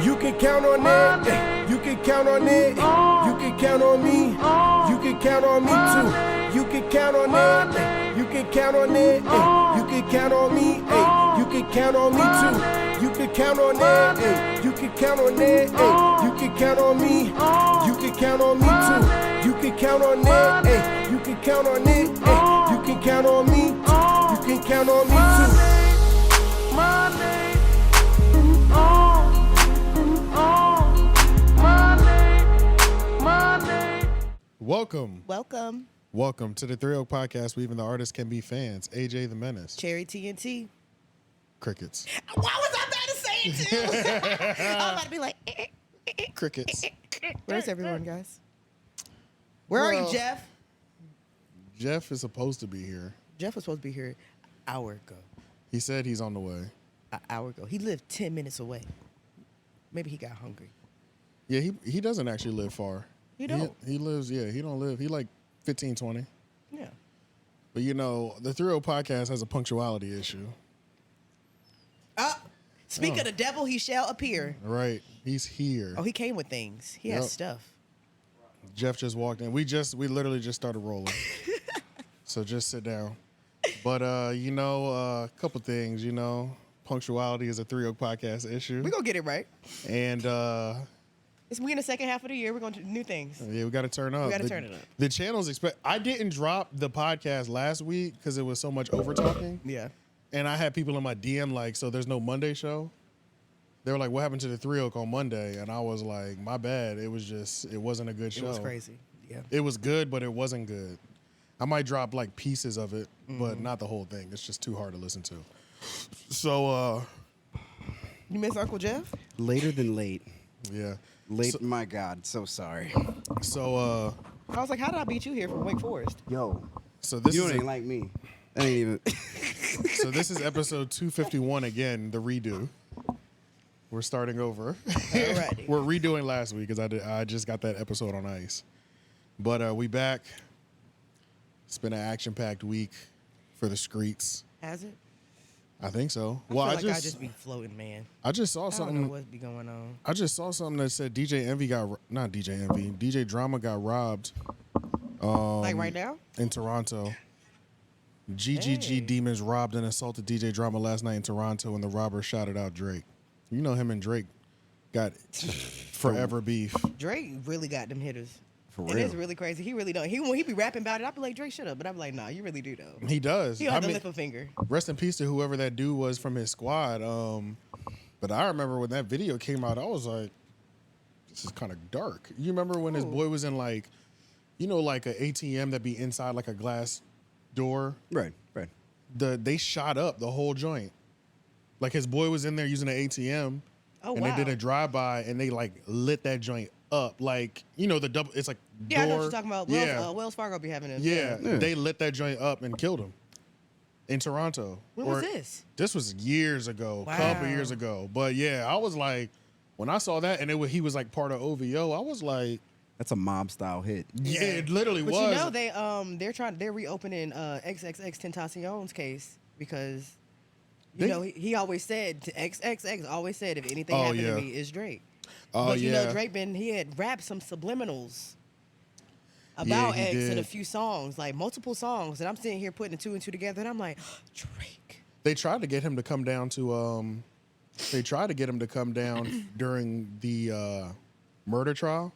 You can count on it. You can count on it. You can count on me. You can count on me too. You can count on it. You can count on it. You can count on me. You can count on me too. You can count on it. You can count on it. You can count on me. You can count on me too. You can count on it. You can count on it. You can count on me. You can count on me too. Welcome to the 𝙿𝙾𝚃𝚃 podcast where even the artists can be fans. AJ the Menace. Cherry TNT. Crickets. Why was I about to say it too? I was about to be like, Crickets. Where's everyone, guys? Where are you, Jeff? Jeff is supposed to be here. Jeff was supposed to be here an hour ago. He said he's on the way. An hour ago. He lived 10 minutes away. Maybe he got hungry. Yeah, he doesn't actually live far. You don't? He lives, he don't live. He like 15, 20. Yeah. But you know, the 𝙿𝙾𝚃 podcast has a punctuality issue. Speak of the devil, he shall appear. Right. He's here. Oh, he came with things. He has stuff. Jeff just walked in. We literally just started rolling. So just sit down. But a couple things, punctuality is a 𝙿𝙾𝚃 podcast issue. We're gonna get it right. And we in the second half of the year. We're gonna do new things. Yeah, we gotta turn up. Turn it up. The channels I didn't drop the podcast last week because it was so much over talking. Yeah. And I had people in my DM like, so there's no Monday show? They were like, what happened to the 𝙿𝙃 on Monday? And I was like, my bad. It wasn't a good show. It was crazy. Yeah. It was good, but it wasn't good. I might drop like pieces of it, but not the whole thing. It's just too hard to listen to. So, you miss Uncle Jeff? Later than late. Yeah. Late, my God, so sorry. So, I was like, how did I beat you here from Wake Forest? Yo. So this you is ain't like me. I ain't even. So this is episode 251 again, the redo. We're starting over. Alrighty. We're redoing last week because I just got that episode on ice. But we back. It's been an action-packed week for the streets. Has it? I think so. I just be floating, man. I just saw I something. don't know what be going on. I just saw something that said DJ Drama got robbed. Like right now? In Toronto. GGG Demons robbed and assaulted DJ Drama last night in Toronto, and the robber shouted out Drake. You know him and Drake got forever beef. Drake really got them hitters. For real. And it's really crazy. He really don't. When he be rapping about it, I be like, Drake, shut up. But I'm like, nah, you really do though. He does. He don't have to lift a finger. Rest in peace to whoever that dude was from his squad. But I remember when that video came out, I was like, this is kind of dark. You remember when his boy was in like an ATM that be inside like a glass door? Right. They shot up the whole joint. Like his boy was in there using an ATM. Oh, and wow. they did a drive-by and they like lit that joint up. Like, the double, it's like Yeah, I know door. what you're talking about. Wells Fargo be having it. Yeah, they lit that joint up and killed him in Toronto. When was this? This was years ago, a couple years ago. But yeah, I was like, when I saw that and he was like part of OVO, I was like, that's a mob style hit. Yeah, it literally but was. But they're reopening 𝙿𝙾𝚃𝚃 case because he always said to 𝙿𝙾𝚃 always said if anything happened to me, it's Drake. But Drake he had rapped some subliminals about X in a few songs, like multiple songs, and I'm sitting here putting the two and two together, and I'm like, Drake. They tried to get him to come down to during the murder trial.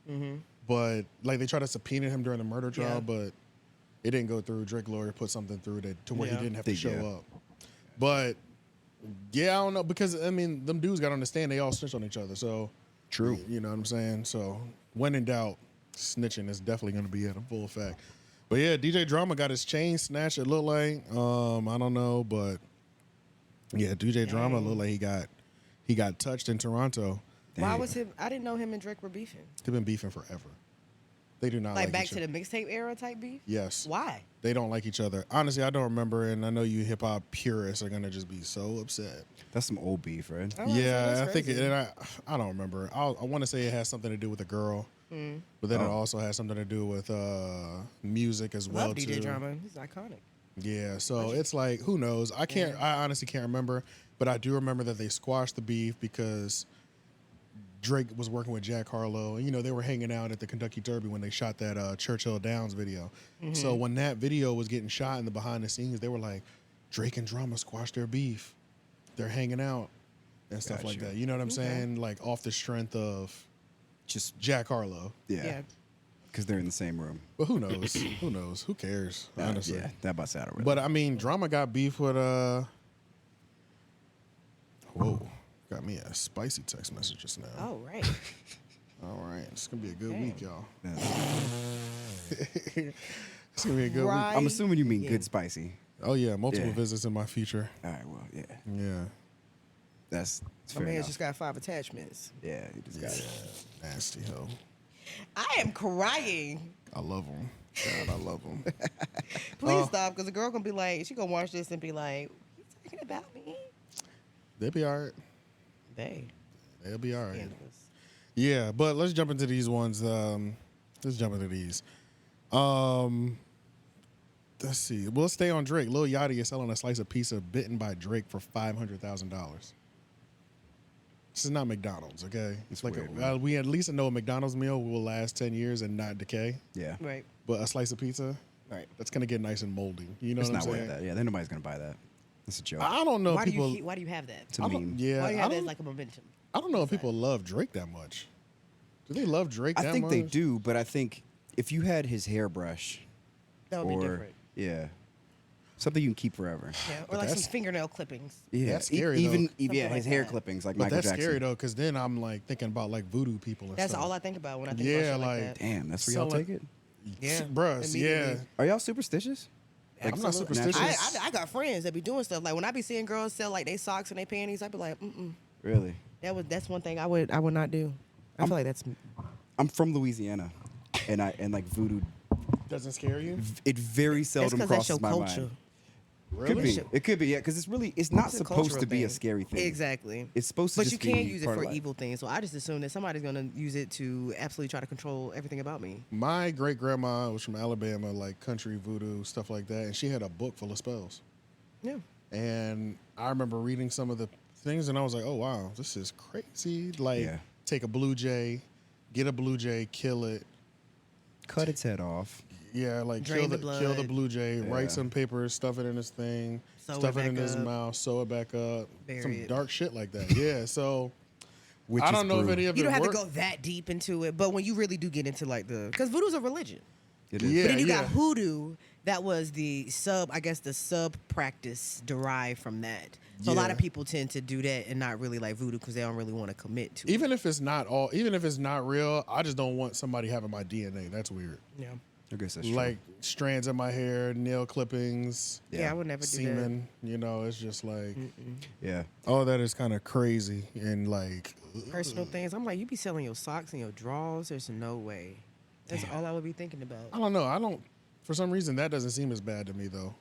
Mm-hmm. But like they tried to subpoena him during the murder trial, but it didn't go through. Drake lawyer put something through to where he didn't have to show up. But I don't know, because them dudes got to understand they all snitch on each other. So true. You know what I'm saying? So when in doubt, snitching is definitely going to be at a full effect. But yeah, DJ Drama got his chain snatched. It looked like I don't know, but yeah, DJ Drama looked like he got touched in Toronto. Why was him? I didn't know him and Drake were beefing. They've been beefing forever. They do not like back to the mixtape era type beef? Yes. Why? They don't like each other. Honestly, I don't remember, and I know you hip hop purists are gonna just be so upset. That's some old beef, right? Yeah, I think I don't remember. I want to say it has something to do with a girl, but then it also has something to do with music as well too. DJ Drama, he's iconic. Yeah, so it's like, who knows? I honestly can't remember, but I do remember that they squashed the beef because Drake was working with Jack Harlow, and they were hanging out at the Kentucky Derby when they shot that Churchill Downs video. So when that video was getting shot in the behind the scenes, they were like, Drake and Drama squashed their beef. They're hanging out and stuff like that. You know what I'm saying? Like off the strength of just Jack Harlow. Yeah. Because they're in the same room. But who knows? Who knows? Who cares? Honestly. Yeah, that about out already. But I mean, Drama got beef with whoa. Got me a spicy text message just now. Oh, right. All right. It's going to be a good week, y'all. Yeah. It's going to be a good week. I'm assuming you mean good spicy. Oh, yeah. Multiple visits in my future. All right, well, yeah. Yeah. That's My fair man enough. just got 5 attachments. Yeah, he just got it. Nasty hoe. I am crying. I love them. God, I love them. Please stop, because the girl going to be like, she going to watch this and be like, you talking about me? They'll be all right. They'll be all right. Scandalous. Yeah, but let's jump into these ones. Let's jump into these. Let's see. We'll stay on Drake. Lil Yachty is selling a slice of pizza bitten by Drake for $500,000. This is not McDonald's, okay? It's like weird, we at least know a McDonald's meal will last 10 years and not decay. Yeah. Right. But a slice of pizza, Right. that's gonna get nice and moldy. You know It's what I'm not saying? worth that. Yeah, then nobody's going to buy that. It's a joke. I don't know if Why do people. you have that? It's a I don't- meme. Yeah, Why do you I have that don't, as like a momentum? I don't know if people love Drake that much. Do they love Drake that much? I think they do, but I think if you had his hairbrush, That would be different. yeah, something you can keep forever. Yeah, or like some fingernail clippings. Yeah, That's scary, even though. yeah, Something his like hair that. clippings like But Michael that's Jackson. scary though, because then I'm like thinking about like voodoo people and That's stuff. all I think about when I think Yeah, about shit like, like that. Damn, that's where y'all Selling- take it. Yeah, Bruh, yeah. immediately. Are y'all superstitious? I'm not Absolutely. superstitious. I got friends that be doing stuff like when I be seeing girls sell like they socks and they panties, I be like, Really? that's one thing I would not do. I feel like that's I'm from Louisiana, and like voodoo, Doesn't scare you? it very that's seldom because that's crosses your my culture. mind. Really? Could be. It could be. Yeah, because it's not It's a supposed cultural to be a thing. scary thing. Exactly. It's supposed to But just you can't be use it part for of life. evil things. So I just assume that somebody's gonna use it to absolutely try to control everything about me. My great grandma was from Alabama, like country voodoo stuff like that, and she had a book full of spells. Yeah. And I remember reading some of the things, and I was like, "Oh wow, this is crazy!" Like, Yeah. take a blue jay, get a blue jay, kill it. Cut its head off. Yeah, like Drain kill the the blood. blue jay, Yeah. write some paper, stuff it in his thing, Sew stuff it it in back his up. mouth, sew it back up, Bury some it. dark shit like that. Yeah, so I Witch's don't know if brew. any of You it don't have to worked. go that deep into it, but when you really do get into like because voodoo's a religion. It is. Yeah. But then you got hoodoo. That was the sub practice derived from that. So a lot Yeah. of people tend to do that and not really like voodoo because they don't really want to commit to Even if it's not real, I just don't want somebody having my DNA. That's weird. it. Yeah. I guess that's true. Like strands in my hair, nail clippings, Yeah, I would never do semen. You know, it's just like, Yeah. oh, that is kind of crazy and like, that. Personal things. I'm like, you be selling your socks and your drawers. There's no way. That's all I would be thinking about. I don't know. For some reason, that doesn't seem as bad to me though.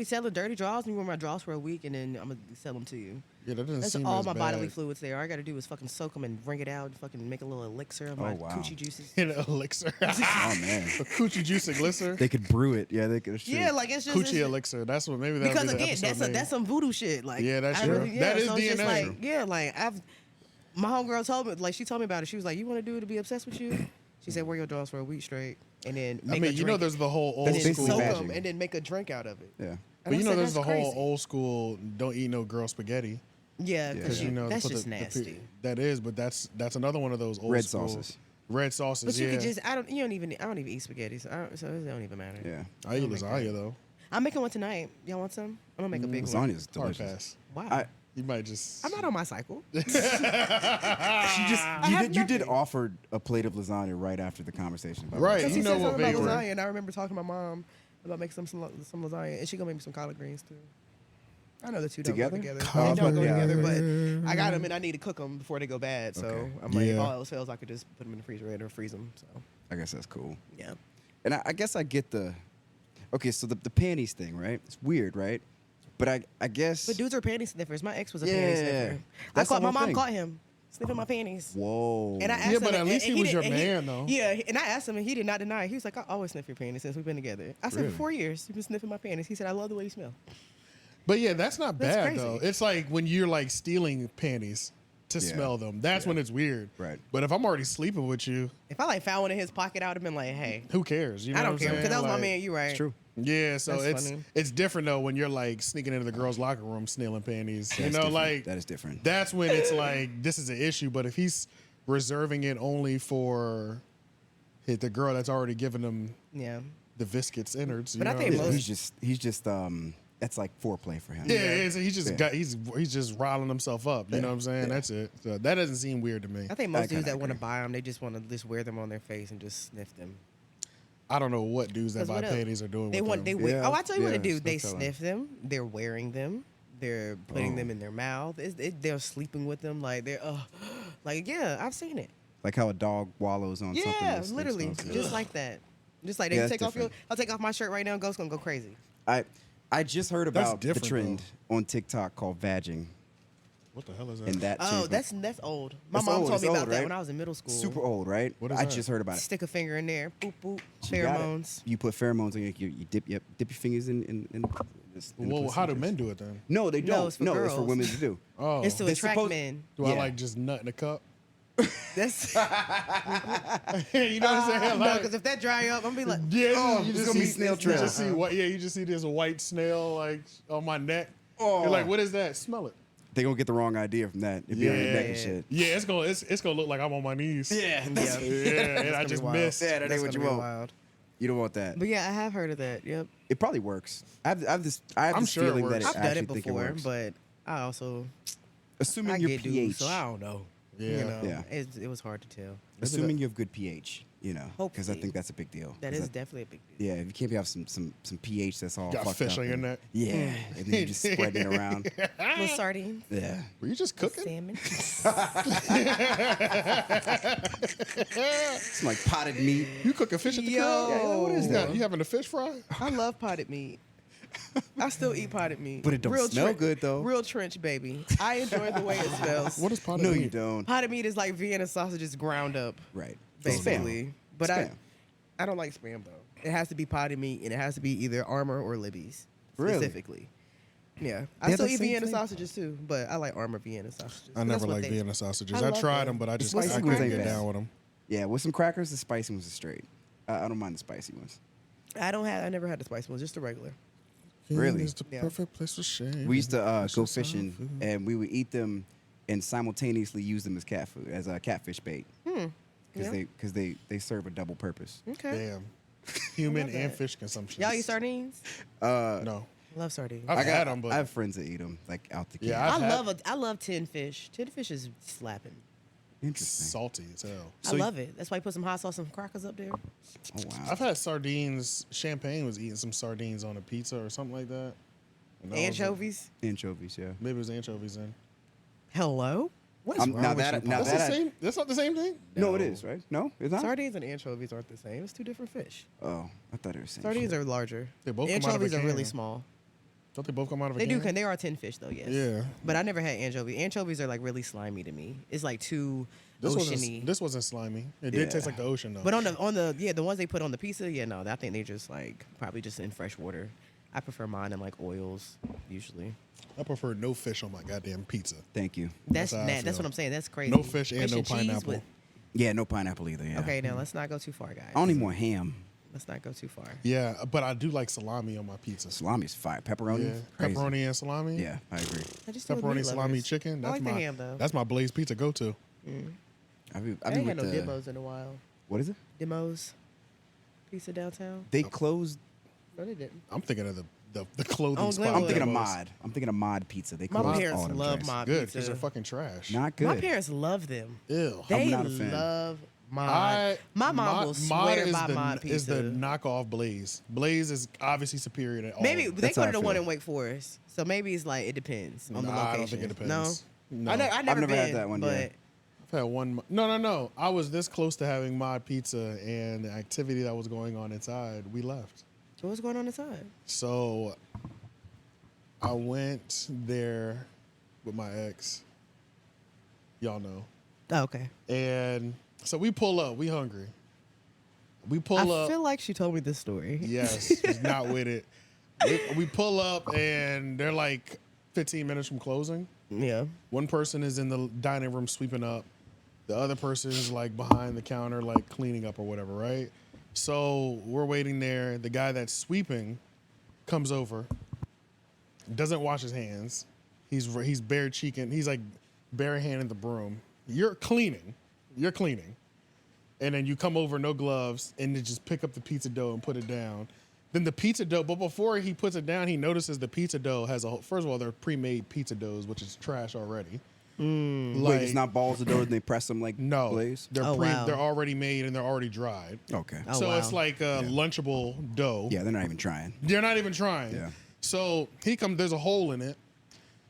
Selling dirty drawers. You wear my drawers for a week and then I'm gonna sell them to you. Yeah, that doesn't That's seem all as my bad. bodily fluids there. All I gotta do is fucking soak them and wring it out and fucking make a little elixir of my Oh, wow. coochie juices. In an elixir. Oh man. A coochie juice elixir. They could brew it. Yeah, they could. it's true. Yeah, like it's just Coochie elixir. That's what maybe that because be the again, episode that's some voodoo shit. Like Yeah, that's I true. Really, That is so it's just DNA. like yeah, like my homegirl told me like she told me about it. She was like, "You want to do it to be obsessed with you?" She said, "Wear your drawers for a week straight, and then make I a mean, drink, you know, there's the whole old and That's then school. basically soak magic. them, and then make a drink out of it." Yeah. But And you I know, said, there's the "That's whole crazy." old school. Don't eat no girl spaghetti. Yeah, Yeah. because You know, that's put just the nasty. that is, but that's another one of those old Red school, sauces. Red sauces. But you yeah. could just I don't even eat spaghetti, so it don't even matter. Yeah. I eat lasagna though. I'm making one tonight. Y'all want some? I'm gonna make a big one. Lasagna's Hard delicious. pass. Wow. You might just. I'm not on my cycle. You did offer a plate of lasagna right after the conversation. About Right. Because You she know said what something about they were. lasagna, and I remember talking to my mom about making some lasagna, and she gonna make me some collard greens too. I know the two don't Together? go together. Oh, They don't go yeah. together, but I got them, and I need to cook them before they go bad. So Okay. I'm like, if Yeah. all else fails, I could just put them in the refrigerator or freeze them. So I guess that's cool. yeah. And I guess I get the. Okay, so the panties thing, right? It's weird, right? But I guess. But dudes are panty sniffers. My ex was a panty Yeah. sniffer. That's my the whole mom thing. caught him sniffing my panties. Whoa. And I asked Yeah, him, but at and- least and he was your didn't- man, though. Yeah, and I asked him, and he did not deny it. He was like, "I always sniff your panties since we've been together." I said, Really? "For 4 years, you've been sniffing my panties." He said, "I love the way you smell." But yeah, that's not That's bad crazy. though. It's like when you're like stealing panties. to smell them. That's when it's weird. Right. But if I'm already sleeping with you, If I like found one in his pocket, I would have been like, hey, who cares? You know I don't what care I'm because that saying? was my Like, man. You right? It's true. Yeah, so That's funny. it's different though when you're like sneaking into the girls' locker room stealing panties. That's you know, different. like that is different. that's when it's like this is an issue. But if he's reserving it only for the girl that's already given him Yeah. the viscous innards, you But I know think what I'm most- saying? he's just that's like foreplay for him. Yeah, he's just riling himself up. You know what I'm saying? That's it. So that doesn't seem weird to me. I think most kinda dudes that want to agree. buy them, they just want to just wear them on their face and just sniff them. I don't know what dudes that 'Cause buy what else? panties are doing They with want them. they wear. Yeah, Oh, I tell you what yeah, they do. They so tell 'em. sniff them. They're wearing them. They're putting them in their mouth. They're sleeping with them. Like they're like yeah, I've seen it. Like how a dog wallows on something. Yeah, that stinks literally, smells good. just like that. Just like Yeah, they that's take off your. different. I'll take off my shirt right now. Ghost gonna go crazy. I just heard That's about the different, trend on TikTok called vagging, What the hell is that? and that Oh, changed that's old. My It's mom old, told it's me about old, that right? when I was in middle school. super old, right? What is I that? just heard about it. Stick a finger in there. Boop boop. You got it. Pheromones. You put pheromones in you dip your fingers in this. in the Well, pussy. how do men do it then? No, they don't. it's for It's for girls. women to do. Oh, It's to They're attract supposed- men. do I yeah. like just nut in a cup? That's you know what I'm saying? no, Like, because if that dry up, I'm gonna be like, yeah, Oh, you it's just gonna be see snail you trail. just see what? Yeah, you just see this white snail like on my neck. Oh. You're like, what is that? Smell it. They gonna get the wrong idea from that. It'd be on your neck and Yeah. shit. Yeah, it's gonna look like I'm on my knees. Yeah, yeah, and I be just wild. missed. Yeah, that that's ain't what gonna you be want. wild. You don't want that. But yeah, I have heard of that. Yep, It probably works. I have this I'm sure it feeling that works. it I've done actually it think before, works. but I also Assuming I your get pH. dudes, so I don't know. Yeah. You know, Yeah. it was hard to tell. Assuming you have good pH, you know, because I Hopefully. think that's a big deal. That 'Cause is definitely a big deal. Yeah, if you can't have some pH that's all Got fucked fish up on your and- neck. Yeah, and then you just spread it around. Little sardines, Yeah. Were you just cooking? salmon. It's like potted meat. You cooking fish at the Yo. crib? Yeah, what is You that? got- You having a fish fry? I love potted meat. I still eat potted meat. But it don't smell good, though. Real trench, baby. I enjoy the way it smells. What is potted No, meat? you don't. Potted meat is like Vienna sausages ground up, Right. basically. But Spam. I don't like spam though. It has to be potted meat, and it has to be either Armour or Libby's Really? specifically. Yeah, I They're still the eat same Vienna thing? sausages too, but I like Armour Vienna sausages. I That's never what liked they- Vienna sausages. I I love tried them. them, but I just spicy I ones couldn't ain't get bad. down with them. Yeah, with some crackers, the spicy ones are straight. I don't mind the spicy ones. I never had the spice ones, just the regular. Really? It's the Yeah. perfect place for shame. We used to go It's just fishing, soul food. and we would eat them and simultaneously use them as cat food, as a catfish bait, Yeah. because they serve a double purpose. Okay. Damn. Human love and that. fish consumption. Y'all eat sardines? No. Love sardines. I've had them, but I have friends that eat them, like out the can. Yeah, I love tin fish. Tin fish is slapping. Interesting. salty as hell. So I love it. That's why you put some hot sauce and crackers up there. Oh wow. I've had sardines. Champagne was eating some sardines on a pizza or something like that. And I was like- Anchovies. Anchovies, yeah. Maybe it was anchovies in. Hello? What is wrong now with that you, now Paul? That's the that I- same. That's not the same thing. no, it is right. No, it's not. Sardines and anchovies aren't the same. It's two different fish. Oh, I thought it was the same. Sardines shit. are larger. They both come out of a Anchovies are really can. small. Don't they both come out of a They can? do. They are tin fish though. Yes. Yeah. But I never had anchovy. Anchovies are like really slimy to me. It's like too This oceany. wasn't slimy. It Yeah. did taste like the ocean though. But on the ones they put on the pizza, yeah, no, I think they just like probably just in fresh water. I prefer mine in like oils usually. I prefer no fish on my goddamn pizza. Thank you. That's how I that's feel. what I'm saying. That's crazy. No fish and no cheese pineapple. with- Yeah, no pineapple either. Yeah. Okay, now let's not go too far, guys. I don't even want ham. Let's not go too far. Yeah, but I do like salami on my pizza. Salami's fire. Pepperoni. Yeah, Crazy. pepperoni and salami. Yeah, I agree. I just told Pepperoni, meat salami, lovers. chicken. I That's like my the ham though. that's my Blaze Pizza go to. I be I ain't had with no the demos in a while. what is it? Demos, pizza downtown. They closed. No, they didn't. I'm thinking of the clothing Oh, spot. Glenwood. I'm thinking of Demos. Mod. I'm thinking of Mod Pizza. They My closed parents all them love joints. Mod Good pizza. because they're fucking trash. Not good. My parents love them. Ew. They not a fan. love Mod. My mom will swear by Mod is the pizza. knockoff Blaze. Blaze is obviously superior to all. Maybe of them. they That's go how to the I one feel. in Wake Forest, so maybe it's like it depends on the Nah, location. I don't think it depends. No, No. I never never been, had that one, but yeah. I've had one. No. I was this close to having Mod Pizza, and the activity that was going on inside, we left. what's going on inside? So I went there with my ex. Y'all know. Oh, okay. And so we pull up. We hungry. We pull I up. feel like she told me this story. Yes, she's not with it. We pull up, and they're like 15 minutes from closing. Yeah. One person is in the dining room sweeping up. The other person is like behind the counter, like cleaning up or whatever, right? So we're waiting there. The guy that's sweeping comes over, doesn't wash his hands. He's bare cheeking. He's like bare-handing the broom. You're cleaning. And then you come over, no gloves, and then just pick up the pizza dough and put it down. Then the pizza dough, but before he puts it down, he notices the pizza dough has first of all, they're pre-made pizza doughs, which is trash already. Wait, it's not balls of dough and they press them like glaze? They're they're already made and they're already dried. Okay. So it's like a lunchable dough. Yeah, they're not even trying. They're not even trying. Yeah. So there's a hole in it.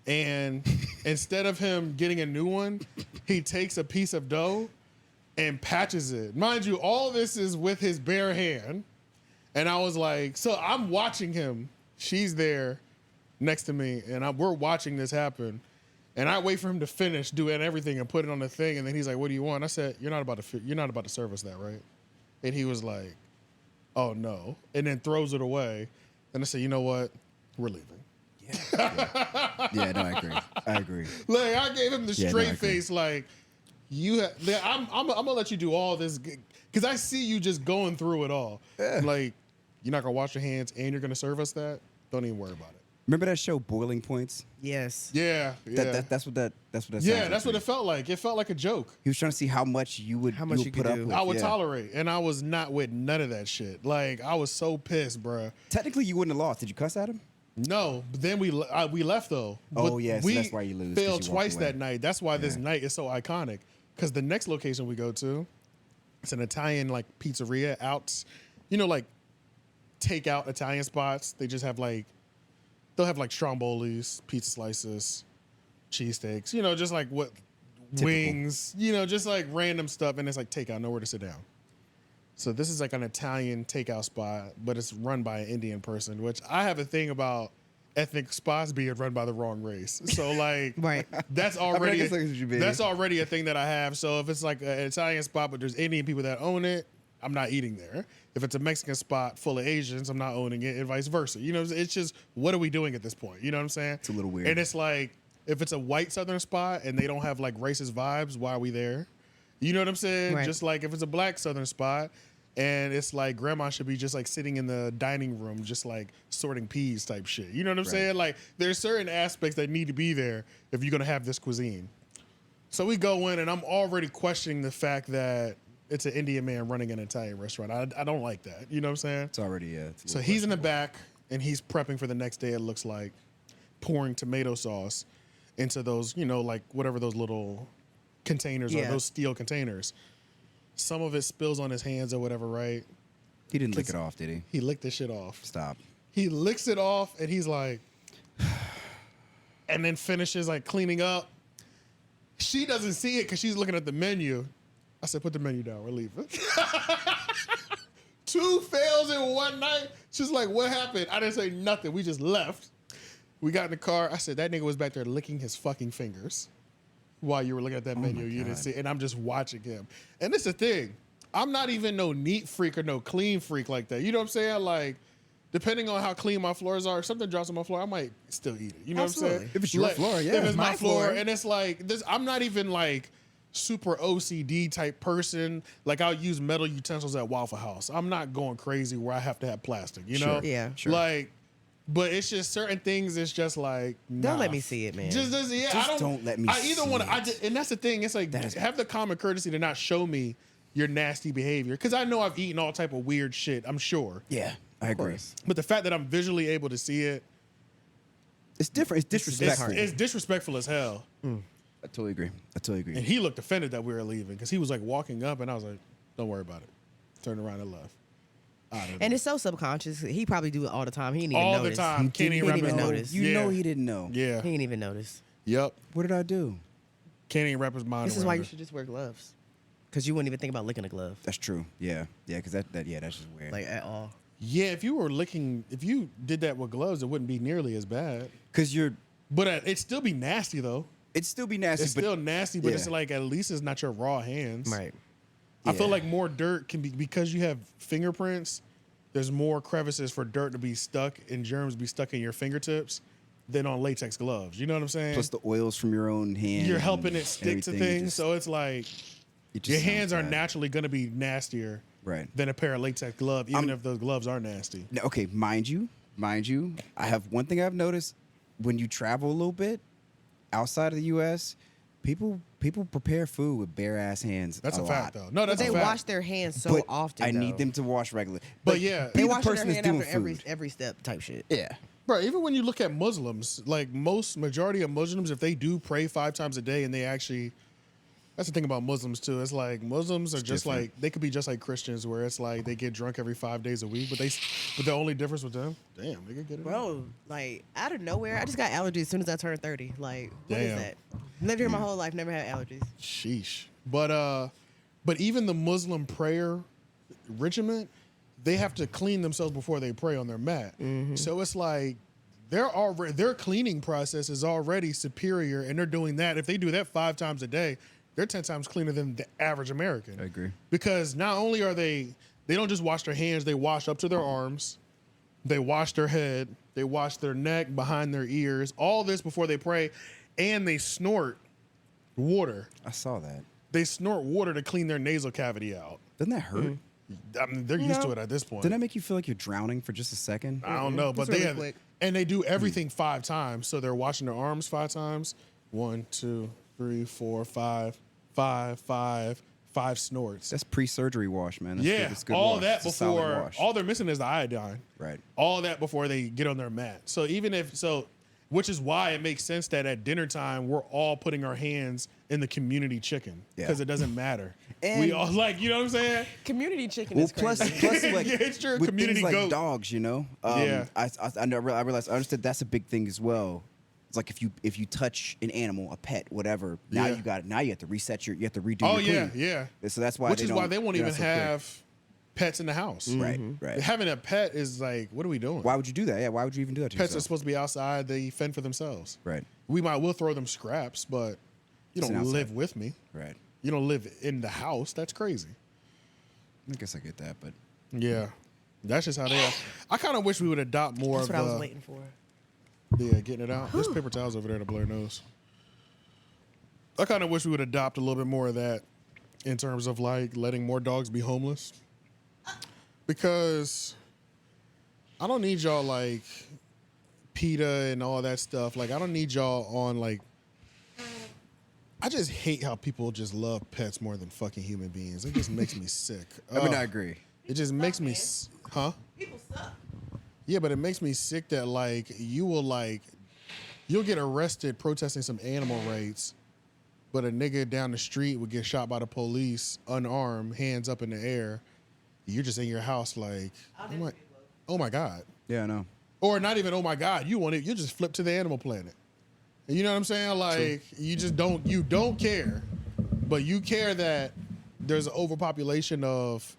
And instead of him getting a new one, he takes a piece of dough and patches it. Mind you, all this is with his bare hand. And I was like, so I'm watching him. She's there next to me, and we're watching this happen. And I wait for him to finish doing everything and put it on the thing. And then he's like, what do you want? I said, you're not about to serve us that, right? And he was like, oh, no. And then throws it away. And I said, you know what? We're leaving. Yeah, no, I agree. Like, I gave him the straight face, like, I'm going to let you do all this. Because I see you just going through it all. Yeah. Like, you're not going to wash your hands and you're going to serve us that? Don't even worry about it. Remember that show, Boiling Points? Yes. Yeah. That's what that sounds Yeah, like that's what it felt like. It felt like a joke. He was trying to see how much you would put up with. I would tolerate, and I was not with none of that shit. Like, I was so pissed, bruh. Technically, you wouldn't have lost. Did you cuss at him? No, but then we left, though. Oh, yeah, so that's why you lose. We failed twice that night. That's why this night is so iconic. Because the next location we go to, it's an Italian, like, pizzeria out, like, takeout Italian spots. They just have, like, they'll have, like, strombolis, pizza slices, cheesesteaks, just, like, what, typical. Wings, just, like, random stuff. And it's, like, takeout, nowhere to sit down. So this is, like, an Italian takeout spot, but it's run by an Indian person, which I have a thing about ethnic spots being run by the wrong race. So, like, right. That's already that's already a thing that I have. So if it's like an Italian spot, but there's Indian people that own it, I'm not eating there. If it's a Mexican spot full of Asians, I'm not owning it, and vice versa. It's just, what are we doing at this point? You know what I'm saying? It's a little weird. And it's like, if it's a white Southern spot and they don't have like racist vibes, why are we there? You know what I'm saying? Right. Just like if it's a black Southern spot and it's like grandma should be just like sitting in the dining room, just like sorting peas type shit. You know what I'm saying? Like, there's certain aspects that need to be there if you're going to have this cuisine. So we go in and I'm already questioning the fact that it's an Indian man running an Italian restaurant. I don't like that. You know what I'm saying? It's already, So he's in the back and he's prepping for the next day, it looks like, pouring tomato sauce into those, like whatever those little containers are, those steel containers. Some of it spills on his hands or whatever, right? He didn't lick it off, did he? He licked this shit off. Stop. He licks it off and he's like, and then finishes like cleaning up. She doesn't see it because she's looking at the menu. I said, put the menu down, we're leaving. 2 fails in one night. She's like, what happened? I didn't say nothing. We just left. We got in the car. I said, that nigga was back there licking his fucking fingers while you were looking at that menu. You didn't see it. And I'm just watching him. And it's the thing. I'm not even no neat freak or no clean freak like that. You know what I'm saying? Like, depending on how clean my floors are, if something drops on my floor, I might still eat it. You know what I'm saying? If it's your floor, yeah. If it's my floor. And it's like, I'm not even like super OCD type person. Like, I'll use metal utensils at Waffle House. I'm not going crazy where I have to have plastic, you know? Yeah, sure. Like, but it's just certain things. It's just like, nah. Don't let me see it, man. Just don't let me see it. And that's the thing. It's like, have the common courtesy to not show me your nasty behavior. Because I know I've eaten all type of weird shit, I'm sure. Yeah, I agree. But the fact that I'm visually able to see it, it's different. It's disrespectful. It's disrespectful as hell. I totally agree. And he looked offended that we were leaving because he was like walking up and I was like, don't worry about it. Turned around and left. And it's so subconscious. He probably do it all the time. He didn't even all notice. the time. He didn't even notice. You know he didn't know. Yeah. He didn't even notice. Yep. What did I do? Can't even wrap his mind This is around why it. you should just wear gloves. Because you wouldn't even think about licking a glove. That's true. Yeah. Yeah, because that's just weird. Like, at all. Yeah, if you did that with gloves, it wouldn't be nearly as bad. Because But it'd still be nasty, though. It'd still be nasty. It's still nasty, but it's like, at least it's not your raw hands. Right. I feel like more dirt can be, because you have fingerprints, there's more crevices for dirt to be stuck and germs be stuck in your fingertips than on latex gloves. You know what I'm saying? Plus the oils from your own hand. You're helping it stick to things, just, so it's like your hands are naturally going to be nastier than a pair of latex glove, even if those gloves are nasty. Okay, mind you, I have one thing I've noticed when you travel a little bit outside of the U.S., people prepare food with bare ass hands. That's a fact, though. No, but that's a fact. they wash their hands so often. I need them to wash regularly. But yeah, they the wash person their that's hand doing after food. every step type shit. Yeah. Bro, even when you look at Muslims, like majority of Muslims, if they do pray 5 times a day and they actually, that's the thing about Muslims too. It's like Muslims are just like, they could be just like Christians where it's like they get drunk every 5 days a week, but the only difference with them, damn, they could get it. Bro, like out of nowhere, I just got allergies as soon as I turned 30. Like, what is that? Lived here my whole life, never had allergies. Sheesh. But even the Muslim prayer regiment, they have to clean themselves before they pray on their mat. So it's like their cleaning process is already superior, and they're doing that. If they do that 5 times a day, they're 10 times cleaner than the average American. I agree. Because not only are they don't just wash their hands, they wash up to their arms, they wash their head, they wash their neck, behind their ears, all this before they pray, and they snort water. I saw that. They snort water to clean their nasal cavity out. Doesn't that hurt? I mean, they're used to it at this point. Doesn't that make you feel like you're drowning for just a second? I don't know, but It's really they have, quick. and they do everything 5 times. So they're washing their arms 5 times. 1, 2, 3, 4, 5, 5 snorts. That's pre-surgery wash, man. That's Yeah, good. It's good all wash. that It's a solid before. wash. All they're missing is the iodine. Right. All that before they get on their mat. So which is why it makes sense that at dinner time we're all putting our hands in the community chicken because it doesn't matter. And we all like, you know what I'm saying? Community chicken Well, is crazy. plus, like, Yeah, it's true. with Community things like goat. dogs, you know. Yeah. I realized I understood that's a big thing as well. It's like if you touch an animal, a pet, whatever, now Yeah. you got it. Now you have to reset you have to redo Oh your yeah, clean. yeah. So that's why Which is why they won't they're even not so quick. have pets in the house. Right, right. Having a pet is like, what are we doing? Why would you do that? Yeah, why would you even do that to Pets are yourself? supposed to be outside. They fend for themselves. Right, We'll throw them scraps, but you It's an don't outside. live with me. right. You don't live in the house. That's crazy. I guess I get that, but Yeah. That's just how they are. I kind of wish we would adopt more That's of what I the was waiting for. getting it out. There's paper towels over there to blur nose. I kind of wish we would adopt a little bit more of that in terms of like letting more dogs be homeless. Because I don't need y'all like PETA and all that stuff. Like I don't need y'all on like, I just hate how people just love pets more than fucking human beings. It just makes me sick. I mean, I agree. It just makes me, huh? People suck. Yeah, but it makes me sick that like you'll get arrested protesting some animal rights, but a nigga down the street would get shot by the police, unarmed, hands up in the air. You're just in your house like, oh my God. Yeah, I know. Or not even, oh my God, you just flip to the animal planet. You know what I'm saying? Like, you don't care, but you care that there's an overpopulation of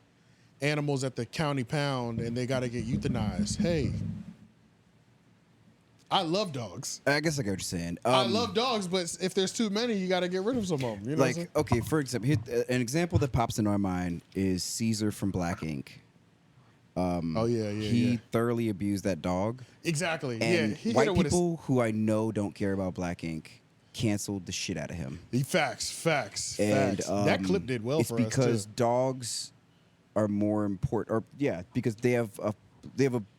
animals at the county pound and they got to get euthanized. Hey, I love dogs. I guess I get what you're saying. I love dogs, but if there's too many, you got to get rid of some of them. You know what I'm saying? Like, okay, for example, an example that pops into our mind is Caesar from Black Ink. Oh, yeah. He thoroughly abused that dog. Exactly. And yeah. He white hit it with people who I know don't care about Black Ink canceled the shit out of him. Facts. And That clip did well for us, It's because too. dogs are more important, because they have a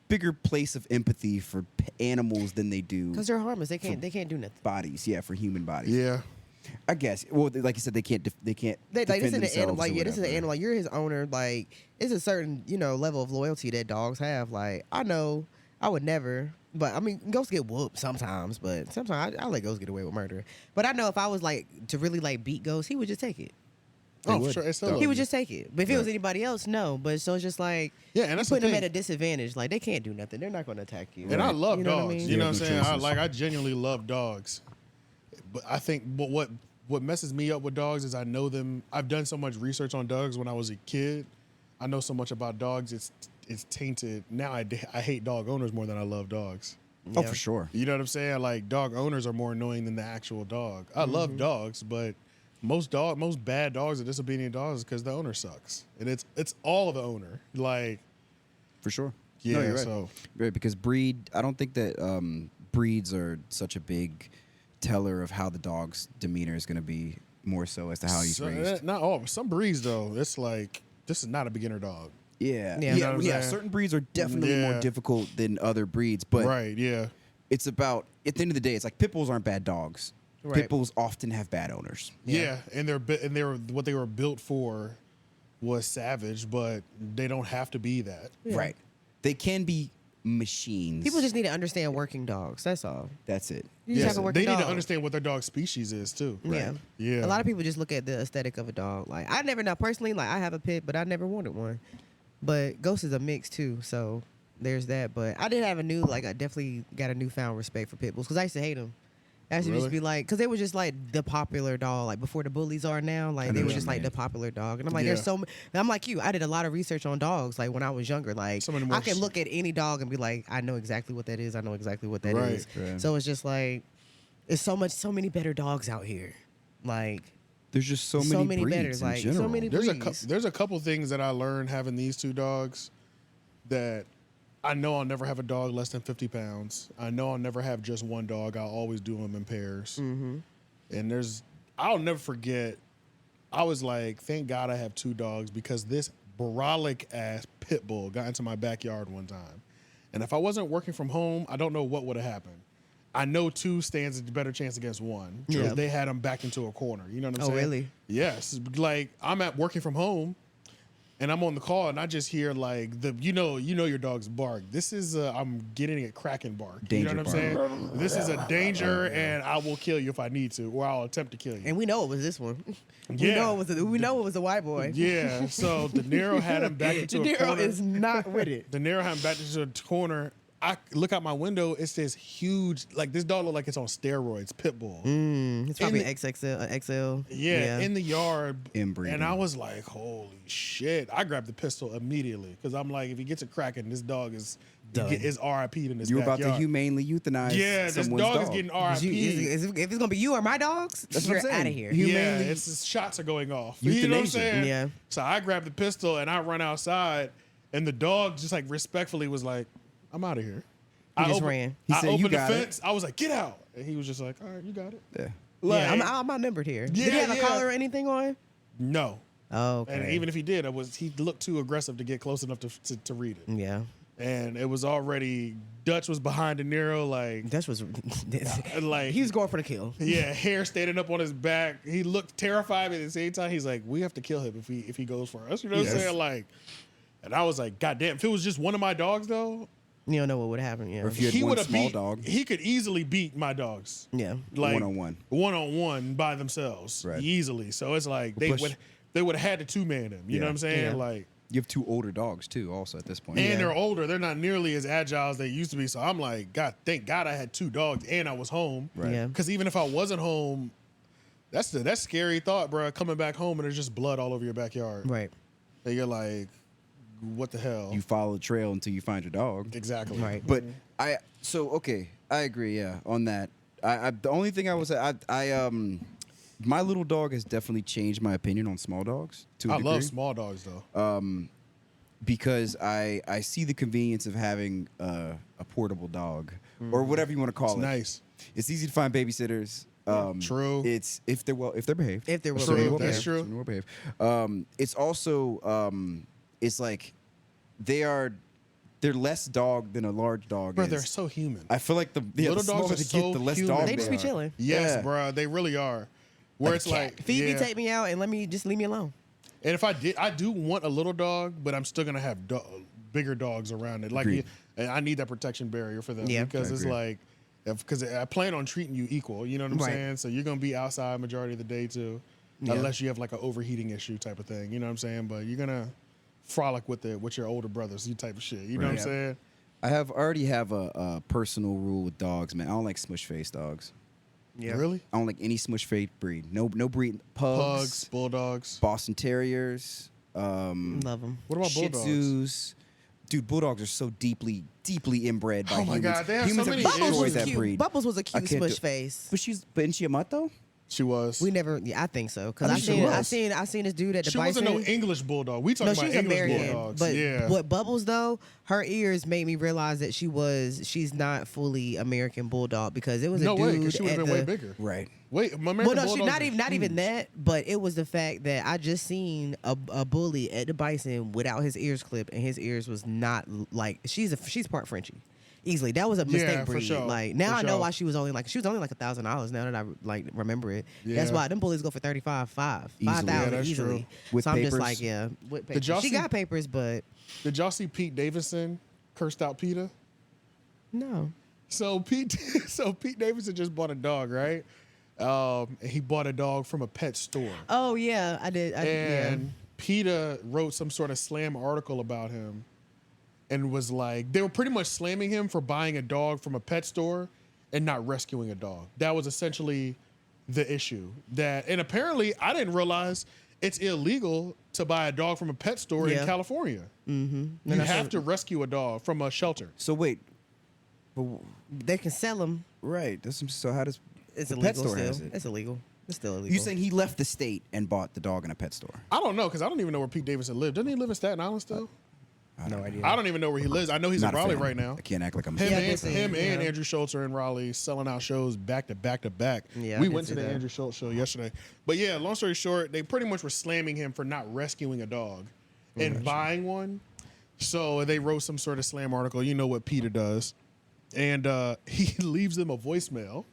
bigger place of empathy for animals than they do Because they're harmless. They can't do nothing. bodies. Yeah, for human bodies. Yeah. I guess. Well, like you said, they can't. They can't. Like this defend is an animal. themselves Like or this is an whatever. animal. Like you're his owner. Like it's a certain level of loyalty that dogs have. Like I know I would never, but I mean ghosts get whooped sometimes. But sometimes I let ghosts get away with murder. But I know if I was like to really like beat ghosts, he would just take it. Oh, would. for sure. It's still He would just take it. But if it was anybody else, no. But so it's just like Yeah, and that's the putting them thing. at a disadvantage. Like they can't do nothing. They're not going to attack you. And I love You know what I dogs. mean? You know what I'm Yeah, saying? choices. I genuinely love dogs. But I think what messes me up with dogs is I know them. I've done so much research on dogs when I was a kid. I know so much about dogs. It's tainted. Now I hate dog owners more than I love dogs. Oh, Yeah. for sure. You know what I'm saying? Like dog owners are more annoying than the actual dog. I love dogs, but most bad dogs are disobedient dogs because the owner sucks. And it's all the owner. Like For sure. yeah, No, you're right. so Right, because breed. I don't think that breeds are such a big teller of how the dog's demeanor is going to be, more so as to how he's raised. Not all. Some breeds though, it's like this is not a beginner dog. Yeah, Yeah. yeah, You know what I'm certain breeds are definitely Yeah. more difficult than other breeds, but Right. Yeah. it's about, at the end of the day, it's like pit bulls aren't bad dogs. Right. Pit bulls often have bad owners. Yeah, and they were what they were built for was savage, but they don't have to be that. Yeah. Right. They can be machines. People just need to understand working dogs. That's all. That's it. You just have a working they need dog. to understand what their dog's species is too. Yeah. Yeah. A lot of people just look at the aesthetic of a dog. Like I never now personally, like I have a pit, but I never wanted one. But Ghost is a mix too, so there's that. But I did have I definitely got a newfound respect for pit bulls because I used to hate them. I used to just Really? be like, because they were just like the popular dog, like before the bullies are now, like know they were what just you like mean. the popular dog. And I'm like, Yeah. there's so many. I'm like you, I did a lot of research on dogs, like when I was younger. Like Some of the I more can look at any dog and be like, I know exactly what that is. I know exactly what that is. Right. Right. So it's just like, it's so many better dogs out here. Like, There's just so So many many breeds better, in like, so general. many- breeds. There's a couple things that I learned having these two dogs that I know I'll never have a dog less than 50 pounds. I know I'll never have just one dog. I'll always do them in pairs. mm-hmm. And I'll never forget, I was like, thank God I have two dogs because this brolic ass pit bull got into my backyard one time. And if I wasn't working from home, I don't know what would have happened. I know two stands a better chance against one. Yeah. Because they had him backed into a corner. You know what I'm Oh, saying? really? Yes. Like I'm at working from home and I'm on the call and I just hear like you know your dog's bark. This is I'm getting a cracking bark. Danger you know what I'm saying? This is a danger and I will kill you if I need to, or I'll attempt to kill you. And we know it was this one. Yeah. We know it was a white boy. Yeah. So De Niro had him back into De a Niro corner. is not with it. De Niro had him back into a corner. I look out my window. It's this huge, like this dog look like it's on steroids, pit bull. It's probably In XXL, XL. Yeah, in the yard. Inbreeding. And I was like, holy shit. I grabbed the pistol immediately because I'm like, if he gets a cracking, this dog is Done. RIP'd in his You were about backyard. to humanely euthanize Yeah, this someone's dog dog. is getting If RIP'd. it's gonna be you or my dogs, That's what you're I'm saying. out of here. Yeah, humanely- it's shots are going off. You know what I'm Euthanasia. saying? Yeah. So I grabbed the pistol and I run outside, and the dog just like respectfully was like, "I'm out of here." He just ran. He I said, "You opened the got it." fence. I was like, "Get out!" And he was just like, "All right, you got it." Yeah. Like, Yeah, I'm outnumbered here. Did he Yeah, have a yeah. collar or anything on? no. Oh, okay. And even if he did, he looked too aggressive to get close enough to read it. Yeah. And it was already Dutch was behind De Niro, like That was like he was going for the kill. yeah, hair standing up on his back. He looked terrified, but at the same time, he's like, we have to kill him if he goes for us. You know what I'm Yes. saying? Like, and I was like, God damn, if it was just one of my dogs though, You don't know what would happen. Yeah. Or if you had he one would have small beat. dog. He could easily beat my dogs. Yeah. Like One-on-one. by themselves, Right. easily. So it's like they Plus- would have had to two-man him. You know Yeah. what I'm saying? Yeah. Like. You have two older dogs too, also at this point. And they're older. They're not nearly as agile as they used to be. So I'm like, God, thank God I had two dogs and I was home. Right. Yeah. Because even if I wasn't home, that's scary thought, bro. Coming back home and there's just blood all over your backyard. Right. And you're like, what the hell? You follow the trail until you find your dog. Exactly. Right. But I agree, yeah, on that. The only thing I was my little dog has definitely changed my opinion on small dogs to a I degree. love small dogs though. Because I see the convenience of having a portable dog or whatever you want to call It's it. nice. It's easy to find babysitters. True. It's if they're behaved. If they're well True, behaved, that's yeah. true. If they're well behaved. It's also it's like they're less dog than a large dog Bro, is. they're so human. I feel like the Little the smaller dogs are they get, so the less human. dog They just be are. chilling. Yes, Yeah. bro. They really are. Where Like it's a cat. like, Feed me, yeah. take me out, and leave me alone. And if I do want a little dog, but I'm still gonna have bigger dogs around it. Like, Agreed. and I need that protection barrier for them Yeah. because I it's agree. like, because I plan on treating you equal. You know what I'm Right. saying? So you're gonna be outside majority of the day too, Yeah. unless you have like an overheating issue type of thing. You know what I'm saying? But you're gonna frolic with your older brothers, you type of shit. You know Right. what I'm saying? I already have a personal rule with dogs, man. I don't like smush face dogs. Yeah. Really? I don't like any smush face breed. No breed. Pugs, bulldogs. Boston Terriers, Love them. What about Shih bulldogs? Tzus. Dude, bulldogs are so deeply inbred by Oh my humans. God, they have so Humans many have Bubbles destroyed was that cute. breed. Bubbles was a I cute can't smush do- face. But isn't she a mutt though? She was. We never. Yeah, I think so. Because I I think seen this dude at the She Bison. wasn't no English bulldog. We talking No, about she's English American. bulldogs. But yeah. what Bubbles though, her ears made me realize that she's not fully American bulldog because it was a dude. No way, because she would at have been the, way bigger. Right. Wait, my American Well, no, bulldogs she not even that. But it was the fact that I just seen a bully at the Bison without his ears clipped, and his ears was not like she's part Frenchie. Easily, that was a mistake Yeah, for breed. sure. Like now, For I know sure. why she was only like $1,000. Now that I like remember it, that's Yeah. why them bullies go for 5,000 Yeah, that's easily. true. With so I'm just papers? like, yeah, with Did papers. y'all She see- got papers, but Did y'all see Pete Davidson cursed out PETA? no. So Pete Davidson just bought a dog, right? He bought a dog from a pet store. Oh yeah, I did. And PETA wrote some sort of slam article about him and was like, they were pretty much slamming him for buying a dog from a pet store and not rescuing a dog. That was essentially the issue. And apparently I didn't realize it's illegal to buy a dog from a pet store in Yeah. California. Mm-hmm. You have to rescue a dog from a shelter. So wait. But, They can sell them. right. So how does It's the illegal pet store still. has it? It's illegal. It's still illegal. You saying he left the state and bought the dog in a pet store? I don't know, because I don't even know where Pete Davidson lived. Doesn't he live in Staten Island still? no idea. I don't even know where he lives. I know he's Not in a Raleigh fan. right now. I can't act like I'm. Him, Yeah, I and, did see him it, and yeah. Andrew Schultz are in Raleigh selling out shows back to back to back. Yeah, I we did went see to the that. Andrew Schultz show yesterday. But yeah, long story short, they pretty much were slamming him for not rescuing a dog and buying one. So they wrote some sort of slam article. You know what PETA does. And he leaves them a voicemail.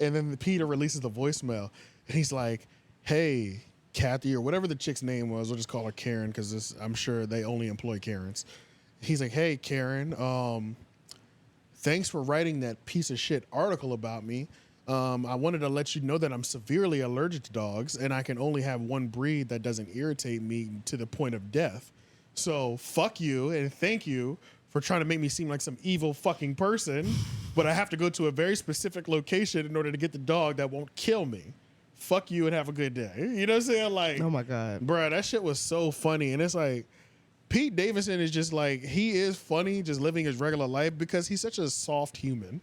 And then PETA releases the voicemail. And he's like, hey, Kathy, or whatever the chick's name was. We'll just call her Karen because I'm sure they only employ Karens. He's like, hey, Karen, thanks for writing that piece of shit article about me. I wanted to let you know that I'm severely allergic to dogs and I can only have one breed that doesn't irritate me to the point of death. So fuck you and thank you for trying to make me seem like some evil fucking person, but I have to go to a very specific location in order to get the dog that won't kill me. Fuck you and have a good day. You know what I'm saying? Like, Oh my God. bruh, that shit was so funny. And it's like, Pete Davidson is just like, he is funny just living his regular life because he's such a soft human.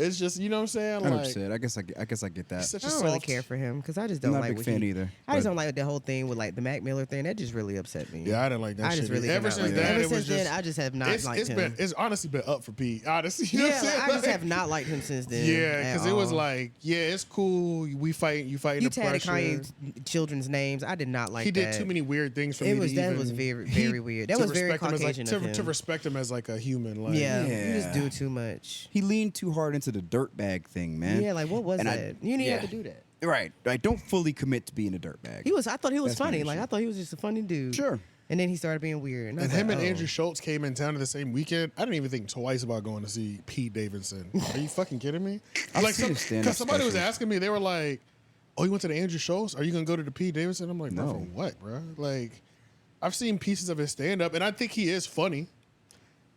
It's just, you know what I'm saying? I Like, understand. I guess I get that. he's such I a don't soft. really care for him because I just I'm don't not a like big what fan he, either, I just but- don't like the whole thing with like the Mac Miller thing. That just really upset me. Yeah, I didn't like that I shit. just really Ever did not since like that, that. Ever it was since then, just, I just have not liked him. it's honestly been up for Pete. Honestly, you know Yeah, what I'm like, saying? I just Like, have not liked him since then. yeah, because it was like, yeah, it's cool. You fighting you the tatted pressure. Kanye's children's names. I did not like He that. did too many weird things for It me. was to that even, was very weird. That to was very respect him as, like, Caucasian of him. to respect him as like a human. Like, Yeah, you Yeah. just do too much. He leaned too hard into the dirtbag thing, man. Yeah, like what was And that? You didn't even have to do that. Right. I don't fully commit to being a dirtbag. I thought he was That's my funny. Like issue. I thought he was just a funny dude. Sure. And then he started being weird. I And was him like, and oh. Andrew Schultz came in town the same weekend. I didn't even think twice about going to see Pete Davidson. Are you fucking kidding me? I've Like, seen his stand-up because somebody was specials. asking me, they were like, "Oh, you went to the Andrew Schultz? Are you gonna go to the Pete Davidson?" I'm like, "Bro, No. for what, bro? Like, I've seen pieces of his stand up, and I think he is funny,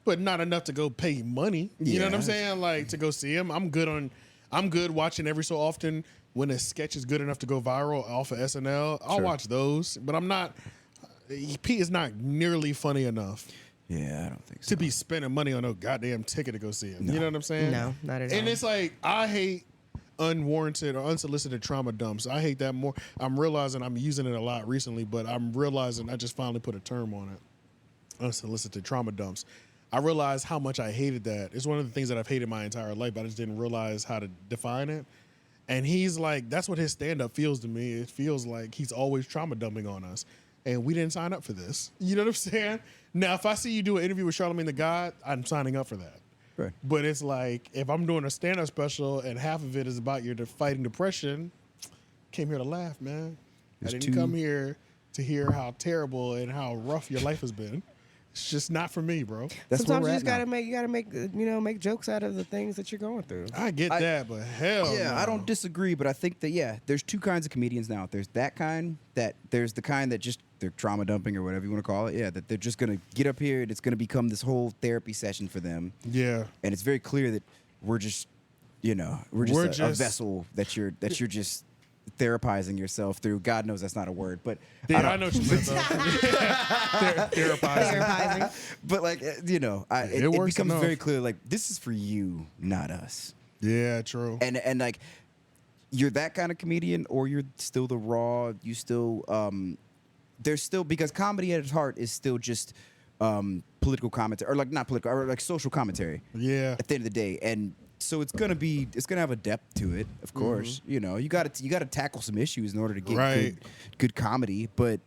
but not enough to go pay money. You know what I'm Yeah. saying? Like to go see him. I'm good watching every so often when a sketch is good enough to go viral off of SNL. I'll Sure. watch those, but I'm not. Pete is not nearly funny enough Yeah, I don't think so. to be spending money on a goddamn ticket to go see him. You know what I'm saying? No, not at all. And it's like, I hate unwarranted or unsolicited trauma dumps. I hate that more. I'm realizing I'm using it a lot recently, but I'm realizing I just finally put a term on it. Unsolicited trauma dumps. I realized how much I hated that. It's one of the things that I've hated my entire life, but I just didn't realize how to define it. And he's like, that's what his stand-up feels to me. It feels like he's always trauma dumping on us. And we didn't sign up for this. You know what I'm saying? Now, if I see you do an interview with Charlamagne the God, I'm signing up for that. Right. But it's like, if I'm doing a stand-up special and half of it is about your fighting depression, came here to laugh, man. There's I didn't two- come here to hear how terrible and how rough your life has been. It's just not for me, bro. That's where Sometimes we're you at just gotta now. make jokes out of the things that you're going through. I get that, but hell Yeah, no. I don't disagree, but I think that there's two kinds of comedians now. There's that kind there's the kind that just they're trauma dumping or whatever you want to call it. Yeah, that they're just gonna get up here and it's gonna become this whole therapy session for them. Yeah. And it's very clear that we're just a vessel that you're just therapizing yourself through. God knows that's not a word, but Yeah, I know what you meant, though. Therapizing. Therapizing. but like it works becomes enough. very clear like this is for you, not us. Yeah, true. And like you're that kind of comedian, or you're still the raw. You still there's still, because comedy at its heart is still just political commentary, or like not political, or like social commentary. Yeah. At the end of the day, and so it's gonna have a depth to it, of course. You know, you got to tackle some issues in order to get good comedy, but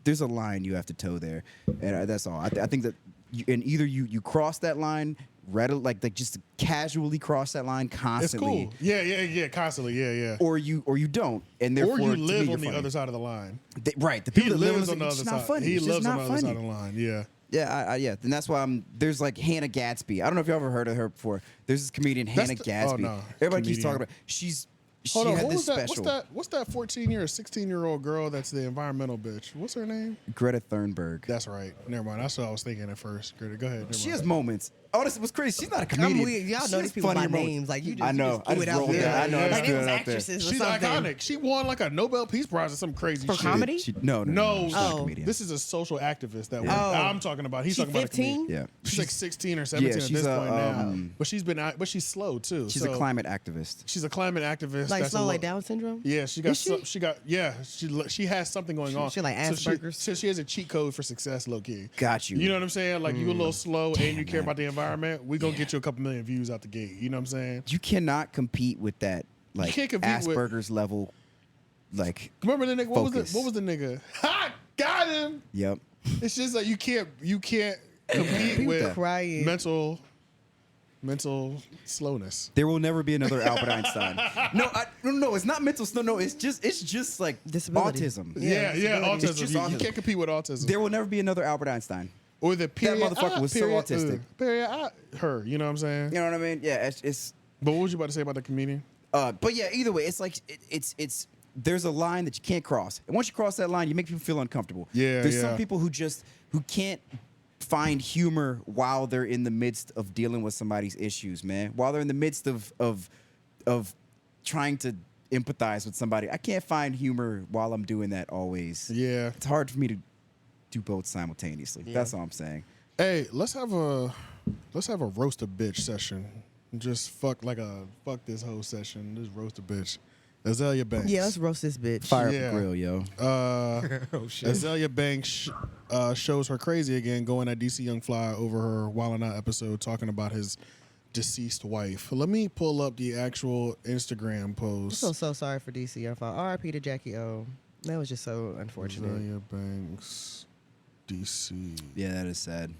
there's a line you have to toe there, and that's all. I think that either you cross that line, like just casually cross that line constantly. It's cool. Yeah, constantly. Yeah. Or you don't, and therefore or you live on the funny. other side of the line. Right. The people that live on the other side. He lives on the other side of the line. Yeah. Yeah, yeah, and that's why there's like Hannah Gadsby. I don't know if you ever heard of her before. There's this comedian Hannah Gadsby. Oh, no. Everybody keeps talking about. She had this special. What's that 14-year or 16-year-old girl that's the environmental bitch? What's her name? Greta Thunberg. That's right. Never mind. That's what I was thinking at first. Greta, go ahead. She has moments. Oh, this was crazy. She's not a comedian. Y'all know these people by names. Like you just, I know. I just rolled that. I know. Like it was actresses. She's iconic. She won like a Nobel Peace Prize or some crazy shit. For comedy? No. No. She's not a comedian. This is a social activist that I'm talking about. He's talking about a comedian. Yeah. She's like 16 or 17 at this point now. But she's slow too. She's a climate activist. She's a climate activist. Like slow, like Down syndrome. Yeah, she has something going on. She like Asperger's. So she has a cheat code for success, low key. Got you. You know what I'm saying? Like you a little slow and you care about the environment. We gonna get you a couple million views out the gate. You know what I'm saying? You cannot compete with that. Like Asperger's level. Like remember the nigga? What was the nigga? Ha! Got him. Yep. It's just like you can't compete with mental slowness. There will never be another Albert Einstein. No, it's not mental. No, it's just like disability. Autism. Yeah, autism. It's just you autism. can't compete with autism. There will never be another Albert Einstein. Or the period. That motherfucker was so autistic. Her. You know what I'm saying? You know what I mean? Yeah. It's. But what was you about to say about the comedian? But yeah, either way, it's like it's. There's a line that you can't cross, and once you cross that line, you make people feel uncomfortable. Yeah. There's some people who can't find humor while they're in the midst of dealing with somebody's issues, man. While they're in the midst of trying to empathize with somebody, I can't find humor while I'm doing that always. Yeah. It's hard for me to do both simultaneously. Yeah. That's all I'm saying. Hey, let's have a roast a bitch session. Just fuck this whole session. Just roast a bitch. Azealia Banks. Yeah, let's roast this bitch. Fire up the grill, yo. Oh shit. Azealia Banks shows her crazy again, going at DC Young Fly over her Wild 'N Out episode, talking about his deceased wife. Let me pull up the actual Instagram post. I feel so sorry for DC Young Fly. R.I.P. to Jacky Oh. That was just so unfortunate. Azealia Banks, DC. Yeah, that is sad.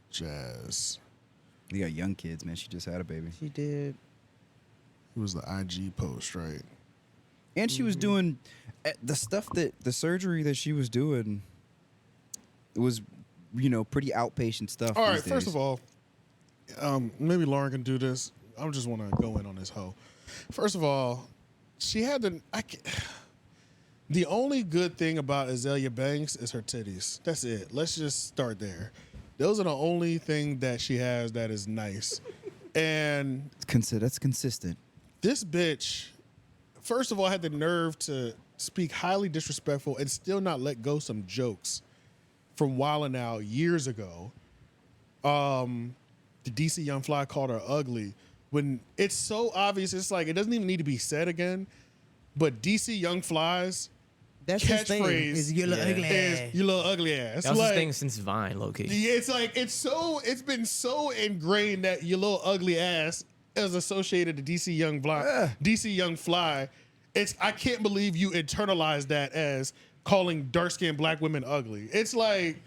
Jazz. You got young kids, man. She just had a baby. She did. It was the IG post, right? And she was doing the surgery that she was doing was, pretty outpatient stuff. All right, first of all, maybe Lauren can do this. I just want to go in on this hoe. First of all, she had the only good thing about Azealia Banks is her titties. That's it. Let's just start there. Those are the only thing that she has that is nice. And that's consistent. This bitch, first of all, had the nerve to speak highly disrespectful and still not let go some jokes from Wild 'N Out years ago. The DC Young Fly called her ugly when it's so obvious. It's like it doesn't even need to be said again. But DC Young Fly's catchphrase is "you little ugly ass." "You little ugly ass." That's his thing since Vine, low key. Yeah, it's like it's been so ingrained that "you little ugly ass" is associated to DC Young Fly. DC Young Fly. I can't believe you internalized that as calling dark-skinned black women ugly. It's like,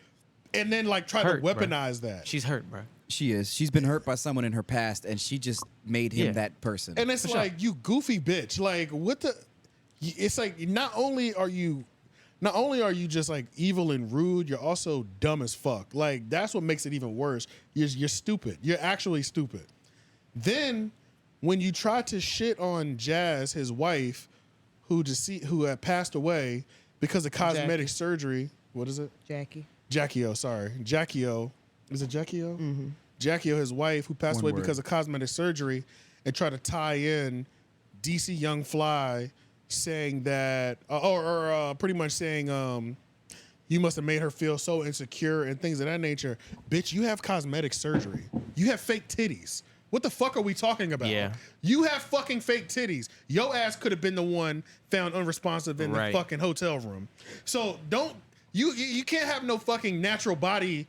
and then like try to weaponize that. She's hurt, bro. She is. She's been hurt by someone in her past, and she just made him that person. And it's like, you goofy bitch. Like, what the? It's like not only are you just like evil and rude, you're also dumb as fuck. Like that's what makes it even worse. You're stupid. You're actually stupid. Then when you try to shit on Jazz, his wife, who had passed away because of cosmetic surgery. What is it? Jacky Oh, sorry. Jacky Oh. Is it Jacky Oh? Mm-hmm. Jacky Oh, his wife, who passed away because of cosmetic surgery, and try to tie in DC Young Fly saying that, pretty much saying, you must have made her feel so insecure and things of that nature. Bitch, you have cosmetic surgery. You have fake titties. What the fuck are we talking about? Yeah. You have fucking fake titties. Your ass could have been the one found unresponsive in the fucking hotel room. So you can't have no fucking natural body.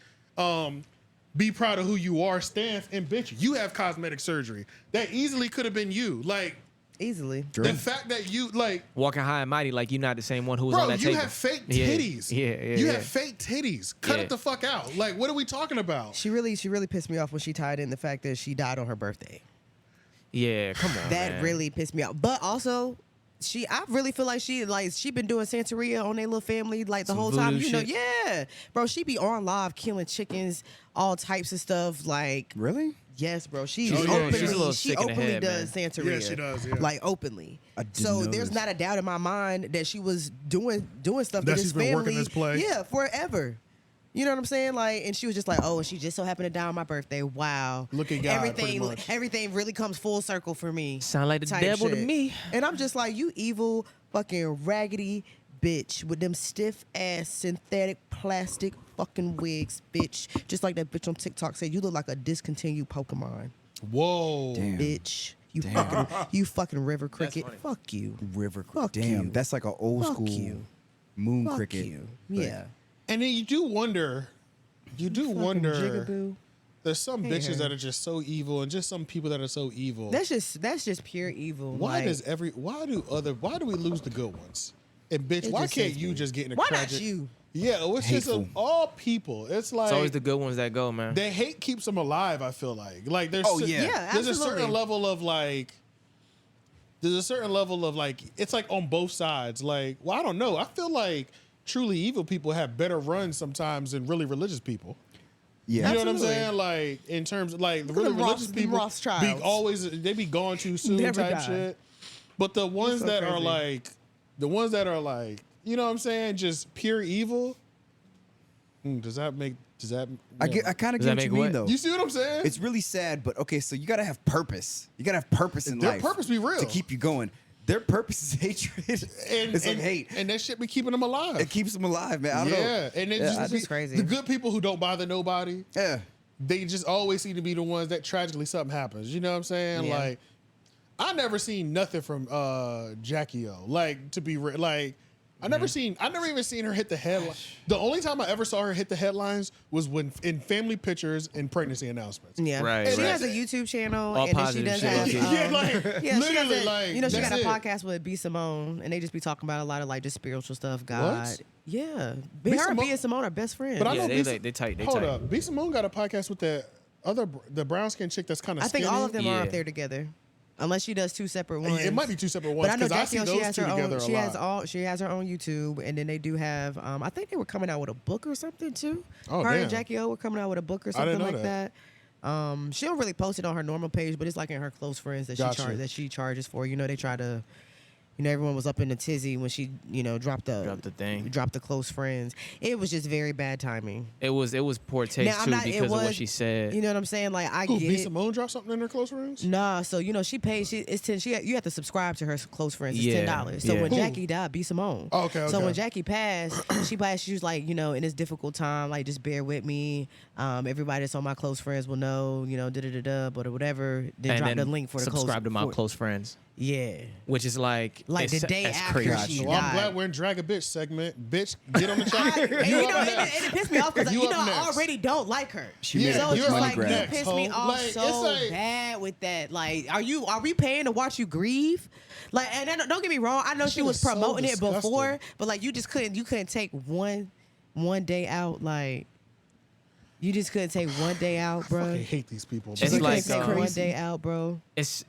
Be proud of who you are, stance, and bitch, you have cosmetic surgery. That easily could have been you. Like, easily. The fact that you, like... Walking high and mighty like you're not the same one who was on that Bro, you table. have fake titties. You have fake titties. Cut it the fuck out. Like, what are we talking about? She really pissed me off when she tied in the fact that she died on her birthday. Yeah, come on, That really pissed me off. But also... I really feel like she been doing Santeria on their little family like the whole time. You know, yeah, bro. She be on live killing chickens, all types of stuff. Like, really? Yes, bro. She's a little she sick in the openly head, does man. Santeria. Yeah, she does. Yeah. Like openly. So there's not a doubt in my mind that she was doing stuff that to she's this been family. working this play. Yeah, forever. You know what I'm saying? Like, and she was just like, oh, and she just so happened to die on my birthday. Wow. Look at God, pretty much. Everything really comes full circle for me. Sound like the type devil to shit. me. And I'm just like, you evil fucking raggedy bitch with them stiff ass synthetic plastic fucking wigs, bitch. Just like that bitch on TikTok said, you look like a discontinued Pokemon. Whoa. Damn. Bitch. You fucking river cricket. Fuck you. River Fuck cricket. Damn, you. that's like an old Fuck school you. moon Fuck cricket. you. But- Yeah. And then you do wonder, Jigaboo. there's some Hey, bitches her. that are just so evil and just some people that are so evil. That's just pure evil. Why like, why do we lose the good ones? And bitch, It why just can't says you me. just get in a Why tragic... not you? Yeah, it's just Hateful. all people. It's like... It's always the good ones that go, man. They hate keeps them alive, I feel like. Like there's Yeah, there's a certain absolutely. level of like it's like on both sides. Like, well, I don't know. I feel like truly evil people have better runs sometimes than really religious people. Yeah. You know what I'm Absolutely. saying? Like in terms of like the Look at really them religious Roths- people Rothschilds. they be gone too soon Never type die. shit. But the ones so that are crazy. like you know what I'm saying, just pure evil. Does that I kind of Does get that what make you mean what? though. You see what I'm saying? It's really sad, but okay, so you gotta have purpose. You gotta have purpose in Their life. purpose be real. to keep you going. Their purpose is hatred. It's like hate. And that shit be keeping them alive. It keeps them alive, man. I don't know. Yeah, and it that's just just crazy. The good people who don't bother nobody, Yeah. they just always seem to be the ones that tragically something happens. You know what I'm saying? Yeah. Like, I never seen nothing from Jacky Oh. Like, to be like, I never even seen her hit the headline. The only time I ever saw her hit the headlines was when in family pictures and pregnancy announcements. Yeah, Right, She right. has a YouTube channel, All and then she positive does shit. have. Yeah, like, Yeah, she literally, has like, she got that's a it. podcast with Simone, and they just be talking about a lot of like just spiritual stuff. God, What? yeah. B. Her Simone- and Simone are best friends. But I Yeah, know they tight. They hold tight. up, B. Simone got a podcast with the brown skin chick that's kind of I think all of them are Yeah. up there together, unless she does two separate ones. It might be two separate ones But I know because I Jacky see O, those she has two her together own. a She has lot. she has her own YouTube, and then they do have. I think they were coming out with a book or something too. Oh, her damn. and Jacky O were coming out with a book or I something didn't know like that. She don't really post it on her normal page, but it's like in her close friends that Gotcha. she charges for. You know, they try to. You know, everyone was up in the tizzy when she, dropped the close friends. It was just very bad timing. It was poor taste too because of what she said. You know what I'm saying? Like I Who, get B. it. Simone dropped something in her close friends? Nah, so she pays. It's $10. You have to subscribe to her close friends. It's Yeah, $10. So yeah. when Who? Jacky died, B Simone. Oh, okay. So when Jacky passed, she was like, in this difficult time, like just bear with me. Everybody that's on my close friends will know, but or whatever. Then and drop then the link for the subscribe to my for- close friends, Yeah. which is like Like it's- the day that's after crazy. she Well, I'm died. glad we're in Drag a Bitch segment. Bitch, get on the chat. And, You up and next. it pissed me off because You up I next. already don't like her. She made So a it's you're just money like grab. you next, pissed me ho. off Like, it's so like- bad with that. Like, are we paying to watch you grieve? Like, and then, don't get me wrong. I know That she shit was is so promoting it before, disgusting. but like you couldn't take one day out. Like, you just couldn't take one day out, I bro. hate these people. It's bro. You like, couldn't take one crazy. day out, bro. It's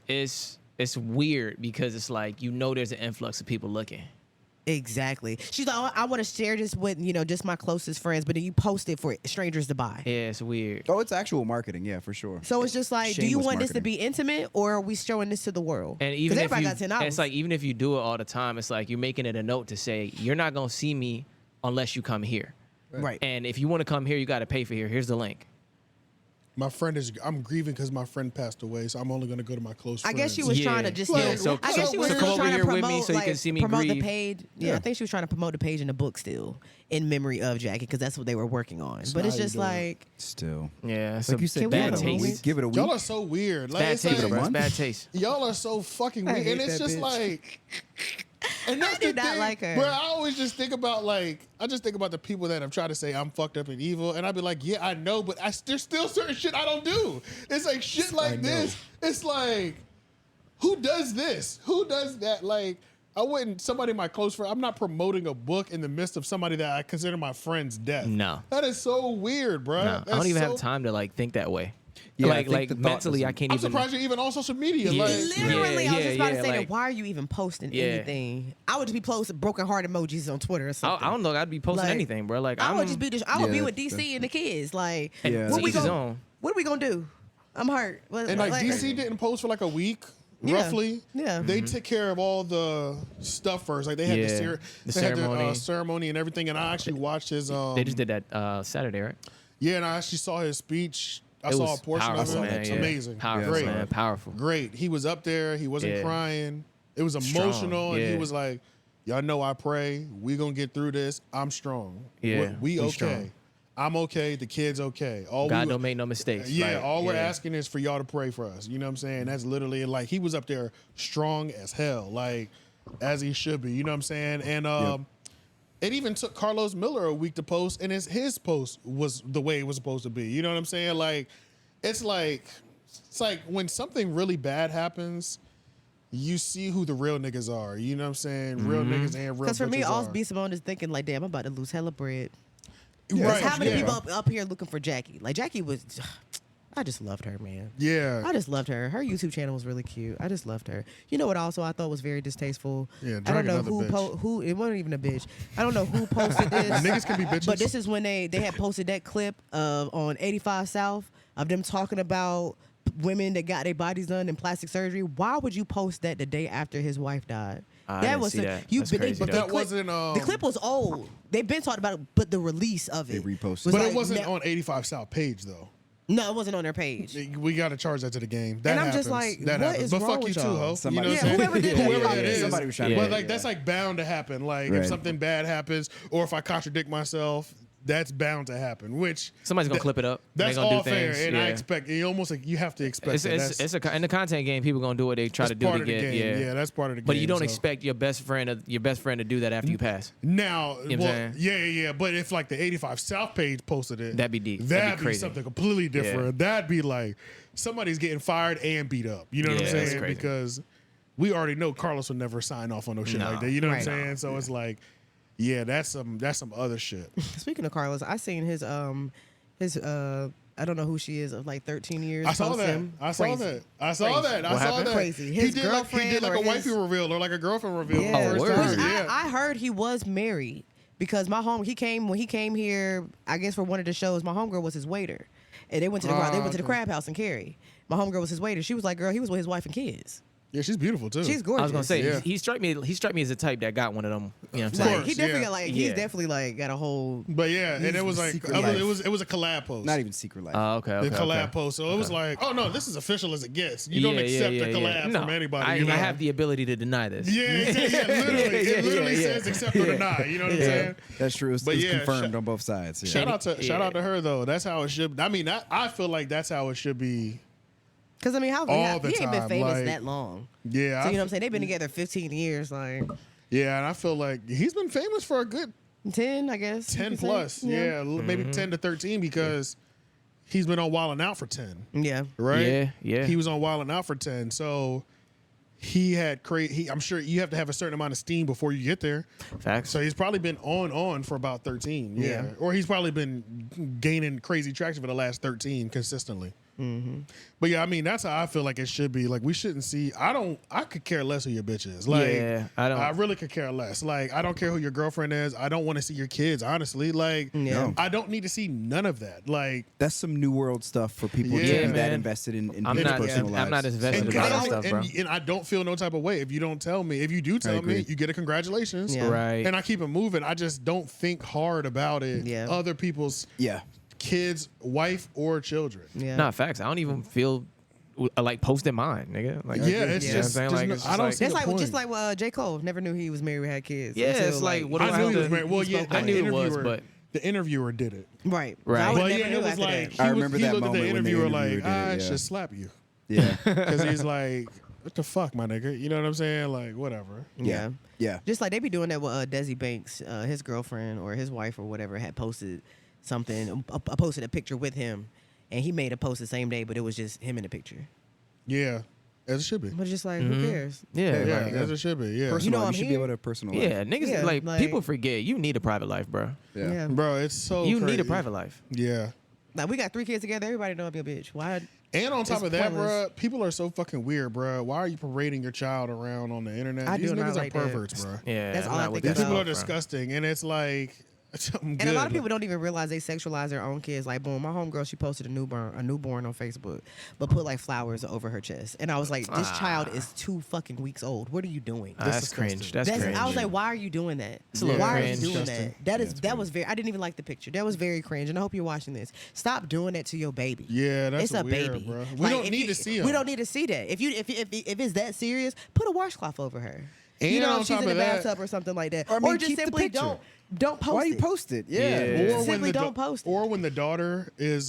weird because it's like there's an influx of people looking. Exactly. She's like, oh, I want to share this with just my closest friends, but then you post it for strangers to buy. Yeah, it's weird. Oh, it's actual marketing, yeah, for sure. So it's just like, do you Shameless want this to marketing. be intimate, or are we showing this to the world? And 'Cause even if everybody you, got $10. it's like even if you do it all the time, it's like you're making it a note to say you're not gonna see me unless you come here. right. And if you want to come here, you got to pay for here. Here's the link. I'm grieving because my friend passed away, so I'm only gonna go to my close friends. I guess she was trying to just. Like, so I guess she was come still over trying to here with promote, me so you can see me promote the grieve. page. Yeah, I think she was trying to promote the page in the book still in memory of Jackie because that's what they were working on. But it's just like Still. Yeah, it's Like a you said, bad give it a week. taste. Give it a week. Y'all are so weird. Like, Bad it's taste, like, bro. It's bad taste. y'all are so fucking I weird, hate and it's that just bitch. like. And that's I do the not thing, like her. Bro, I always just think about the people that have tried to say I'm fucked up and evil, and I'd be like, yeah, I know, but there's still certain shit I don't do. It's like shit like this. It's like, who does this? Who does that? Like, I wouldn't. Somebody my close friend. I'm not promoting a book in the midst of somebody that I consider my friend's death. No. that is so weird, bro. No, I don't even have time to like think that way. Yeah, I like think the thought mentally, I doesn't- can't I'm even. surprised you're even on social media. Yeah. Like, literally, I was just about to say, like- why are you even posting Yeah. anything? I would just be posting broken heart emojis on Twitter or something. I don't know. I'd be posting Like, anything, bro. Like I I'm would just be. I would be Yeah, with DC and the kids. Like, Yeah. what to we each his gonna? own. What are we gonna do? I'm hurt. and like DC didn't post for like a week. Yeah. Roughly, Yeah. They took care of all the stuff first. Like they had Yeah. the The ceremony, ceremony. ceremony and everything. And I actually watched his. They just did that Saturday, right? Yeah, and I actually saw his speech. I It saw was a portion powerful, of it. man, yeah. Amazing, Powerful, great, man. Powerful. great. He was up there. He wasn't Yeah. crying. It was Strong, emotional, and he yeah. was like, "Y'all know I pray. We gonna get through this. I'm strong. Yeah, we we okay. strong. I'm okay. The kid's okay. All God we, don't make no mistakes. Yeah, Like, all we're yeah. asking is for y'all to pray for us. You know what I'm saying? That's literally like he was up there strong as hell, like as he should be. You know what I'm saying? And it even took Carlos Miller a week to post, and his post was the way it was supposed to be. You know what I'm saying? Like it's like when something really bad happens, you see who the real niggas are. You know what I'm saying? Real niggas and real Because for me, bitches all are. B Simone is thinking like, damn, I'm about to lose hella bread. Right, How many yeah. people up here looking for Jackie? Like Jackie was, I just loved her, man. Yeah. I just loved her. Her YouTube channel was really cute. I just loved her. You know what? Also, I thought was very distasteful. Yeah, I drag don't know another bitch. who. It wasn't even a bitch. I don't know who posted this. Niggas can be bitches. But this is when they had posted that clip of on 85 South of them talking about women that got their bodies done in plastic surgery. Why would you post that the day after his wife died? I didn't see that. That's crazy, But though. that wasn't. The clip was old. They've been talking about it, but the release of it. They reposted. was But like it wasn't ne- on 85 South page though. No, it wasn't on their page. We got to charge that to the game. That And I'm happens. just like, that what happens. is But wrong fuck you with too, y'all? ho. Somebody- You know what Yeah, I'm saying? whoever did that, Whoever fuck that you. is. Somebody was trying to But do like that. that's like bound to happen. Like Right. if something bad happens, or if I contradict myself, that's bound to happen. Which Somebody's gonna clip it up. That's They gonna all do fair, things. and I yeah. expect you almost like you have to expect It's, that. it's, That's, it's a, in the content game, people gonna do what they try that's to do part to of the get. game. Yeah, that's part of the game. But you don't so. expect your best friend to do that after you pass. Now, know what I'm saying? yeah. But if like the 85 South page posted it, That'd be deep. That'd That'd be be crazy. something completely different. That'd be like somebody's getting fired and beat up. You know what I'm Yeah, that's saying? crazy. Because we already know Carlos would never sign off on no shit No. like that. You know Right. what I'm saying? So it's like, yeah, that's some other shit. Speaking of Carlos, I seen his I don't know who she is of like 13 years. I saw post that. him. I saw Crazy. that. I saw Crazy. that. I What saw happened? that. Crazy. He His did like girlfriend a or wifey his- reveal or like a girlfriend reveal. Yeah. for the Oh, first word. time. Which Yeah. I heard he was married because when he came here, I guess for one of the shows, my homegirl was his waiter. And they went to the okay. crab house in Cary. My homegirl was his waiter. She was like, girl, he was with his wife and kids. Yeah, she's beautiful too. She's gorgeous. I was gonna say Yeah. he struck me as the type that got one of them. You know what I'm Of saying? course. He definitely yeah. got like Yeah. he's definitely like got a whole But yeah, and it was like Secret it life. was a collab post. Not even secret life. Okay. The collab okay. post. So it was like, oh no, this is official as it gets. You don't accept a collab No, from anybody. I, you know? I have the ability to deny this. Yeah, literally. It literally yeah. says accept or deny. You know what I'm saying? That's true. It's, But it's yeah, confirmed on both sides. Yeah. Shout out to her though. That's how it should. I mean, I feel like that's how it should be. because I mean All the he ain't been time, famous like- that long. Yeah, So you know what I'm saying? They've been together 15 years, like yeah, and I feel like he's been famous for a good 10, I guess. you 10 could say. plus. Yeah, maybe 10 to 13 because he's been on Wild 'N Out for 10. Yeah. Right? Yeah. He was on Wild 'N Out for 10. So he had I'm sure you have to have a certain amount of steam before you get there. Facts. So he's probably been on for about 13. Yeah. Yeah. Or he's probably been gaining crazy traction for the last 13 consistently. But yeah, I mean, that's how I feel like it should be. Like, we shouldn't see. I could care less who your bitch is. Like, Yeah, I don't- I really could care less. Like, I don't care who your girlfriend is. I don't want to see your kids, honestly. Like, Yeah. I don't need to see none of that. Like, That's some new world stuff for people Yeah, to be that man. invested in I'm people's not. personal lives. I'm not as invested and, about I that don't- stuff, bro. and I don't feel no type of way if you don't tell me. If you do tell me, agree. you get a congratulations. Yeah. Right. And I keep it moving. I just don't think hard about it. Yeah. Other people's Yeah. kids, wife, or children. Yeah. Nah, facts. I don't even feel like posting mine, nigga. Like, Yeah, it's you know just, what I'm saying? there's Like, it's no- I don't like- see That's the like point. just like J. Cole never knew he was married, had kids. Yeah, until, it's like, what do I knew he was to- married. Well, yeah, I the knew it was, interviewer- but the interviewer did it. right. Right. I would But never yeah, knew it was after like that. I he remember looked that at the moment when the interviewer interviewer like, did it, I yeah. should slap you. Yeah. Because he's like, what the fuck, my nigga? You know what I'm saying? Like, whatever. Yeah. Yeah. Just like they be doing that with 𝙿𝙻𝙰𝚃 Banks, his girlfriend or his wife or whatever had posted something, posted a picture with him, and he made a post the same day, but it was just him in the picture. Yeah, as it should be. But just like, who cares? yeah, Yeah, like, as it should be. Yeah. Personal, You know you I'm should be here. able to have personal life. yeah, niggas Yeah, like, like- people forget you need a private life, bro. Yeah. Bro, it's so You need a crazy. private life. Yeah. Like we got 3 kids together. Everybody know I'm your bitch. Why? And on top It's of that, pointless. bro, people are so fucking weird, bro. Why are you parading your child around on the internet? I These do not niggas like are that. perverts, bro. Yeah, That's I'm all I not with think These that people are about, stuff, bro. disgusting, and it's like, I'm good. And a lot of people don't even realize they sexualize their own kids. Like, boom, my homegirl, she posted a newborn on Facebook, but put like flowers over her chest. And I was like, this child is 2 fucking weeks old. What are you doing? That's disgusting. cringe. That's cringe. I was like, why are you doing that? a little Why cringe. are you doing Disgusting. that? That was very. I didn't even like the picture. That was very cringe. And I hope you're watching this. Stop doing that to your baby. Yeah, that's It's a weird, baby, bro. We Like, don't if need you- to see 'em. We don't need to see that. If it's that serious, put a washcloth over her. And You know, on if she's top in the of that- bathtub or something like that, Or, I mean, just keep the simply picture. don't post Why it. you post it? Yeah. Yeah. Or when Simply the don't post it. Or when the daughter is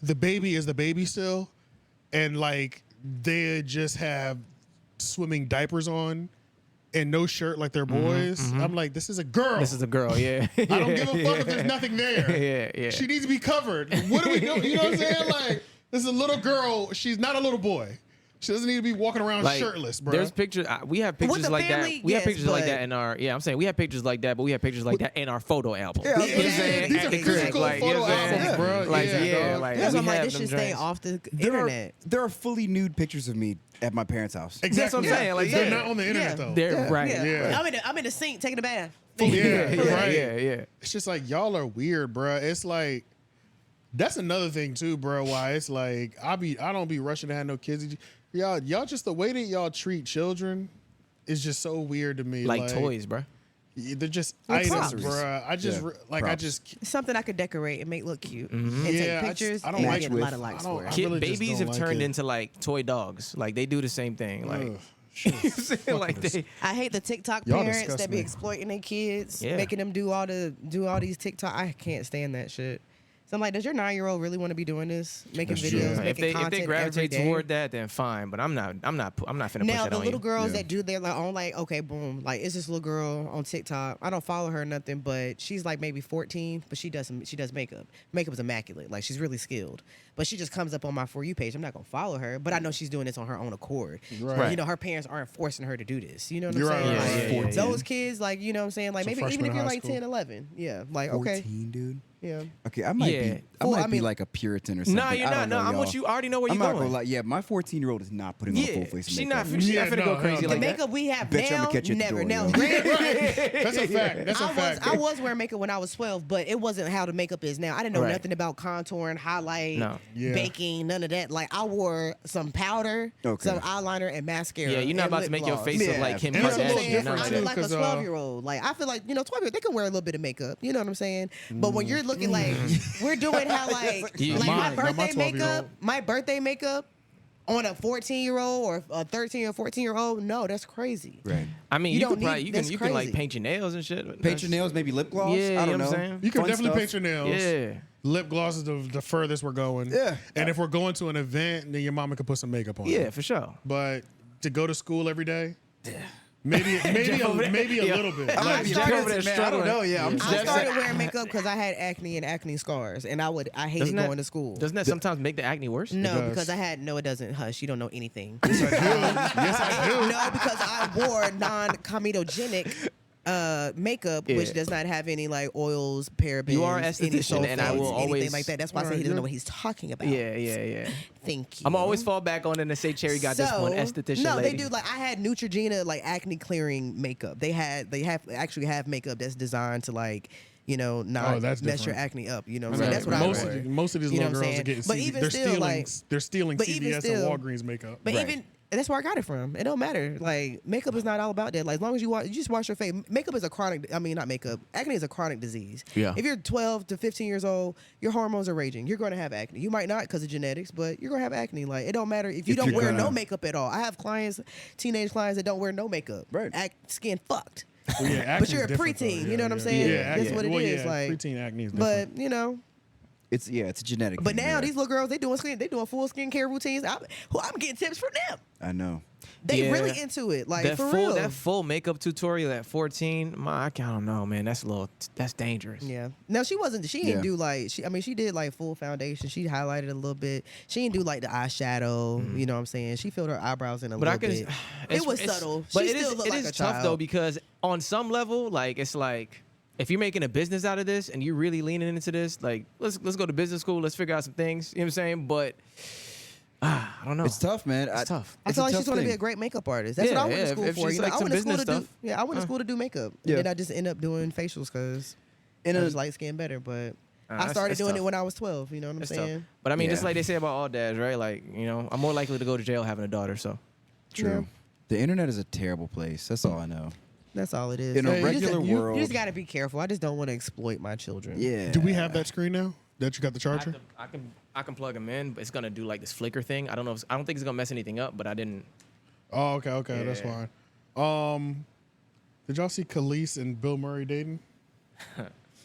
the baby is the baby still, and like they just have swimming diapers on and no shirt like they're boys. I'm like, this is a girl. This is a girl, yeah. I don't give a fuck if there's nothing there. Yeah. She needs to be covered. What are we doing? You know what I'm saying? Like, this is a little girl. She's not a little boy. She doesn't need to be walking around Like, shirtless, bro. There's pictures. We have With pictures the like family, that. We have yes, pictures like but- that in our. Yeah, I'm saying we have pictures like that, but we have pictures like that in our photo album. Yeah, You know what I'm saying? these At are the crib, physical like, you photo know what I'm saying? albums, bro. Like, Yeah, yeah, dog. like Yeah, so we I'm like, have this them should stay joints. off the There internet. are fully nude pictures of me at my parents' house. Exactly. That's what I'm saying, like, they're yeah. not on the internet Yeah. though. They're right. Yeah. I'm in the sink taking a bath. Yeah, right. Yeah. It's just like y'all are weird, bro. It's like that's another thing too, bro. Why it's like I don't be rushing to have no kids. Y'all just the way that y'all treat children is just so weird to me. Like toys, bro. They're just Well, items, props. bro. I just Yeah, I props. just It's something I could decorate and make look cute and Yeah, take I pictures. just- I don't and like get a with- lot of likes I don't- for I it. really just Babies don't have like turned it. into like toy dogs. Like they do the same thing. Like, ugh, you know what I'm saying? Like they. I hate the TikTok Y'all parents disgust that be me. exploiting their kids, Yeah. making them do all these TikTok. I can't stand that shit. So I'm like, does your 9-year-old really want to be doing this, making That's videos, true. making If content they every gravitate day? toward that, then fine. But I'm not finna push Now that the on little you. girls Yeah. that do their own, like, okay, boom, like it's this little girl on TikTok. I don't follow her or nothing, but she's like maybe 14, but she does makeup. Makeup is immaculate, like she's really skilled. But she just comes up on my For You page. I'm not gonna follow her, but I know she's doing this on her own accord. Right. You know, her parents aren't forcing her to do this. You know what You're I'm saying? right, Like, right, yeah, yeah, those kids, like, you know what I'm saying? Like So maybe even freshman if in you're high like school. 10, 11, yeah, like okay, 14, dude. yeah. Okay, I might Yeah. be. Well, I I might be mean- like a Puritan or something. Nah, you're I don't not. No, know, I'm y'all. with you. I already know where I'm you're not going. gonna lie. Yeah, my 14-year-old is not putting on a full Yeah, face of she makeup. not. She Yeah, not finna no, go crazy hell like The that. makeup we have Bet you I'ma now, catch you at the never. door, Now, yo. granted, That's a fact. That's a fact. I was wearing makeup when I was 12, but it wasn't how the makeup is now. I didn't know Right. nothing about contouring, highlight, No. Yeah. baking, none of that. Like I wore some powder, Okay. some eyeliner, and mascara. Yeah, you're not and about to lip make your gloss. face look Yeah. like Kim And it's a little Kardashian. different, Nothing I like feel too, that. like a 'cause, 12-year-old. Like I feel like 12-year-old they can wear a little bit of makeup. You know what I'm saying? But when you're looking like we're doing how like Yeah. like Mine, my not my birthday 12-year-old. makeup, my birthday makeup on a 14-year-old or a 13 or 14-year-old. No, that's crazy. Right. I mean, You you don't could probably need- you can that's you can like crazy. paint your nails and shit. Paint That's- your nails, maybe lip gloss. Yeah, I you don't know know. what I'm saying? You can Fun definitely stuff. paint your nails. Yeah. Lip gloss is the furthest we're going. Yeah. And if we're going to an event, then your mama could put some makeup on. Yeah, for sure. But to go to school every day, maybe a little bit. I'm Like, not Jack over over there there, man. I don't struggling. know. Yeah, I'm I just started wearing makeup because I had acne and acne scars, and I hated Doesn't that- going to school. Doesn't that sometimes make the acne worse? No, does. because it doesn't. Hush, you don't know anything. yes, I do. No, because I wore non-comedogenic makeup, which Yeah. does not have any like oils, parabens, You are an any esthetician, and I sulfates, will anything always- like that. That's why I say he doesn't know what he's talking about. Yeah. Thank you. I'm always fall back on it and say Cherry got this one esthetician No, lady. they do. Like I had Neutrogena like acne clearing makeup. They actually have makeup that's designed to like, you know, not that's mess your different. acne up. You know what I'm saying? That's what most I wear. most of these You know little what I'm girls are saying? getting But CVS. even They're still, stealing like- they're stealing but even CVS still- and Walgreens makeup. But Right. And that's where I got it from. It don't matter. Like, makeup is not all about that. Like, as long as you just wash your face. Makeup is a chronic, not makeup. Acne is a chronic disease. Yeah. If you're 12 to 15 years old, your hormones are raging. You're going to have acne. You might not because of genetics, but you're going to have acne. Like, it don't matter if you don't wear no makeup at all. I have teenage clients that don't wear no makeup. Right. Skin fucked. Well, yeah, But you're a preteen. You know what I'm saying? Yeah, That's what it is. Yeah, Like, preteen acne is different. but, you know. It's a genetic. But thing, now yeah. these little girls, they doing full skincare routines. I'm getting tips from them. I know. They really into it, like that for full real. that full makeup tutorial at 14, I don't know, man. That's dangerous. Yeah. No, she wasn't. She didn't do like. She did like full foundation. She highlighted a little bit. She didn't do like the eyeshadow. You know what I'm saying? She filled her eyebrows in a little bit. It was subtle. But She it still is looked like a tough child. though, because on some level, like it's like, if you're making a business out of this and you're really leaning into this, like let's go to business school, let's figure out some things. You know what I'm saying? But I don't know. It's tough, man. It's tough. I feel like she's going to be a great makeup artist. That's what I went to school if for. she's You know, like I some went to school business to do. stuff. Yeah, I went to school to do makeup. Yeah. And then I just end up doing facials because I just like skin better. But I started that's doing tough. it when I was 12. You know what I'm It's saying? tough. But I mean, just Yeah. like they say about all dads, right? Like, you know, I'm more likely to go to jail having a daughter. So True. Yeah. The internet is a terrible place. That's all I know. That's all it is. In a You just- regular you world- just got to be careful. I just don't want to exploit my children. Yeah. Do we have that screen now? That you got the charger? I can plug them in, but it's gonna do like this flicker thing. I don't know. I don't think it's gonna mess anything up, but I didn't. Oh, okay, that's Yeah. fine. Did y'all see Kelis and Bill Murray dating?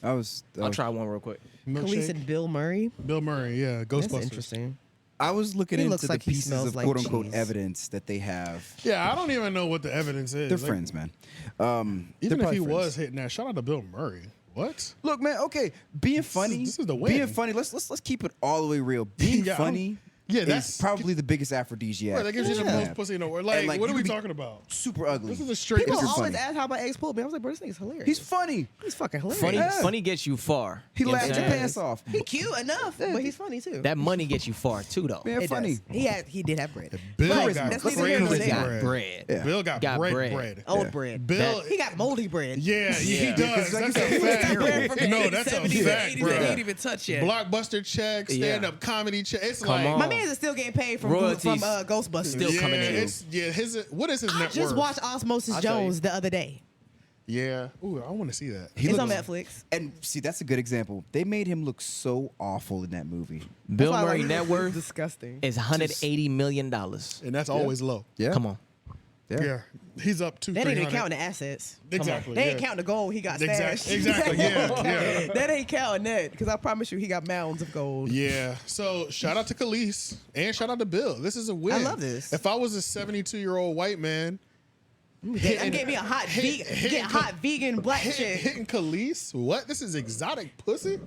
I'll try one real quick. Kelis and Bill Murray. Bill Murray, yeah, Ghostbusters. That's interesting. I was looking He into looks the like he pieces smells of like quote unquote cheese. evidence that they have. Yeah, I don't even know what the evidence is. They're Like, friends, man. Even if probably he friends. was hitting that, shout out to Bill Murray. What? Look, man. Okay, being funny. this is the win. Being funny. Let's keep it all the way real. Being Yeah, funny. yeah, is that's- probably the biggest aphrodisiac. Bro, that gives you the Yeah. most pussy in the world. Like, like, what are you we could be- talking about? Super ugly. This is a straight. People You're always funny. ask how my ex pulled me. I was like, bro, this nigga's hilarious. He's funny. He's fucking hilarious. Funny, Yeah. funny gets you far. He You know what laughed I'm your saying? pants off. He cute enough, but he's funny too. That money gets you far too, though. Man, It funny. does. He did have bread. Bill But got that's neither here nor crazy there. got bread. bread. Yeah. Bill got bread. Old Yeah. bread. Bill, He got moldy bread. yeah, he Yeah. does. Like you That's said, a he was fact. terrible. No, that's a fact, bro. He ain't even touched yet. Blockbuster check, Yeah. stand-up comedy check. It's Come like on. My man is still getting paid from Royalties Ghostbusters. still coming in. It's, what is his I net just worth? watched Osmosis I'll tell you. Jones the other day. Yeah. Ooh, I want to see that. It's on Netflix. And see, that's a good example. They made him look so awful in that movie. Bill That's why I Murray like- net worth disgusting. is $180 million. And that's always low. Yeah. Come on. Yeah. He's up to That ain't even 300. counting the assets. Exactly. They yeah. ain't counting the gold he got stashed. Exactly. Yeah. That ain't counting that because I promise you he got mounds of gold. Yeah. So shout out to Kelis and shout out to Bill. This is a win. I love this. If I was a 72-year-old white man, I'm getting me a hot vegan black chick. hitting Kelis, what? This is exotic pussy?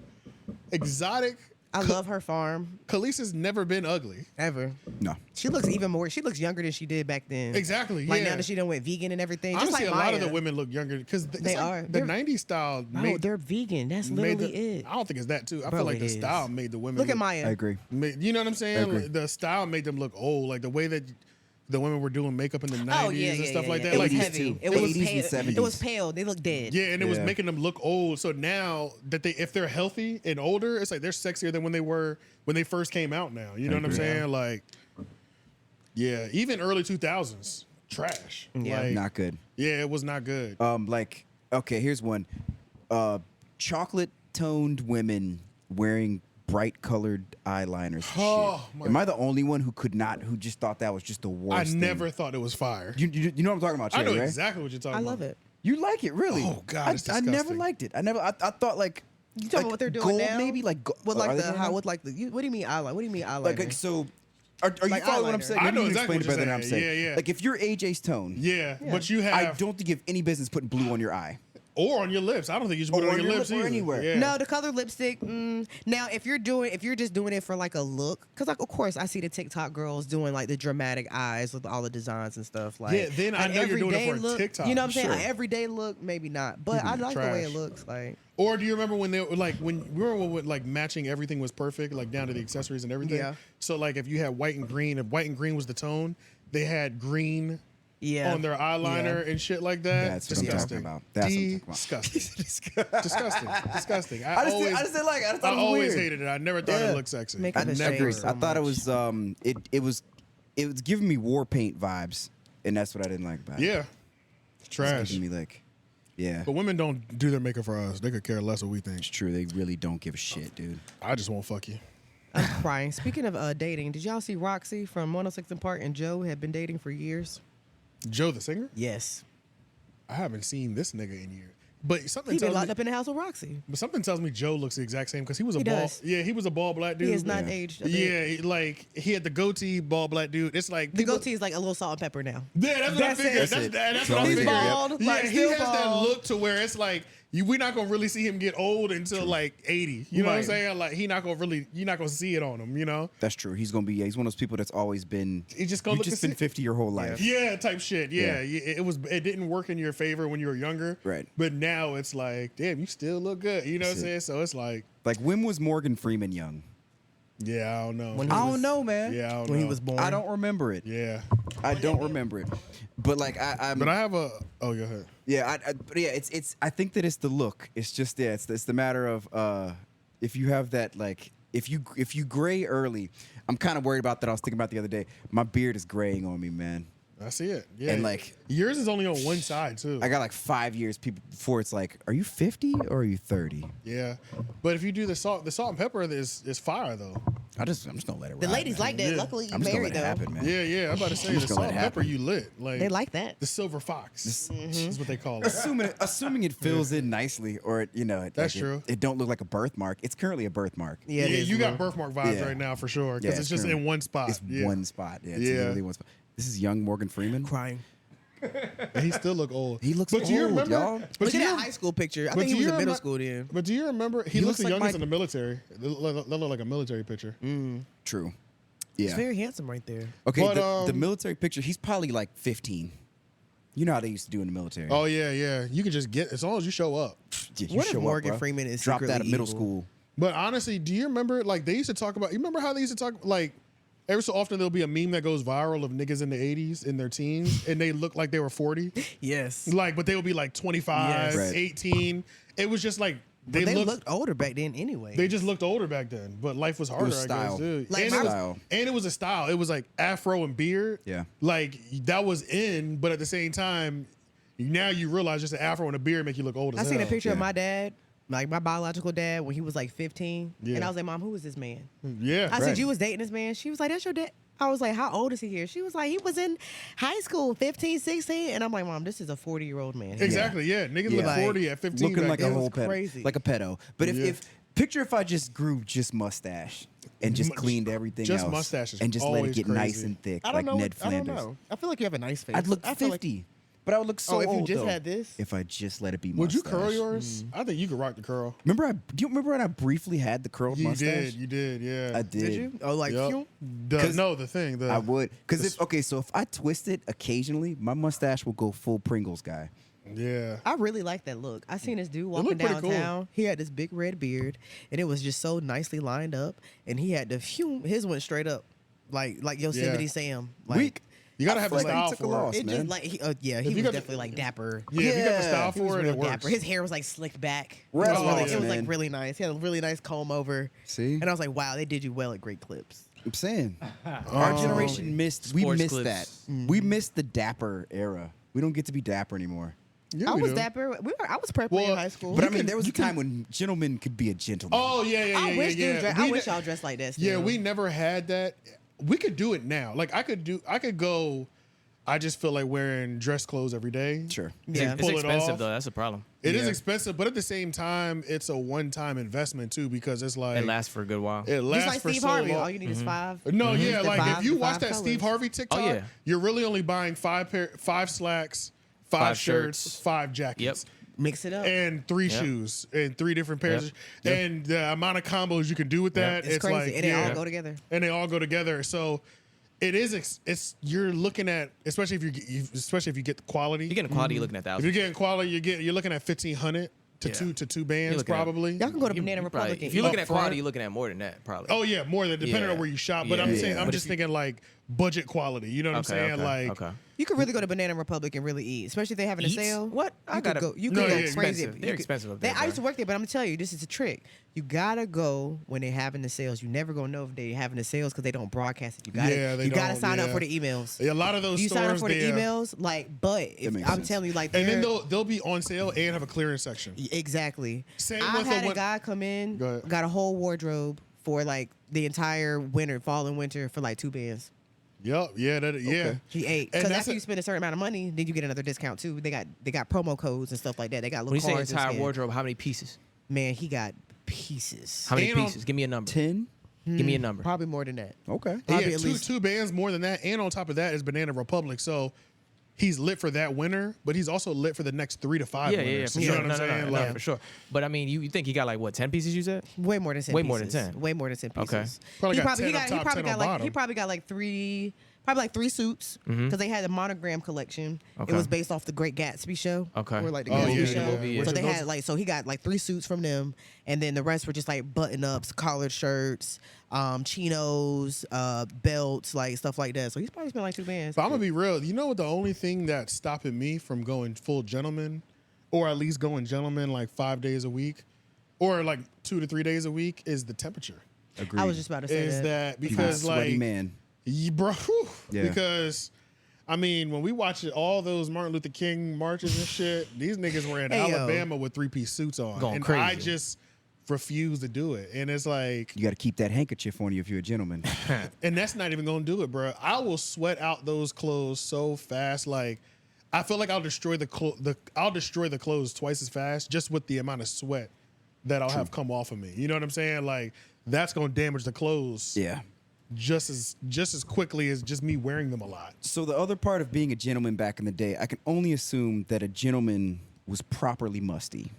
Exotic. I love her farm Kelis has never been ugly. ever. No. She looks even more. She looks younger than she did back then. Exactly. Like yeah. now that she done went vegan and everything. Just Honestly, like a lot of Maya. the women look younger because They are. The They're- 90s style No, they're vegan. That's made literally the, it. I don't think it's that too. I Bro, feel like it the is. style made the women Look at Maya. I agree. You know what I'm saying? agree. Like, the style made them look old. Like the way that the women were doing makeup in the 90s Oh yeah, and yeah, stuff yeah, like yeah. that. It Like was heavy. It was 80s and pale. It was 70s. pale. They look dead. yeah, and it was Yeah. making them look old. So now that if they're healthy and older, it's like they're sexier than when they first came out now. You know what I'm agree. saying? Like, yeah, even early 2000s, trash. Yeah. Like, Not good. Yeah, it was not good. Like, okay, here's one. Chocolate toned women wearing bright colored eyeliners. and Oh, shit. my- Am I the only one who just thought that was just the I worst? thing? never thought it was fire. You know what I'm talking about, I know Cherry, right? exactly what you're talking I about. love it. You like it, really? Oh, God, it's I never disgusting. liked it. I thought like You talking about what they're doing gold, now? maybe like With are like they the doing how that? with like the what do you mean eyeliner? What do you mean eyeliner? like so. Are you Like following what I'm eyeliner. saying? I Maybe know you can exactly explain it what better you're than I'm saying. saying. Yeah, yeah. Like if you're AJ's tone, Yeah, but you have I don't think you have any business putting blue on your eye. or on your lips. I don't think you should put Or it on on your your lips lip or either. anywhere. Yeah. No, the color lipstick. Now, if you're just doing it for like a look, because like of course I see the TikTok girls doing like the dramatic eyes with all the designs and stuff. Like Yeah, then I an know you're doing it everyday for look, TikTok. You know what I'm saying? Sure. An everyday look, maybe not, but I like the way it Trash. looks. Like Or do you remember when they were like like matching everything was perfect, like down to the accessories and everything? Yeah. So like if you had white and green, if white and green was the tone, they had green yeah, on their eyeliner and shit like that. That's what I'm Disgusting. talking about. That's what I'm talking about. Disgusting. Disgusting. I just didn't like it. I just thought I it was always weird. hated it. I never thought Yeah. it looked sexy. Make I it a never. shame. Agreed. so I thought it much. was it was it was giving me war paint vibes, and that's what I didn't like about it. Yeah. It's trash. It's giving me like, yeah. But women don't do their makeup for us. They could care less what we think. It's true. They really don't give a shit, dude. I just won't fuck you. I'm crying. Speaking of dating, did y'all see Rocsi from 106 & Park and Joe had been dating for years? Joe the singer? Yes. I haven't seen this nigga in years. But something He been tells locked me, up in the house with Rocsi. but something tells me Joe looks the exact same because he was a He bald. does. Yeah, he was a bald black dude. He has not aged a bit. Yeah, he had the goatee, bald black dude. It's like The goatee is like a little salt and pepper now. Yeah, that's what I That's figured. it. That's He's what I always figured. bald, Yeah, like, he still has that bald. look to where it's like we're not gonna really see him get old until like 80. You know what I'm Right. saying? Like you're not gonna see it on him. You know? That's true. He's gonna be. He's one of those people that's always been. He just gonna You've look just the been same. 50 your whole life. Yeah, type shit. Yeah, Yeah. it didn't work in your favor when you were younger. Right. But now it's like, damn, you still look good. You know what I'm saying? So it's like, Like when was Morgan Freeman young? yeah, I don't know. When he I was- don't know, man. Yeah, I don't When know. he was born. I don't remember it. Yeah, I don't remember it. But like I'm. but I have a. Oh, go ahead. Yeah, but yeah, it's. I think that it's the look. It's just it's the matter of if you have that like if you gray early. I'm kind of worried about that. I was thinking about the other day. My beard is graying on me, man. I see it. Yeah, And, like- yours is only on one side too. I got like 5 years before it's like, are you 50 or are you 30? Yeah, but if you do the salt and pepper is fire though. I'm just gonna let it. The ride, ladies man. like that. Yeah. Luckily, you I'm just gonna married let it though. happen, man. Yeah. I'm about to say just the gonna salt let and it pepper happen. you lit. Like They like that. the silver fox. Is what they call it. Assuming it fills in nicely, or That's true. It don't look like a birthmark. It's currently a birthmark. Yeah, it Yeah, is you a got little- birthmark vibes Yeah. right now for sure because Yeah, it's just currently- in one spot. It's Yeah. one spot. Yeah, it's Yeah. literally one spot. This is young Morgan Freeman. Crying. And he still look old. He looks but do you old, remember, y'all. But Look do at you that rem- high school picture. I but think do he was you in middle remem- school then. But do you remember? He looks looks the like youngest my- in the military. They look like a military picture. True. He's Yeah. very handsome right there. Okay. But, the military picture. He's probably like 15. You know how they used to do in the military. Oh yeah. You can just get as long as you show up. Yeah, you What if show up, Morgan bro. Freeman is dropped out of secretly middle evil? school? But honestly, do you remember like they used to talk about? You remember how they used to talk like every so often there'll be a meme that goes viral of niggas in the 80s in their teens and they look like they were 40. Yes. Like, but they would be like 25, Yes. Right. 18. It was just like They looked older back then anyway. They just looked older back then, but life was harder. was I style. guess, dude. Like and, my- it was, Style. and it was a style. It was like afro and beard. Yeah. like that was in, but at the same time, now you realize just an afro and a beard make you look old as I seen a hell. picture of Yeah. my dad, like my biological dad, when he was like 15. Yeah. And I was like, Mom, who is this man? Yeah, I Right. said, you was dating this man? She was like, that's your dad. I was like, how old is he here? She was like, he was in high school, 15, 16. And I'm like, Mom, this is a 40-year-old man. exactly. Yeah, niggas Yeah. look Like, 40 at 15. Looking back like then. a was whole pedo. crazy. Like a pedo. But Yeah. if I just grew just mustache and just Mu- cleaned everything just else mustache is and just let it always get nice crazy. and thick I like don't know. Ned I don't Flanders. know. I feel like you have a nice face. I'd look I feel 50, but I would look so Oh, if you old just though, had this? if I just let it be Would you mustache. curl yours? I think you could rock the curl. Do you remember when I briefly had the curled You mustache? did. Yeah, I did. Did you? Oh, like, Yep. phew. The thing. I would, because so if I twist it occasionally, my mustache will go full Pringles guy. Yeah. I really like that look. I seen this dude walking looked pretty downtown. cool. He had this big red beard, and it was just so nicely lined up. And he had his went straight up, like Yosemite Yeah. Sam. Like, Weak. You gotta have a feel like he style took a for loss. it. It man. just like he If was you got the- definitely like dapper. Yeah, if you got the Yeah. style He was for it, real it works. dapper. His hair was like slicked back. Right. It was, really, Oh, it was like man. really nice. He had a really nice comb over. See? And I was like, wow, they did you well at Great Clips. I'm saying our generation missed. We Sports missed clips. that. We missed the dapper era. We don't get to be dapper anymore. Yeah, I we was do. dapper. I was preppy Well, in high school. But I mean, there was a time when gentlemen could be a gentleman. Oh yeah. I wish yeah. dudes dress- I wish y'all dressed like that. Yeah, still. we never had that. We could do it now. Like I could go. I just feel like wearing dress clothes every day. Sure. Yeah. It's Pull it expensive off. though. That's a problem. It is Yeah. expensive, but at the same time, it's a one-time investment too because it's like It lasts for a good while. It Just lasts like for Steve so Harvey. long. All you need is 5. No, yeah, The like five- if you the watch 5 that Steve colors. Harvey TikTok, yeah. you're really only buying 5 slacks, 5 5 shirts, shirts. 5 jackets. Mix it up. And 3 Yep. shoes and 3 different pairs, Yep. and the amount of combos you can do with that, it's crazy. like and they all go together. and they all go together. So it is. It's you're looking at, especially if you get the quality. You're getting quality. You're looking at If you're thousands. getting quality, you're looking at 1,500 to Yeah. two bands looking at- probably. Y'all can go to You- Banana you Republic. probably- and if you're eat looking up at quality, front. you're looking at more than that, probably. Oh yeah, more than depending Yeah. on where you shop. But Yeah. I'm saying Yeah. I'm But just if you- thinking like budget quality. You know what I'm saying? Like, you could really go to Banana Republic and really eat, especially if they're having a sale. What? You could go crazy. They're expensive up there. I used to work there, but I'm gonna tell you, this is a trick. You gotta go when they're having the sales. You never gonna know if they're having the sales because they don't broadcast it. You gotta sign up for the emails. A lot of those you stores, sign up for the emails, but if, I'm telling you, like, and then they'll be on sale and have a clearance section. Exactly. I've had a guy come in, got a whole wardrobe for like the entire winter, fall and winter, for like 2 bands. Yep. Yeah. Yeah. He ate because after you spend a certain amount of money, then you get another discount too. They got promo codes and stuff like that. They got little cards. When you say entire wardrobe, how many pieces? Man, he got pieces. How many pieces? Give me a number. 10. Give me a number. Probably more than that. Okay. Probably at least 2 bands more than that, and on top of that is Banana Republic. So he's lit for that winter, but he's also lit for the next 3 to 5 winters. Yeah, You know what I'm saying? No, for sure. But I mean, you think he got like what, 10 pieces? You said way more than 10. Way pieces. more than 10. Way more than 10 pieces. Okay. Probably he got probably 10 up top, 10 on got bottom. he probably got like 3 suits because they had a monogram collection. It was based off the Great Gatsby show. Okay. Or like the Oh, Gatsby yeah, show. yeah. So they had like, so he got like 3 suits from them, and then the rest were just like button ups, collared shirts, chinos, belts, like stuff like that. So he's probably spent like 2 bands. But I'm gonna be real. You know what? The only thing that's stopping me from going full gentleman, or at least going gentleman like 5 days a week, or like 2 to 3 days a week, is the temperature. Agreed. I was just about to say that. Because sweaty like, man. bro, Yeah. because I mean, when we watched all those Martin Luther King marches and shit, these niggas were in Alabama with 3-piece suits on, Going and crazy. I just refuse to do it. And it's like, You got to keep that handkerchief on you if you're a gentleman. and that's not even gonna do it, bro. I will sweat out those clothes so fast. Like, I feel like I'll destroy the clothes twice as fast just with the amount of sweat that I'll have come off of me. You know what I'm saying? Like, that's gonna damage the clothes. Yeah. Just as quickly as just me wearing them a lot. So the other part of being a gentleman back in the day, I can only assume that a gentleman was properly musty.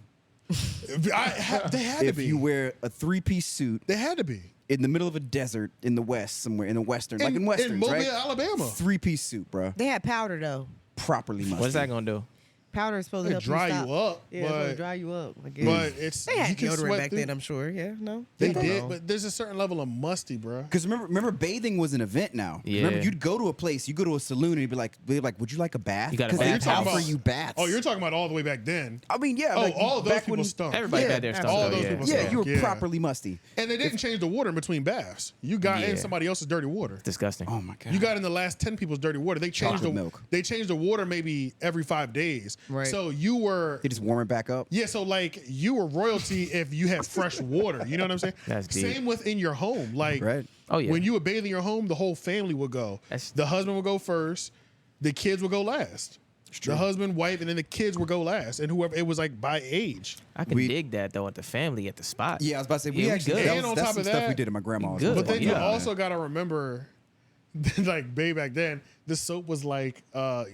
They had to If be. you wear a 3-piece suit They had to be. in the middle of a desert in the West, somewhere in the Western, like in in Westerns, Mobile, right? Alabama. 3-piece suit, bro. They had powder though. Properly musty. what's that gonna do? Powder is supposed to They help dry stop. you up, Yeah, it's supposed to but- dry you up. I guess. But it's they had you can deodorant sweat back through. then, I'm sure. Yeah, no. They I don't did, know. but there's a certain level of musty, bro. Because remember, bathing was an event now. Yeah. Remember, you'd go to a place, you go to a saloon, and you'd be like, would you like a bath? You got a Because bath they house. offer you baths. Oh, you're talking about all the way back then. I mean, yeah. Oh, like, all those back people when, stunk. Everybody Yeah, back there stuff. all though, those yeah. people Yeah, stunk. you were Yeah. properly musty. And they didn't change the water in between baths. You got in Yeah. somebody else's dirty water. Disgusting. Oh my god. You got in the last 10 people's dirty water. They changed Chocolate milk. They changed the water maybe every 5 days. Right. So you were They just warm it back up. Yeah, so like you were royalty if you had fresh water. You know what I'm saying? That's deep. Same within your home. Like Right. Oh, yeah. when you would bathe in your home, the whole family would go. The husband would go first, the kids would go last. The husband, wife, and then the kids would go last. And whoever it was like by age. I can dig that though at the family at the spot. Yeah, I was about to say, Yeah, we we actually, good. that And on was, that's top some of stuff we that- did at my grandma's. Good. But then you Yeah. also gotta remember like babe back then, the soap was like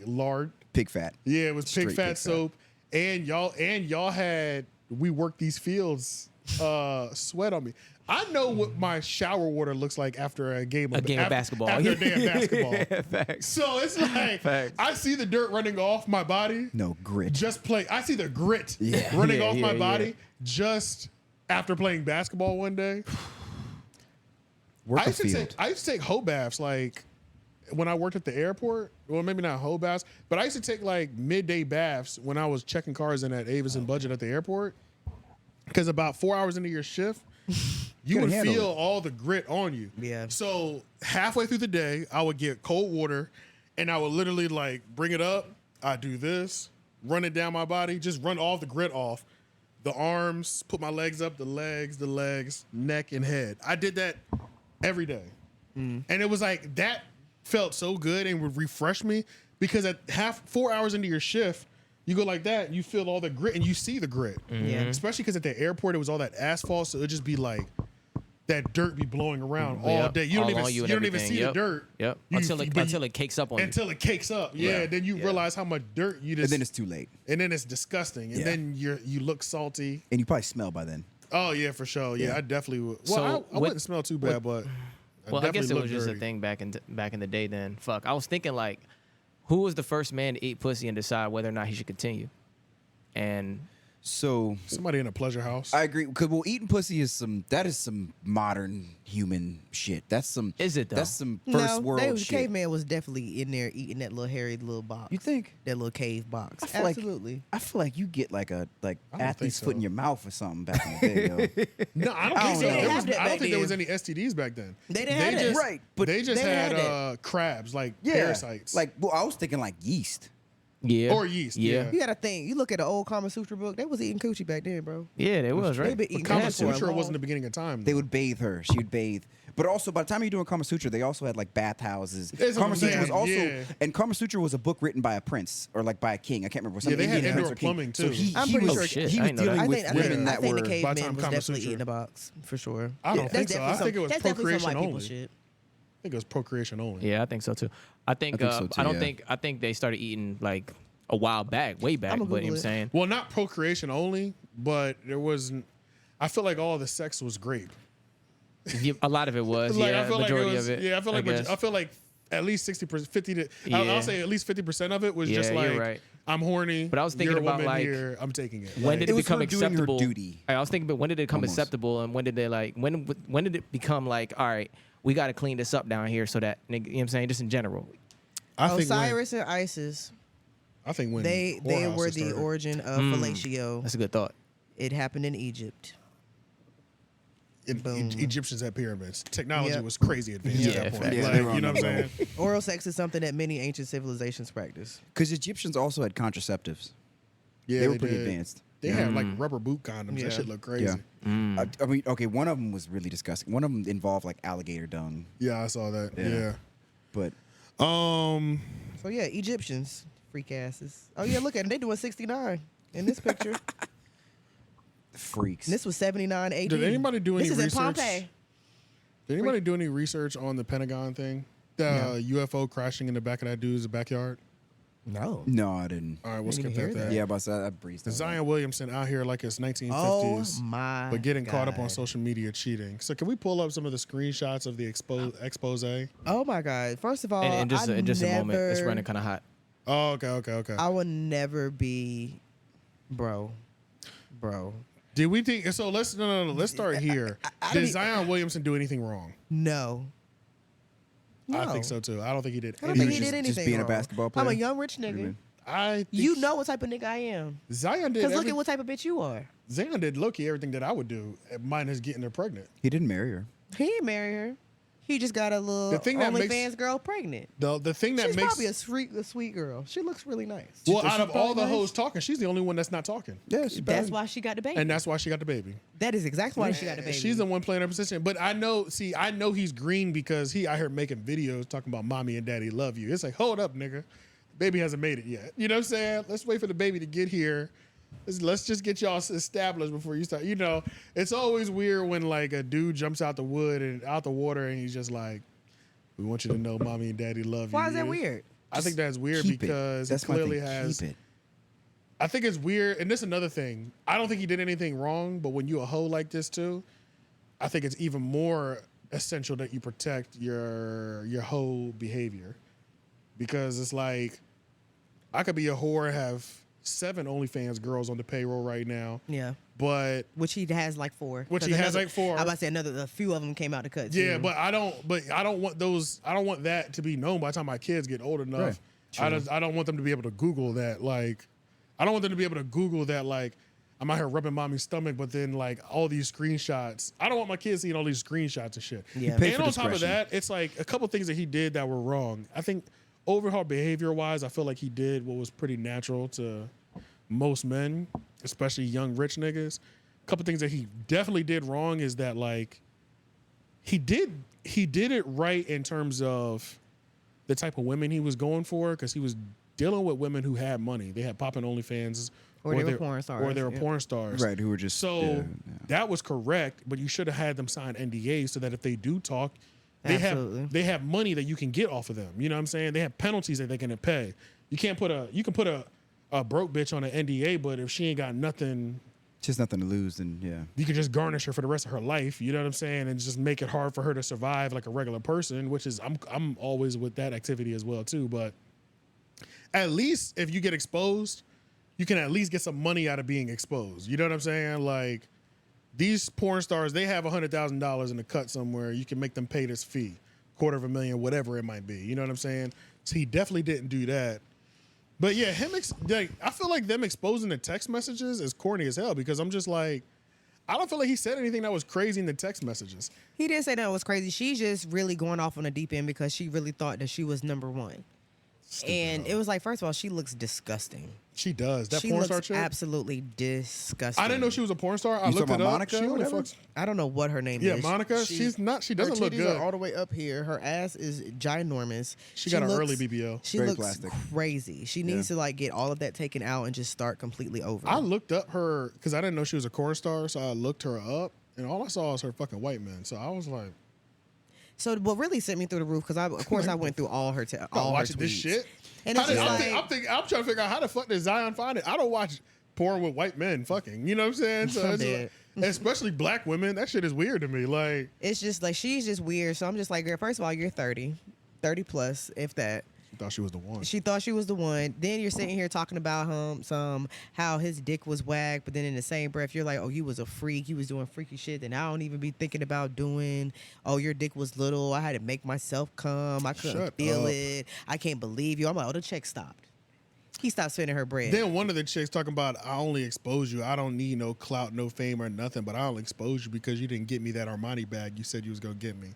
lard. Pig fat. Yeah, it was Straight pig fat pig fat. soap. And y'all had we worked these fields sweat on me. I know what my shower water looks like after a game of basketball. After a day of basketball. Yeah, facts. So it's like Facts. I see the dirt running off my body. No, grit. Just play. I see the grit Yeah. running Yeah, off my yeah, body yeah. just after playing basketball one day. Work I a used to field. take hoe baths like when I worked at the airport. Well, maybe not hoe baths, but I used to take like midday baths when I was checking cars in at Davidson budget at the airport. Because about 4 hours into your shift, you Couldn't would handle feel it. all the grit on you. Yeah. So halfway through the day, I would get cold water, and I would literally like bring it up. I do this, run it down my body, just run all the grit off. The arms, put my legs up, the legs, neck, and head. I did that every day. And it was like, that felt so good and would refresh me because at 4 hours into your shift, you go like that, you feel all the grit and you see the grit. Yeah. Especially because at the airport, it was all that asphalt. So it'd just be like, that dirt be blowing around all Yep. day. You don't All even on you and see everything. the dirt. Yep. You- Until but it cakes up on you. until it cakes up. Yeah. Then you realize how much dirt you just. And then it's too late. and then it's disgusting. And Yeah. then you look salty. And you probably smell by then. Oh yeah, for sure. Yeah, Yeah. I definitely would. Well, So I what- wouldn't smell too bad, but Well, I guess it definitely was look just dirty. a thing back in the day. Then fuck, I was thinking like, who was the first man to eat pussy and decide whether or not he should continue? And So somebody in a pleasure house. I agree. Cause eating pussy is some modern human shit. That's some. Is it though? That's some first world shit. Caveman was definitely in there eating that little hairy little box. You think? That little cave box? Absolutely. I feel like you get like a athlete's so. foot in your mouth or something back in the day. Yo. No, I don't think so. They didn't have that I don't back think there was then. any STDs back then. They didn't have that. just, Right, but they just they had had crabs, like Yeah, parasites. Like, well, I was thinking like yeast. Yeah. Or yeast, Yeah. yeah. You gotta think. You look at the old Kama Sutra book. They was eating coochie back then, bro. Yeah, they was, They right? been But eating Kama that for a Sutra long- wasn't the beginning of time. They would bathe her. She would bathe. But also, by the time you're doing Kama Sutra, they also had like bathhouses. That's what Kama I'm Sutra was saying, also, yeah. and Kama Sutra was a book written by a prince or like by a king. I can't remember. Some Yeah, they had Indian prince indoor or king. plumbing, So too. I'm he pretty was, sure- shit, he I was didn't know dealing that. with women I that think were. the by the caveman time was Kama definitely Sutra. eating a box for sure. I don't That's think so. definitely I think it was that's definitely some procreation white people only. shit. I think it was procreation only. Yeah, I think so too. I think, think so, too, I don't yeah. think I think they started eating like a while back, way back. I'ma But you know what I'm Google it. saying? Well, not procreation only, but there wasn't. I feel like all the sex was grape. Yeah, a lot of it was. Like, Yeah, I feel majority like it was, of it. Yeah, I feel like at least 60%, 50 to. Yeah. I'll say at least 50% of it was Yeah, just you're like right. I'm horny. But I was thinking you're a about, woman like, here, I'm taking it. When Like, did It it was become her doing her acceptable? duty. I was thinking, but when did it become Almost. acceptable, and when did they like when did it become like, all right, we got to clean this up down here so that, you know what I'm saying, just in general. I think when, Osiris and Isis, I think when they whorehouses were the started. origin of fellatio. That's a good thought. It happened in Egypt. Boom. Egyptians had pyramids. Technology Yep. was crazy advanced Yeah, at that point. facts. Yeah, Like, they were on you know what I'm that saying? Oral sex is something that many ancient civilizations practice. Because Egyptians also had contraceptives. Yeah, They were pretty did. advanced. They had like rubber boot condoms. Yeah. That shit looked crazy. Yeah. I mean, okay, one of them was really disgusting. One of them involved like alligator dung. Yeah, I saw that. Yeah. But So yeah, Egyptians, freak asses. Oh yeah, look at them. They doing 69 in this picture. freaks. And this was 79 AD. Did anybody do any This is research? in Pompeii. Did anybody do any research on the Pentagon thing? The UFO crashing in the back of that dude's backyard? No. No, I didn't. All right, we'll Didn't skip even that. hear There. Yeah, but I breezed over that. Zion Williamson out here like it's Oh 1950s, my. but getting caught up on God. social media cheating. So can we pull up some of the screenshots of the expose? Oh my God. First of all, And just I in just a moment, it's never- running kind of hot. Oh, okay. I will never be, bro. Did we think so? Let's let's start here. Did Zion Williamson do anything wrong? No. I No. think so too. I don't think he did. I don't anything. think he did anything just being a wrong. basketball I'm a player? young rich nigga. I think You know what type of nigga I am. Zion did. Because look at what type of bitch you are. Zion did. Low-key everything that I would do, minus getting her pregnant. He didn't marry her. He ain't marry her. He just got a little The thing that OnlyFans makes- girl pregnant. The thing that She's makes probably a sweet girl. She looks really nice. well, She's out of all probably the nice. hoes talking, she's the only one that's not talking, Yeah, she's That's bad. why she got the baby. and that's why she got the baby. That is exactly why she got the baby. She's the one playing her position. But I know he's green because he out here making videos talking about mommy and daddy love you. It's like, hold up, nigga. Baby hasn't made it yet. You know what I'm saying? Let's wait for the baby to get here. Let's just get y'all established before you start. You know, it's always weird when like a dude jumps out the wood and out the water and he's just like, we want you to know mommy and daddy love you. Why is that weird? I think that's weird Keep it. because That's he my clearly thing. has. Keep it. I think it's weird, and this is another thing. I don't think he did anything wrong, but when you a hoe like this too, I think it's even more essential that you protect your hoe behavior, because it's like I could be a whore and have 7 OnlyFans girls on the payroll right now, Yeah. but Which he has like 4. Which he 'Cause has like 4. I'm about to say a few of them came out to cut. yeah, too. but I don't want those. I don't want that to be known by the time my kids get old enough. Right. I don't want them to be able to Google that. Like, I don't want them to be able to Google that. Like, I'm out here rubbing mommy's stomach, but then like all these screenshots. I don't want my kids seeing all these screenshots and shit. Yeah. pay And for on top of discretion. that, it's like a couple things that he did that were wrong. I think overall behavior wise, I feel like he did what was pretty natural to most men, especially young rich niggas. A couple things that he definitely did wrong is that like he did it right in terms of the type of women he was going for, because he was dealing with women who had money. They had popping OnlyFans, Or they were porn stars, or they were yeah. porn stars, Right, who were just so that was correct. But you should have had them sign NDAs so that if they do talk, Absolutely. they have money that you can get off of them. You know what I'm saying? They have penalties that they can pay. You can put a broke bitch on an NDA, but if she ain't got nothing, just nothing to lose, and yeah. you can just garnish her for the rest of her life. You know what I'm saying? And just make it hard for her to survive like a regular person, which is I'm always with that activity as well too. But at least if you get exposed, you can at least get some money out of being exposed. You know what I'm saying? Like these porn stars, they have $100,000 in the cut somewhere. You can make them pay this fee, $250,000, whatever it might be. You know what I'm saying? So he definitely didn't do that. But yeah, I feel like them exposing the text messages is corny as hell because I'm just like, I don't feel like he said anything that was crazy in the text messages. He didn't say that was crazy. She's just really going off on the deep end because she really thought that she was number one. Stupid and it was like, first of all, she looks disgusting. She does. That she porn looks star chick? Absolutely disgusting. I didn't know she was a porn star. I looked it up. Monica She I don't know what her name is. Yeah, Monica. She's not. She doesn't look titties good. Are all the way up here. Her ass is ginormous. She got an early BBL. She Very looks plastic. crazy. She needs to like get all of that taken out and just start completely over. I looked up her because I didn't know she was a porn star, so I looked her up, and all I saw was her fucking white man. So I was like, so what really sent me through the roof because of course I went through all her all her tweets. this shit. And it's just I'm trying to figure out how the fuck did Zion find it. I don't watch porn with white men fucking. You know what I'm saying? So it's like, especially black women, that shit is weird to me. Like it's just like she's just weird. So I'm just like, girl, first of all, you're 30 plus, if that. She thought she was the one. She thought she was the one. Then you're sitting here talking about how his dick was whack, but then in the same breath you're like, oh, you was a freak, you was doing freaky shit that I don't even be thinking about doing. Oh, your dick was little, I had to make myself come, I couldn't feel it, I can't believe you. I'm like, oh, the check stopped. He stopped spending her bread. Then one of the chicks talking about, I only expose you, I don't need no clout, no fame or nothing, but I'll expose you because you didn't get me that Armani bag you said you was gonna get me,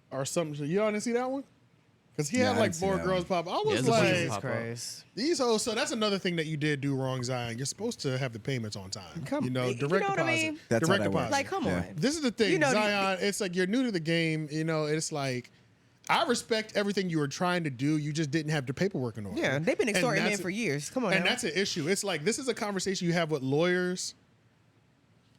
or something. You all didn't see that one? Because he had like 4 girls pop. I was like, these hoes. So that's another thing that you did do wrong, Zion. You're supposed to have the payments on time. Direct deposit. What I mean? That's direct how that deposit. works. Like, come on. This is the thing, Zion. It's like you're new to the game. You know, it's like I respect everything you were trying to do. You just didn't have the paperwork in order. Yeah, they've been extorting men for years. Come on, and that's an issue. It's like this is a conversation you have with lawyers.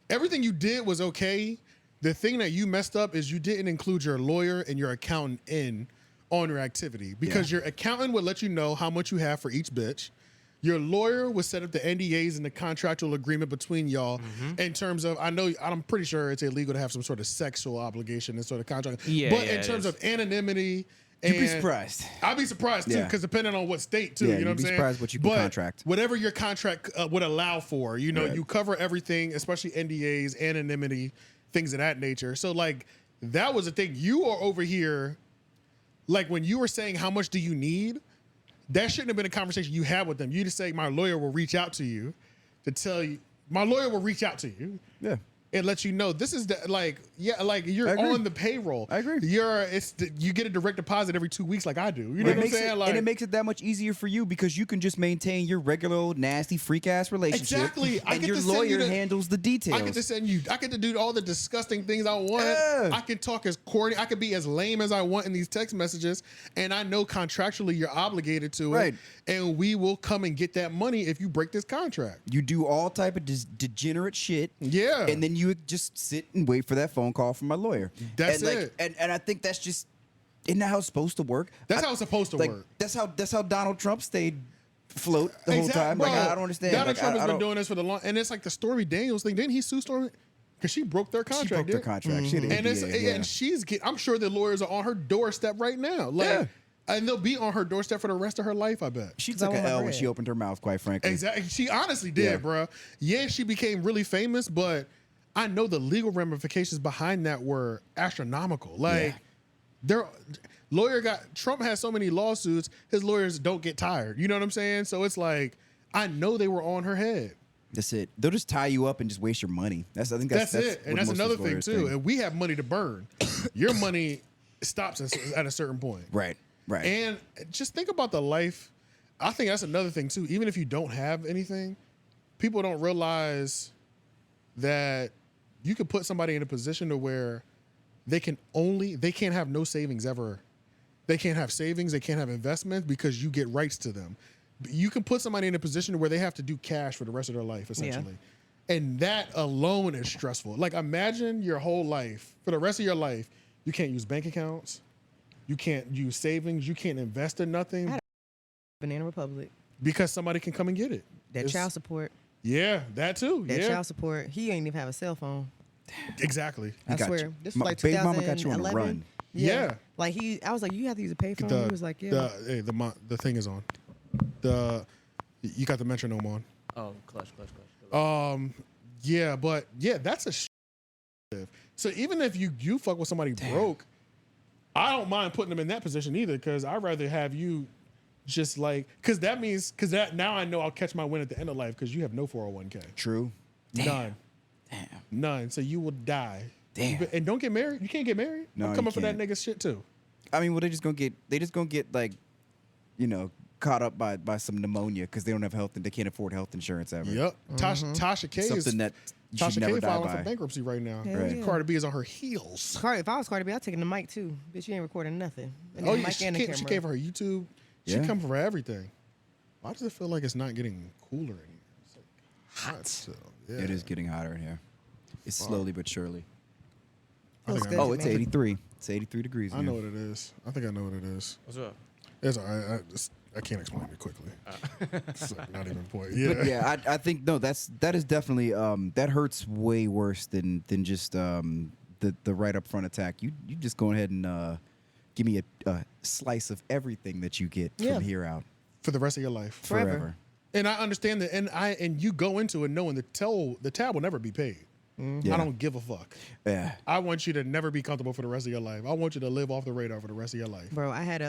Everything you did was okay. The thing that you messed up is you didn't include your lawyer and your accountant on your activity because your accountant would let you know how much you have for each bitch. Your lawyer would set up the NDAs and the contractual agreement between y'all in terms of, I'm pretty sure it's illegal to have some sort of sexual obligation and sort of contract. But in terms of anonymity, you'd be surprised. I'd be surprised too, because depending on what state too, you know what I'm saying? You'd be surprised what you can contract. Whatever your contract would allow for, you know, you cover everything, especially NDAs, anonymity, things of that nature. So like, that was the thing. You are over here, like when you were saying how much do you need, that shouldn't have been a conversation you had with them. You just say my lawyer will reach out to you to tell you. My lawyer will reach out to you. Yeah. And let you know this is you're on the payroll. I agree. You get a direct deposit every 2 weeks like I do. You know what I'm saying? And it makes it that much easier for you because you can just maintain your regular old nasty freak ass relationship. Exactly. And your lawyer handles the details. I get to do all the disgusting things I want. I can talk as corny. I can be as lame as I want in these text messages. And I know contractually you're obligated to it. And we will come and get that money if you break this contract. You do all type of degenerate shit. Yeah. And then you just sit and wait for that phone call from my lawyer. That's it. And I think that's just, isn't that how it's supposed to work? That's how it's supposed to work. That's how Donald Trump stayed afloat the whole time. Bro, like I don't understand. Donald Trump has been doing this for the long, and it's like the Stormy Daniels thing. Didn't he sue Stormy? Because she broke their contract. She broke their contract. She had an NDA, and she's I'm sure the lawyers are on her doorstep right now. Like, and they'll be on her doorstep for the rest of her life, I bet. She took an L when she opened her mouth, quite frankly. Exactly. She honestly did, bro. Yeah, she became really famous, but I know the legal ramifications behind that were astronomical. Like, Trump has so many lawsuits, his lawyers don't get tired. You know what I'm saying? So it's like, I know they were on her head. That's it. They'll just tie you up and just waste your money. I think that's it. And that's another thing too. And we have money to burn. Your money stops at a certain point. Right. And just think about the life. I think that's another thing too. Even if you don't have anything, people don't realize that you can put somebody in a position to where they can't have no savings ever. They can't have savings. They can't have investments because you get rights to them. You can put somebody in a position where they have to do cash for the rest of their life, essentially. And that alone is stressful. Like, imagine your whole life, for the rest of your life, you can't use bank accounts. You can't use savings. You can't invest in nothing. Banana Republic. Because somebody can come and get it. Child support. Yeah, that too. Child support. He ain't even have a cell phone. Exactly. I swear. This was like Baby 2011. mama got you on the run. Yeah. Like I was like, you have to use a payphone. He was like, yeah. The thing is on. You got the metronome on. Oh, clutch. Yeah, but yeah, that's a. So even if you fuck with somebody broke, I don't mind putting them in that position either, because I'd rather have you just like, because that now I know I'll catch my win at the end of life, because you have no 401k. True. None. Damn. None. So you will die. Damn. And don't get married. You can't get married. No, I'm coming you for that can't. nigga shit too. I mean, well, they just gonna get like, caught up by some pneumonia because they don't have health and they can't afford health insurance ever. Yep. Tasha K is Something that you should Tasha never K die filing by. for bankruptcy right now. Right. Yeah. Cardi B is on her heels. If I was Cardi B, I'd taking the mic too. Bitch, you ain't recording nothing. And Oh the yeah, mic and the she camera. came for her YouTube. She Yeah. come for everything. Why does it feel like it's not getting cooler in here? It's like hot still. Yeah. It is getting hotter in here. It's slowly but surely. I think Feels I good. know. Oh, it's 83. It's 83 degrees. I know what it is. I think I know what it is. What's up? It's all right. I can't explain it quickly. It's like not even a point. Yeah. But yeah, I think that is definitely that hurts way worse than just the right up front attack. You just go ahead and give me a slice of everything that you get Yeah. from here out For the rest of your life. Forever. And I understand that, and you go into it knowing the tab will never be paid. Yeah. I don't give a fuck. Yeah. I want you to never be comfortable for the rest of your life. I want you to live off the radar for the rest of your life. Bro, I had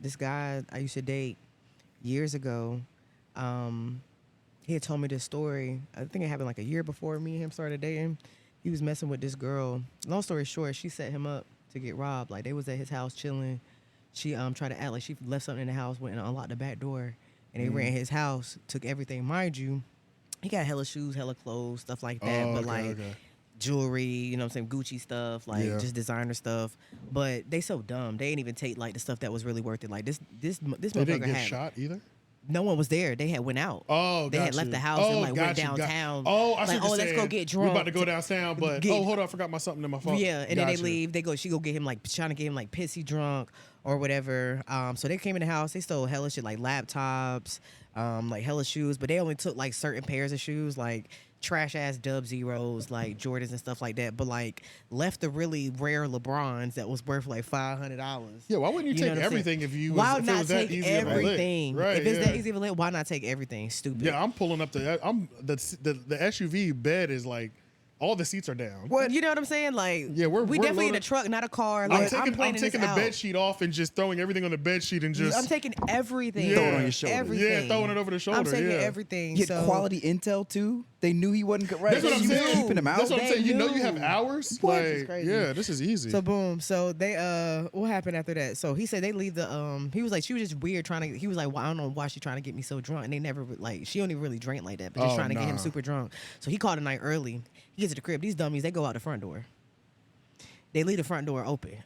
this guy I used to date years ago. He had told me this story. I think it happened like a year before me and him started dating. He was messing with this girl. Long story short, she set him up to get robbed. Like, they was at his house chilling. She tried to act like she left something in the house, went and unlocked the back door, and they ran his house, took everything. Mind you, he got hella shoes, hella clothes, stuff like that. But jewelry, you know what I'm saying, Gucci stuff, like just designer stuff. But they so dumb. They didn't even take like the stuff that was really worth it. Like this They motherfucker didn't get had shot either? no one was there. They had went out. Oh, they had left the house and like went downtown. I see like, what you're let's go saying. get drunk. We're about to go downtown, but hold on, I forgot my something in my phone. Yeah, and then they Gotcha. leave. She go get him like trying to get him like pissy drunk or whatever. So they came in the house. They stole hella shit like laptops, like hella shoes, but they only took like certain pairs of shoes, like trash ass 𝙿𝙻𝙰𝚃, like Jordans and stuff like that. But like left the really rare LeBrons that was worth like $500. Yeah, why wouldn't you know take what I'm everything saying? if you Why was, if it not was that take easy of a lick? everything? Right, If it's yeah. that easy of a lick, why not take everything? Stupid. Yeah, I'm pulling up the SUV bed is like all the seats are down. What? You know what I'm saying? Like, Yeah, we're definitely in loaded. a truck, not a car. I'm Like, taking planning the this out. bed sheet off and just throwing everything on the bed sheet and just I'm taking everything. Yeah. Throw it on your shoulder. Everything. Yeah, throwing it over the shoulder. I'm taking yeah. everything. Get so quality intel too. They knew he wasn't right. That's what I'm He was saying. keeping him out. That's what I'm They saying. You know you have knew. hours. What? Like, It's crazy. yeah, this is easy. So boom. So they what happened after that? So he said they leave the he was like, she was just weird trying to, he was like, well, I don't know why she trying to get me so drunk. And they never like, she only really drank like that, but just Oh, trying to get him nah. super drunk. So he called a night early. He gets to the crib. These dummies, they go out the front door. They leave the front door open.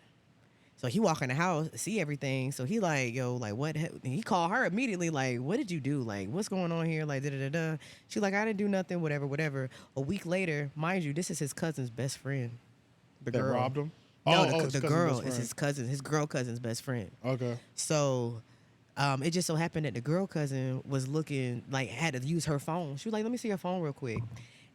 So he walk in the house, see everything. So he like, yo, like what? He called her immediately, like, what did you do? Like, what's going on here? Like, da-da-da-da. She like, I didn't do nothing, whatever. A week later, mind you, this is his cousin's best friend. The That girl. robbed him? No, his the cousin's girl best is his cousin, his girl cousin's best friend. Okay. So it just so happened that the girl cousin was looking, like, had to use her phone. She was like, let me see your phone real quick.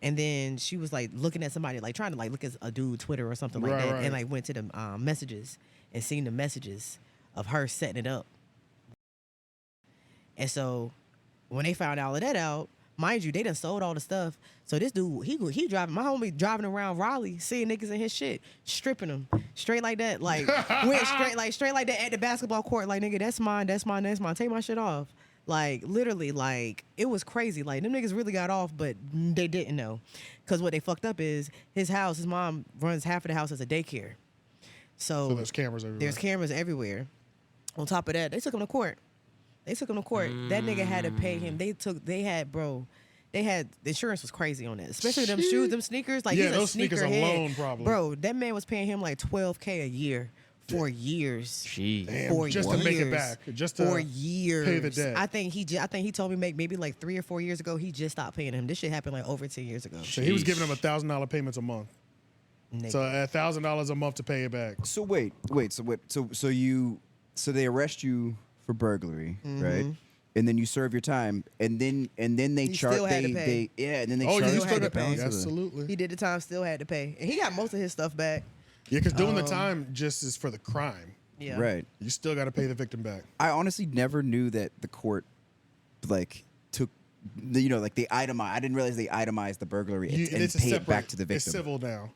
And then she was like looking at somebody, like trying to like look at a dude Twitter or something like that, and like went to the messages and seen the messages of her setting it up. And so when they found all of that out, mind you, they done sold all the stuff. So this dude, he driving, my homie driving around Raleigh, seeing niggas in his shit, stripping them straight like that, like went straight like that at the basketball court, like nigga, that's mine, take my shit off. Like, literally, like, it was crazy. Like, them niggas really got off, but they didn't know. Because what they fucked up is his house, his mom runs half of the house as a daycare. So there's cameras everywhere. There's cameras everywhere. On top of that, they took him to court. That nigga had to pay him. The insurance was crazy on that. Especially them shoes, them sneakers. Like, yeah, he's a those sneakers sneakerhead. alone, probably. Bro, that man was paying him like $12K a year. For years. Jeez. Damn, just to make it back. Just to for years. pay the debt. I think he told me maybe like 3 or 4 years ago, he just stopped paying him. This shit happened like over 10 years ago. So he was giving him $1,000 payments a month. Nigga. So $1,000 a month to pay it back. So wait. So they arrest you for burglary, right? And then you serve your time, and then they charge. still had to pay. And then they Oh, charge you you still the got to pay. balance of the- Absolutely. He did the time, still had to pay. And he got most of his stuff back. Yeah, because doing the time just is for the crime. Yeah. Right. You still got to pay the victim back. I honestly never knew that the court, like, took like they itemize. I didn't realize they itemized the burglary and it's pay it back to the victim. It's civil now,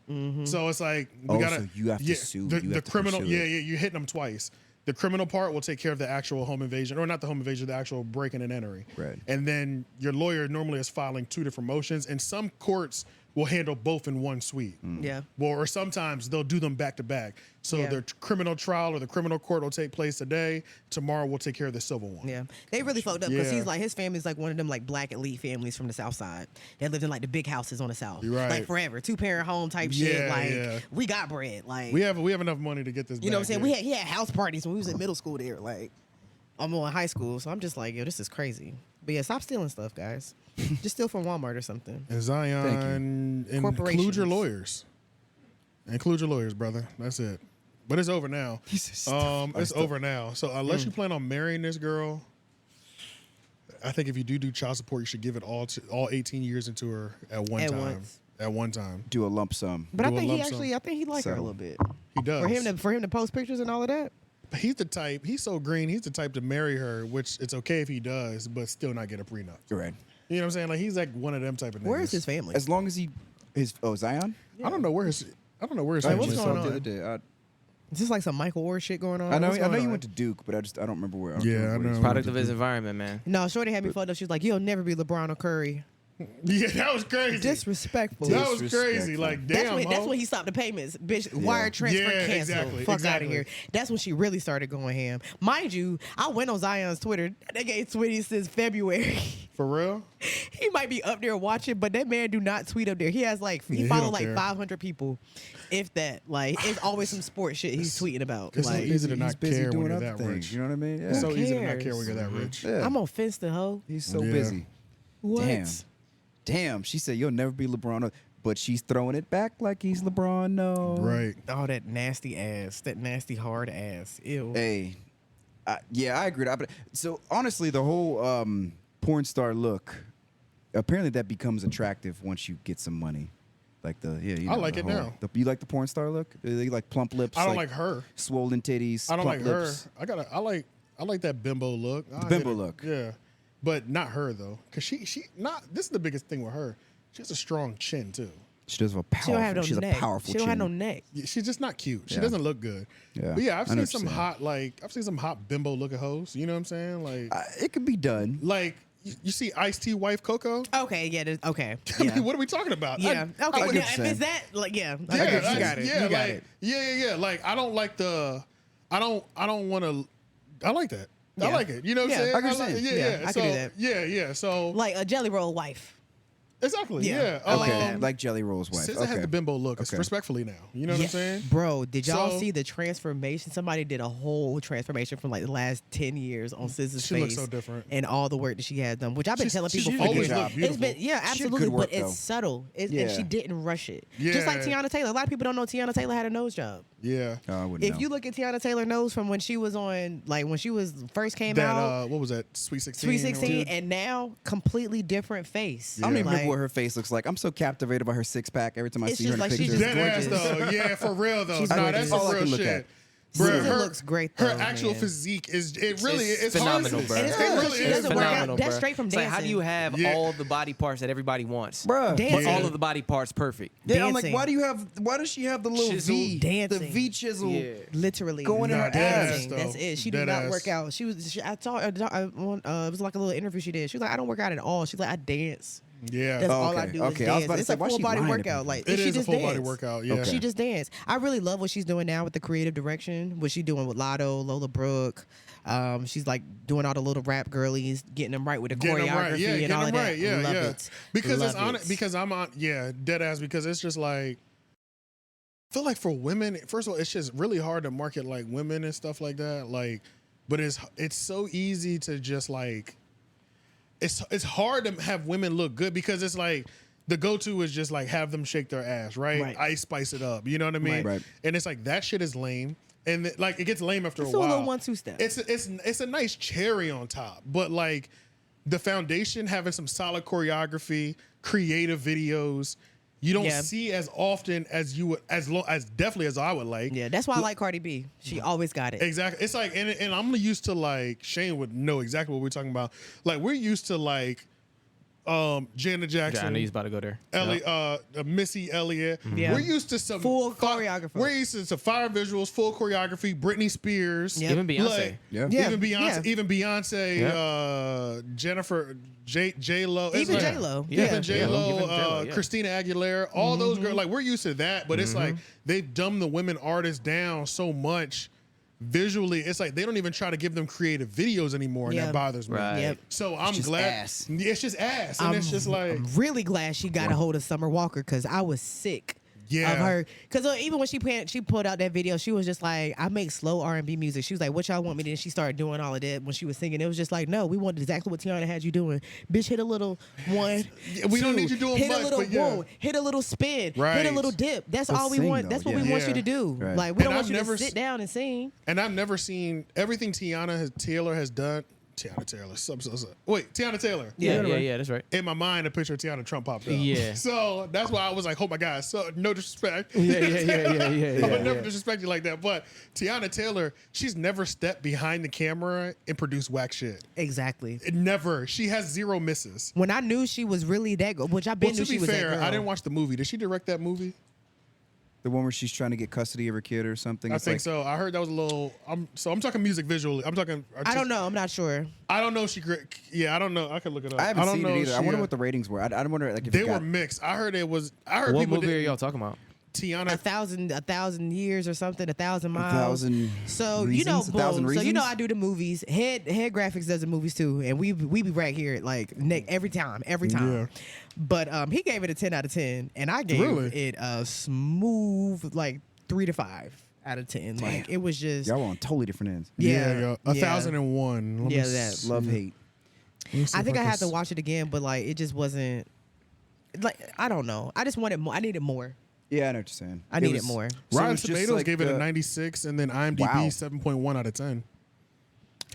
so it's like so you have to sue. The criminal, you're hitting them twice. The criminal part will take care of the actual home invasion, or not the home invasion, the actual breaking and entering. Right. And then your lawyer normally is filing 2 different motions, and some courts will handle both in one sweep. Yeah. Well, or sometimes they'll do them back to back. So the criminal trial or the criminal court will take place today. Tomorrow we'll take care of the civil one. Yeah, they really fucked up because his family's like one of them like black elite families from the South Side. They lived in like the big houses on the South, like forever, 2-parent home type shit. Like we got bread. Like we have enough money to get this. You know what I'm saying? He had house parties when we was in middle school there. Like I'm in high school, so I'm just like, yo, this is crazy. But yeah, stop stealing stuff, guys. Just steal from Walmart or something. And Zion, include your lawyers. Include your lawyers, brother. That's it. But it's over now. It's over now. So unless you plan on marrying this girl, I think if you do child support, you should give it all 18 years into her at one time. At one time. Do a lump sum. But I think he liked her a little bit. He does. For him to post pictures and all of that. But he's the type. He's so green. He's the type to marry her, which it's okay if he does, but still not get a prenup. Right. You know what I'm saying? Like he's like one of them type of niggas. Where is his family? As long as Zion. Yeah. I don't know where his family what's is. going on? The other day. Is this like some Michael Orr shit going on? I know he went to Duke, but I don't remember where. I know. Product of his environment, man. No, Shorty had me fucked up. She was like, "You'll never be LeBron or Curry." Yeah, that was crazy. Disrespectful. That was crazy. Like, damn. That's when he stopped the payments. Bitch, wire transfer canceled. Exactly, Fuck out of here. That's when she really started going ham. Mind you, I went on Zion's Twitter. That nigga ain't tweeted since February. For real? He might be up there watching, but that man do not tweet up there. He has like he follow like 500 people, if that. Like it's always some sports shit he's tweeting about. It's like so easy to not care when you're that things, rich. You know what I mean? Yeah. It's so easy to not care when you're that rich. Yeah. I'm on Finsta, ho. He's so busy. What? Damn. She said you'll never be LeBron, but she's throwing it back like he's LeBron. No. Right. Oh, that nasty ass. That nasty hard ass. Ew. Hey. I agree. So honestly, the whole porn star look, apparently that becomes attractive once you get some money. Like I like it now. You like the porn star look? You like plump lips? I don't like her. Swollen titties. I don't like lips. her. I like that bimbo look. The bimbo look. Yeah. But not her though. Cause she this is the biggest thing with her. She has a strong chin too. She does have a powerful. She don't have no neck. A powerful she don't chin. have no neck. Yeah, she's just not cute. She doesn't look good. Yeah. But yeah, I've seen some hot bimbo looking hoes. You know what I'm saying? Like it could be done. Like you see Ice-T wife Coco? Okay, yeah, okay. I mean, what are we talking about? Yeah. Okay. I If it's that, like, yeah. I get You you. got it. Yeah, You got like, it. Yeah. Like I don't like the. I don't want to. I like that. I Yeah. like it. You know what I'm Yeah, saying? I can like, see yeah, it. Yeah, I so, can do that. Yeah. So Like a jelly roll wife. exactly. Yeah. Yeah. Okay, like Jelly Roll's wife. SZA has the bimbo look, respectfully now. You know what I'm saying? Bro, did y'all So- see the transformation? Somebody did a whole transformation from like the last 10 years on SZA's She face. looks so different. And all the work that she has done, which I've been telling people she's for always years. looked beautiful. It's been, yeah, She had absolutely, good work, but it's though. subtle. And Yeah. she didn't rush it. Yeah. Just like Teyana Taylor. A lot of people don't know Teyana Taylor had a nose job. Yeah. I wouldn't If know. you look at Teyana Taylor's nose from when she was on, like when she was first came That out, what was that? Sweet 16. Sweet or 16, whatever? and now completely different face. I don't even Like, remember what her face looks like. I'm so captivated by her six pack every time I It's see her in just a like she's picture. just Dead ass gorgeous. though. Yeah, for real though. She's No, gorgeous. that's All I some real can look shit. at. Bruh, SZA looks great though. Her actual man. physique is really It's hard phenomenal, to- bro. And it's It great really because she is. doesn't work out. Phenomenal, That's bro. straight from It's like, dancing. how do you have Yeah. all the body parts that everybody wants? Bruh. Dancing. But all of the body parts perfect. Yeah, I'm like, Dancing. why does she have the little Chisel. V? Dancing. The V chisel. Yeah. Literally Going in her dead ass. ass, though. That's it. She Dead did not ass. work out. I saw her. It was like a little interview she did. She was like, I don't work out at all. She's like, I dance. Yeah. That's all I okay, do okay. is I was dance. about to It's say, a why full she body lying to workout. people? Like It she is a just full body dance. workout. Yeah. Okay. She just danced. I really love what she's doing now with the creative direction. What she's doing with Lotto, Lola Brooke. She's like doing all the little rap girlies, getting them right with the Getting them choreography right. Yeah, and getting all them of right. that. Yeah, Love yeah. it. Because Love it's on it. because I'm on dead ass because it's just like I feel like for women, first of all, it's just really hard to market like women and stuff like that. Like, but it's so easy to just like it's hard to have women look good because it's like the go-to is just like have them shake their ass, right? Right. Ice spice it up. You know what I mean? Right. And it's like that shit is lame. And like it gets lame after It's a a while. little 1-2 step. It's a nice cherry on top, but like the foundation having some solid choreography, creative videos, you don't Yeah. see as often as you would as definitely as I would like. Yeah, that's why I like Cardi B. She always got it. Exactly. It's like and I'm used to like Shane would know exactly what we're talking about. Like we're used to like Janet Jackson. I knew he was about to go there. Missy Elliott. Yeah. We're used to some Full choreography. We're used to some fire visuals, full choreography. Britney Spears, Yep. Even Beyonce. like, even Beyonce, Jennifer, J Lo, Even J-Lo. even J Lo, Even J-Lo, yeah. Christina Aguilera, all those girls. Like we're used to that, but it's like they've dumbed the women artists down so much. Visually, it's like they don't even try to give them creative videos anymore, and that bothers me. Right. Yep. So I'm just glad. ass. Yeah, it's just ass, and it's just like. I'm really glad she got a hold of Summer Walker because I was sick of her. Because even when she pulled out that video, she was just like, I make slow R&B music. She was like, what y'all want me to do? She started doing all of that when she was singing. It was just like, no, we wanted exactly what Teyana had you doing. Bitch, hit a little one. We don't need you doing hit much, a little but yeah. hit a little spin. Right. Hit a little dip. That's But all we sing, want. though, That's what we want you to do. Right. Like, we don't And want I've you never to sit down and sing. And I've never seen everything Taylor has done. Teyana Taylor. Wait, Teyana Taylor. Yeah, that's right. In my mind, a picture of Teyana Trump popped up. Yeah. So that's why I was like, oh my God. So no disrespect. Yeah. I would never disrespect you like that. But Teyana Taylor, she's never stepped behind the camera and produced whack shit. Exactly. Never. She has zero misses. When I knew she was really that good, which I've been Well, knew to she be was that fair, girl. I didn't watch the movie. Did she direct that movie? The one where she's trying to get custody of her kid or something. I It's think like, so. I heard that was a little. I'm talking music visually. I'm talking. I don't know. I'm not sure. I don't know if she. Yeah, I don't know. I could look it up. I haven't don't seen know it if either. she, I wonder what the ratings were. I wonder like if They it were got, mixed. I heard it was. I heard What people. movie are y'all talking about? Teyana. a thousand years or something, 1,000 miles. 1,000 So reasons, you know, 1,000 boom. So you know, reasons? I do the movies. Head graphics does the movies too, and we be right here like every time. Yeah. But he gave it a 10 out of 10, and I gave Really? it a smooth like 3 to 5 out of 10. Like it was just y'all on totally different ends. Yeah, 1,00001. Let me Yeah, s- that. Love hate. let me see I if think I can had to s- watch it again, but like it just wasn't. Like I don't know. I just wanted more. I needed more. Yeah, I know what you're saying. I It needed was- more. so it Rotten was just Tomatoes like gave it a the- 96, and then IMDb Wow. 7.1 out of 10.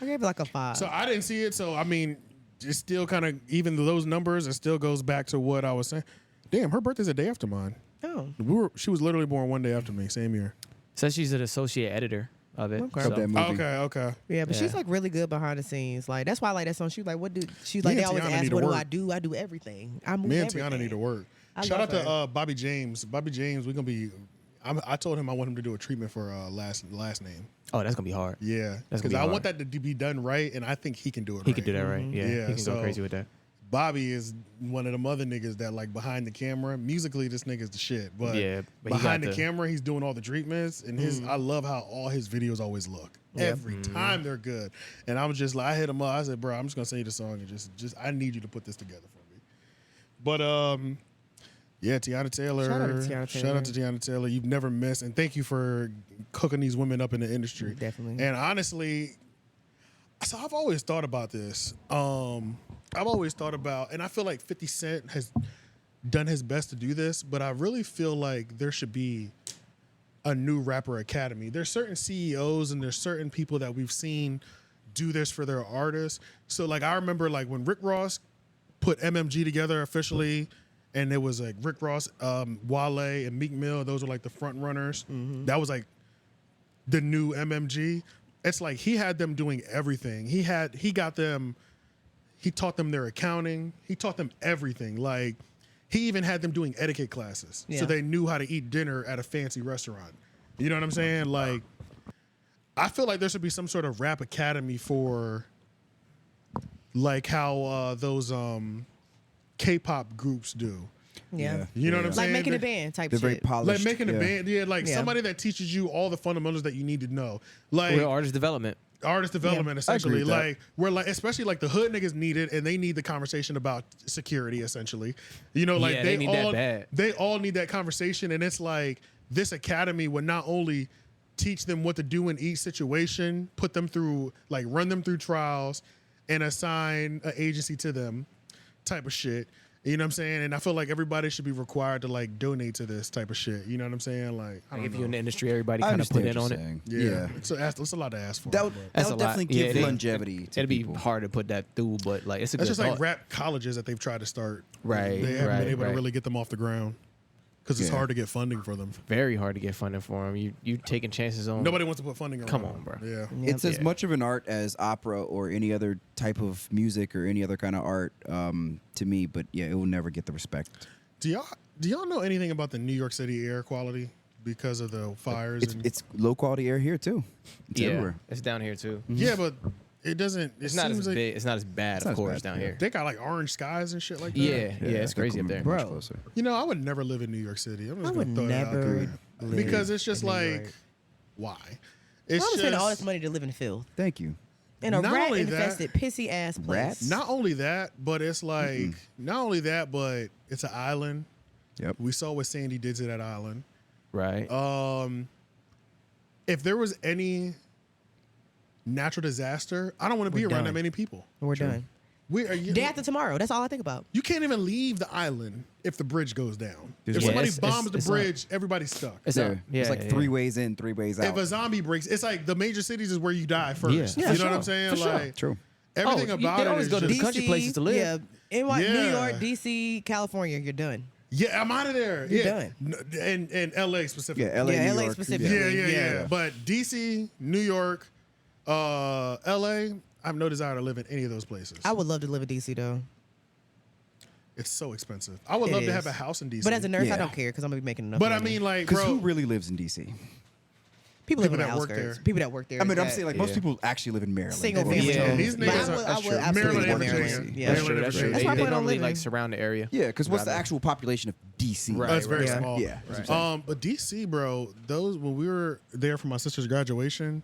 I gave it like a 5. So I didn't see it. So I mean, it's still kind of even those numbers. It still goes back to what I was saying. Damn, her birthday's a day after mine. Oh. She was literally born one day after me, same year. Says she's an associate editor of it. Okay. So. Of that movie. Okay. Yeah, but Yeah. she's like really good behind the scenes. Like that's why I like that song. She's like, what do she's like? Me They and always Teyana ask, need to what do work. I do? I do everything. I move Me and everything. Teyana need to work. I Shout out love to her. Bobby James. Bobby James, we're gonna be. I told him I want him to do a treatment for last name. Oh, that's gonna be hard. Yeah, That's gonna because be I hard. want that to be done right, and I think he can do it. He right. could do that right. Yeah, Yeah, he can so- go crazy with that. Bobby is one of them other niggas that like behind the camera. Musically, this nigga's the shit. But Yeah, but he behind got the the- camera, he's doing all the treatments, and his. I love how all his videos always look. Every time they're good, and I was just like, I hit him up. I said, bro, I'm just gonna send you the song and just I need you to put this together for me. But yeah, Teyana Taylor. Shout out to Teyana Shout out to Teyana Taylor. You've never missed, and thank you for cooking these women up in the industry. Definitely. And honestly, so I've always thought about this. I've always thought about, and I feel like 50 Cent has done his best to do this, but I really feel like there should be a new rapper academy. There's certain CEOs and there's certain people that we've seen do this for their artists. So like I remember like when Rick Ross put MMG together officially, and it was like Rick Ross, Wale, and Meek Mill. Those were like the front runners. That was like the new MMG. It's like he had them doing everything. He got them. He taught them their accounting. He taught them everything. Like he even had them doing etiquette classes, Yeah. so they knew how to eat dinner at a fancy restaurant. You know what I'm saying? Like I feel like there should be some sort of rap academy for like how those K-pop groups do. Yeah. You know what I'm Like saying? making a They're- band type They're very shit. polished. Like making a yeah. band, like Yeah. somebody that teaches you all the fundamentals that you need to know. Like Real artist development. artist development, I essentially. agree with that. Like we're like, especially like the hood niggas need it, and they need the conversation about security, essentially. You know, like Yeah, they need that bad. They all need that conversation, and it's like this academy would not only teach them what to do in each situation, put them through, like run them through trials, and assign an agency to them, type of shit. You know what I'm saying? And I feel like everybody should be required to like donate to this type of shit. You know what I'm saying? Like I don't If know. you're in the industry, everybody I kind of put understand in what on you're it. saying. Yeah. So it's a lot to ask for. That would, but- that That's would a lot. definitely Yeah, give it- longevity to It'd be people. hard to put that through, but like it's a That's good just like thought. rap colleges that they've tried to start. Right, They haven't right, been able right. to really get them off the ground. Because it's hard to get funding for them. Very hard to get funding for them. You taking chances on. Nobody wants to put funding on. Come on, bro. Yeah. It's as much of an art as opera or any other type of music or any other kind of art to me, but yeah, it will never get the respect. Do y'all know anything about the New York City air quality because of the fires? It's low quality air here too. It's everywhere. It's down here too. Yeah, but it doesn't. It's not as big. It's not as bad, of course, down here. They got like orange skies and shit like that. Yeah, it's crazy up there, bro. You know, I would never live in New York City. I'm just I gonna would throw that out never there. live Because it's just in New like, York. why? I'm It's gonna spend just all this money to live in filth Thank you. in a Not rat only that- infested, pissy ass place. Rats? not only that, but it's like not only that, but it's an island. Yep. We saw what Sandy did to that island. right? If there was any natural disaster, I don't want to be We're around done. that many people. We're done. Day after tomorrow. That's all I think about. You can't even leave the island if the bridge goes down. There's If one- somebody it's- bombs it's the not- bridge, everybody's stuck. It's There. up. It's like 3 ways in, 3 ways out. If a zombie breaks, it's like the major cities is where you die first. Yeah, you for know what I'm sure. saying? For sure. Like True. everything Oh, about they it always is go to just, the country places to live. Yeah. New Yeah. York, DC, California, you're done. yeah, I'm out of there. You're yeah, done. And LA specifically. Yeah, LA, Yeah, New LA York. specifically. Yeah. Yeah. But DC, New York, LA, I have no desire to live in any of those places. I would love to live in DC though. It's so expensive. I would It love to is. have a house in DC. But as a nurse, Yeah. I don't care because I'm gonna be making enough. But I money. mean, like, Because bro, who really lives in DC? people live people on the that work outskirts. there. People that work there. I mean, I'm that- saying like most people actually live in Maryland. Single Or- family Yeah. homes. These But I niggas would, are- I would that's true. absolutely Maryland live and in Virginia. Maryland. Yeah. Yeah. That's true. That's true. That's They, why I they plan on normally living. like surround the area. Yeah, because what's the Rather. actual population of DC? Right. That's very Yeah. small. Yeah. that's what I'm saying. But DC, bro, those when we were there for my sister's graduation,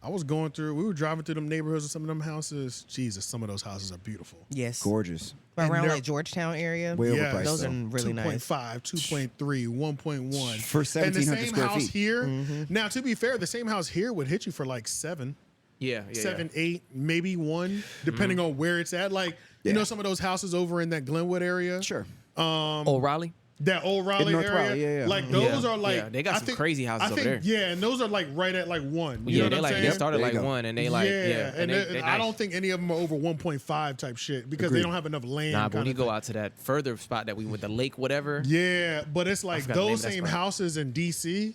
I was going through. We were driving through them neighborhoods of some of them houses. Jesus, some of those houses are beautiful. Yes. Gorgeous. Around And they're- like Georgetown area. Way Yeah, overpriced. Those though. are really nice. 2.5, 2.3, 1.1 For and the 1,700 same square house feet. here. Mm-hmm. Now, to be fair, the same house here would hit you for like 7, Yeah, 8, maybe 1, depending on where it's at. Like you know, some of those houses over in that Glenwood area. Sure. Oh, Raleigh. That old Raleigh North area, Raleigh, yeah. like those Yeah. are like Yeah, they got I some think- crazy houses I over think, there. Yeah, and those are like right at like 1. You Yeah, know they what like I'm they saying? started There like you go. 1, and they like and they I nice. don't think any of them are over 1.5 type shit because Agreed. they don't have enough land. Nah, but when kinda you go thing. out to that further spot that we went, the lake, whatever. Yeah, but it's like forgot the name those of that same spot. houses in DC.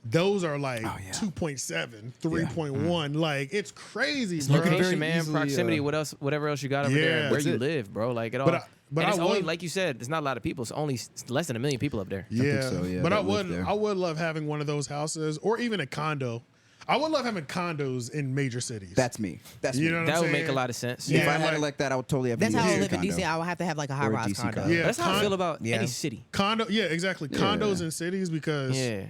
Those are like Oh, yeah. 2.7, 3.1. Like it's crazy, It's bro. location, very man, easily, proximity, whatever else you got over Yeah, there, and where that's you it. live, bro. Like it all. But and it's I only would- like you said, there's not a lot of people. It's only less than 1 million people up there. Yeah, so, yeah, but that live there. I would love having one of those houses or even a condo. I would love having condos in major cities. That's me. That's You me. know what That I'm would make saying? a lot of sense. Yeah. If I had like- it like that, I would totally have. That's a how I DC live in condo. DC. I would have to have like a high Or a rise DC condo. condo. Yeah, That's how I feel about Yeah. any city. Condo, yeah, exactly. Condos in cities because, Yeah.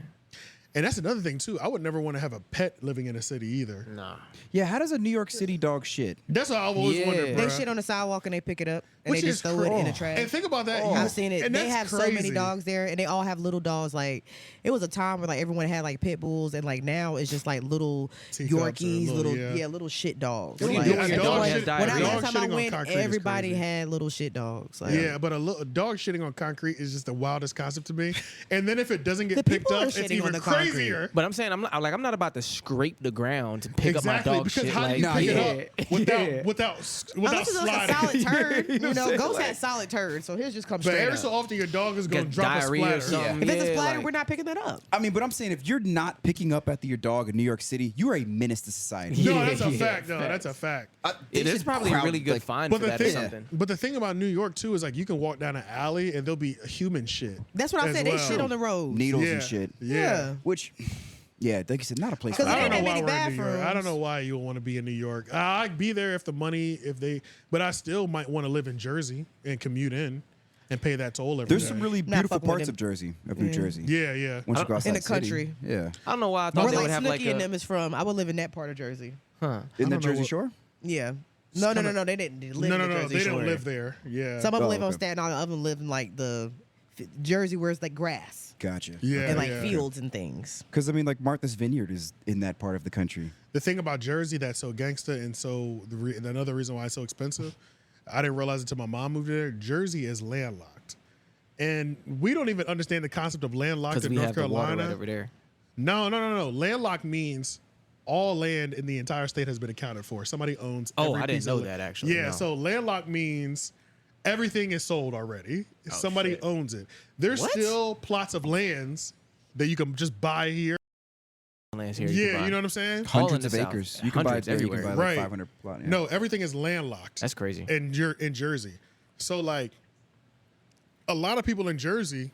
and that's another thing too. I would never want to have a pet living in a city either. Nah. Yeah, how does a New York City dog shit? That's what I've always Yeah. wondered, They bruh. shit on the sidewalk and they pick it up and Which they is just throw it in the crazy. trash. And think about that. I've seen it. And They that's have so many crazy. dogs there, and they all have little dogs. Like it was a time where like everyone had like pit bulls, and like now it's just like little Teacups or Yorkies, little- little yeah. little shit dogs. What do you Like, do when your dog dog shit- has when I diarrhea? last time I shitting on went, concrete is everybody crazy. had little shit dogs. Like, Yeah, but a dog shitting on concrete is just the wildest concept to me. And then if it doesn't get The picked people are up, it's shitting on even the concrete. crazier. But I'm saying I'm not about to scrape the ground to pick Exactly, up my dog because shit. how do like, you Nah, pick yeah. it up without Yeah. without unless it's like a sliding? solid turd, you know, saying? ghosts Like- had solid turds, so his just come But straight every up. so often your dog is going to Get drop a diarrhea or splatter. something. If it's a Yeah, splatter, like- we're not picking that up. I mean, but I'm saying if you're not picking up after your dog in New York City, you are a menace to society. No, Yeah, that's a yeah, fact. No, facts. that's a fact. It is probably a really good fine But for the that or thing, something. but the thing about New York too is like you can walk down an alley and there'll be human shit. That's what I as said. well. They shit on the road. Needles Yeah, and shit. Yeah. Which, yeah, like you said, not a place for Because I there don't that. know ain't why that we're many in New York. I don't bathrooms. know why you would want to be in New York. I'd be there if the money, but I still might want to live in Jersey and commute in and pay that toll every There's day. some really Not beautiful fucking with parts them. of Jersey, of New Jersey. Yeah, yeah. Once you cross In that the country. city. Yeah. I don't know why I thought Where they like would have like Snooki and a. them is from. I would live in that part of Jersey. Huh. In the don't know Jersey what- Shore? Yeah. No, they didn't live No, in no, the no. Jersey They Shore. don't live there. Yeah. Some of them Oh, live on okay. Staten Island. Other them live in like the Jersey where it's like grass Gotcha. yeah. and like yeah. fields and things. Because, I mean, like Martha's Vineyard is in that part of the country. The thing about Jersey that's so gangsta and so another reason why it's so expensive, I didn't realize until my mom moved there. Jersey is landlocked, and we don't even understand the concept of landlocked Because in we North have the water Carolina. right over there. No. Landlocked means all land in the entire state has been accounted for. Somebody owns. Oh, every I didn't piece of know land. that, actually, Yeah, no. so landlocked means everything is sold already. Somebody owns it. There's still plots of lands that you can just buy here. Lands here. Yeah, you know what I'm saying? Hundreds of acres. You can buy it everywhere. You can buy like 500 plot. Yeah. No, everything is landlocked. That's crazy. In Jersey. So like a lot of people in Jersey,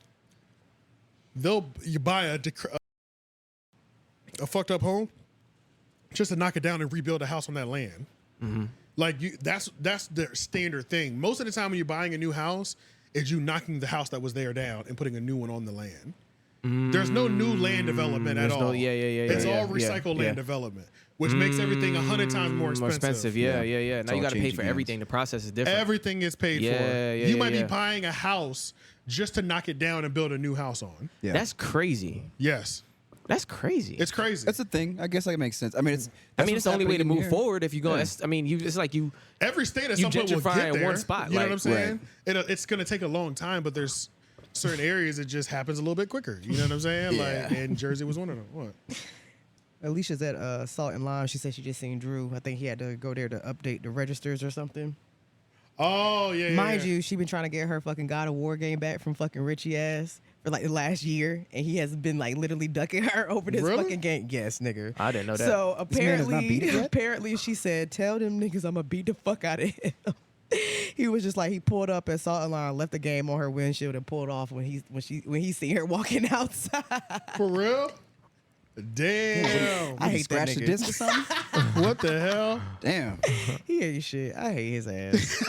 you buy a fucked up home just to knock it down and rebuild a house on that land. Mm-hmm. Like that's the standard thing. Most of the time when you're buying a new house, is you knocking the house that was there down and putting a new one on the land. There's no new land development at all. It's all recycled land development, which makes everything 100 times more expensive. More expensive, yeah. Now you got to pay for everything. The process is different. Everything is paid for. You might be buying a house just to knock it down and build a new house on. Yeah. That's crazy. Yes. That's crazy. It's crazy. That's the thing. I guess that makes sense. I mean, it's the only way to move forward if you go. I mean, it's like you. Every state at some point will get there. One spot. You know what I'm saying? It's going to take a long time, but there's certain areas it just happens a little bit quicker. You know what I'm saying? Like, and Jersey was one of them. What? Alicia's at Salt and Lime. She said she just seen Drew. I think he had to go there to update the registers or something. Oh, yeah, Mind you, she been trying to get her fucking God of War game back from fucking Richie ass for like the last year, and he has been like literally ducking her over this fucking game. Yes, nigga. I didn't know that. So apparently she said, "Tell them niggas I'ma beat the fuck out of him." He was just like, he pulled up at Salt and Lime, left the game on her windshield, and pulled off when he seen her walking outside. For real? Damn. I hate scratch that the nigga. disc or something. What the hell? Damn. He ain't shit. I hate his ass.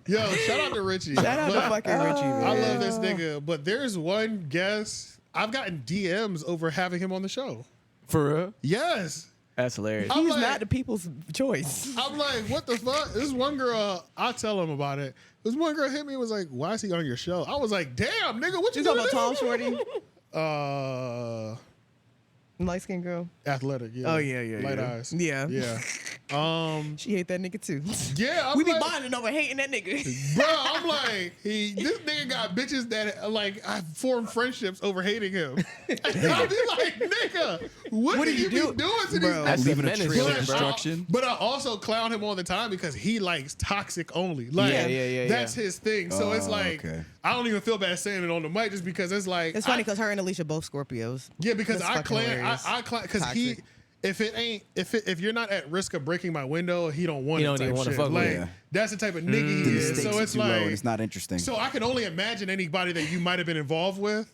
Yo, shout out to Richie. Shout out to fucking Richie, man. I love this nigga, but there's one guest. I've gotten DMs over having him on the show. For real? Yes. That's hilarious. He's not the people's choice. I'm like, what the fuck? This one girl, I'll tell him about it. This one girl hit me and was like, why is he on your show? I was like, damn, nigga, what you talking doing? about tall shorty? Light skinned girl. Athletic, yeah. Oh yeah. Light eyes. Yeah. Yeah. She hate that nigga too. Yeah, we be bonding over hating that nigga. Bro, I'm like, this nigga got bitches that like I form friendships over hating him. I be like, nigga, what do you be doing to these? That's leaving a Menace trail of shit, bro. destruction. But I also clown him all the time because he likes toxic only. Like, that's his thing. So it's like, I don't even feel bad saying it on the mic just because it's like. It's funny because her and Alicia both Scorpios. Yeah, because That's I clown because he. If you're not at risk of breaking my window, he don't want it. Type shit. Like, that's the type of nigga he is. So it's like it's not interesting. So I can only imagine anybody that you might have been involved with.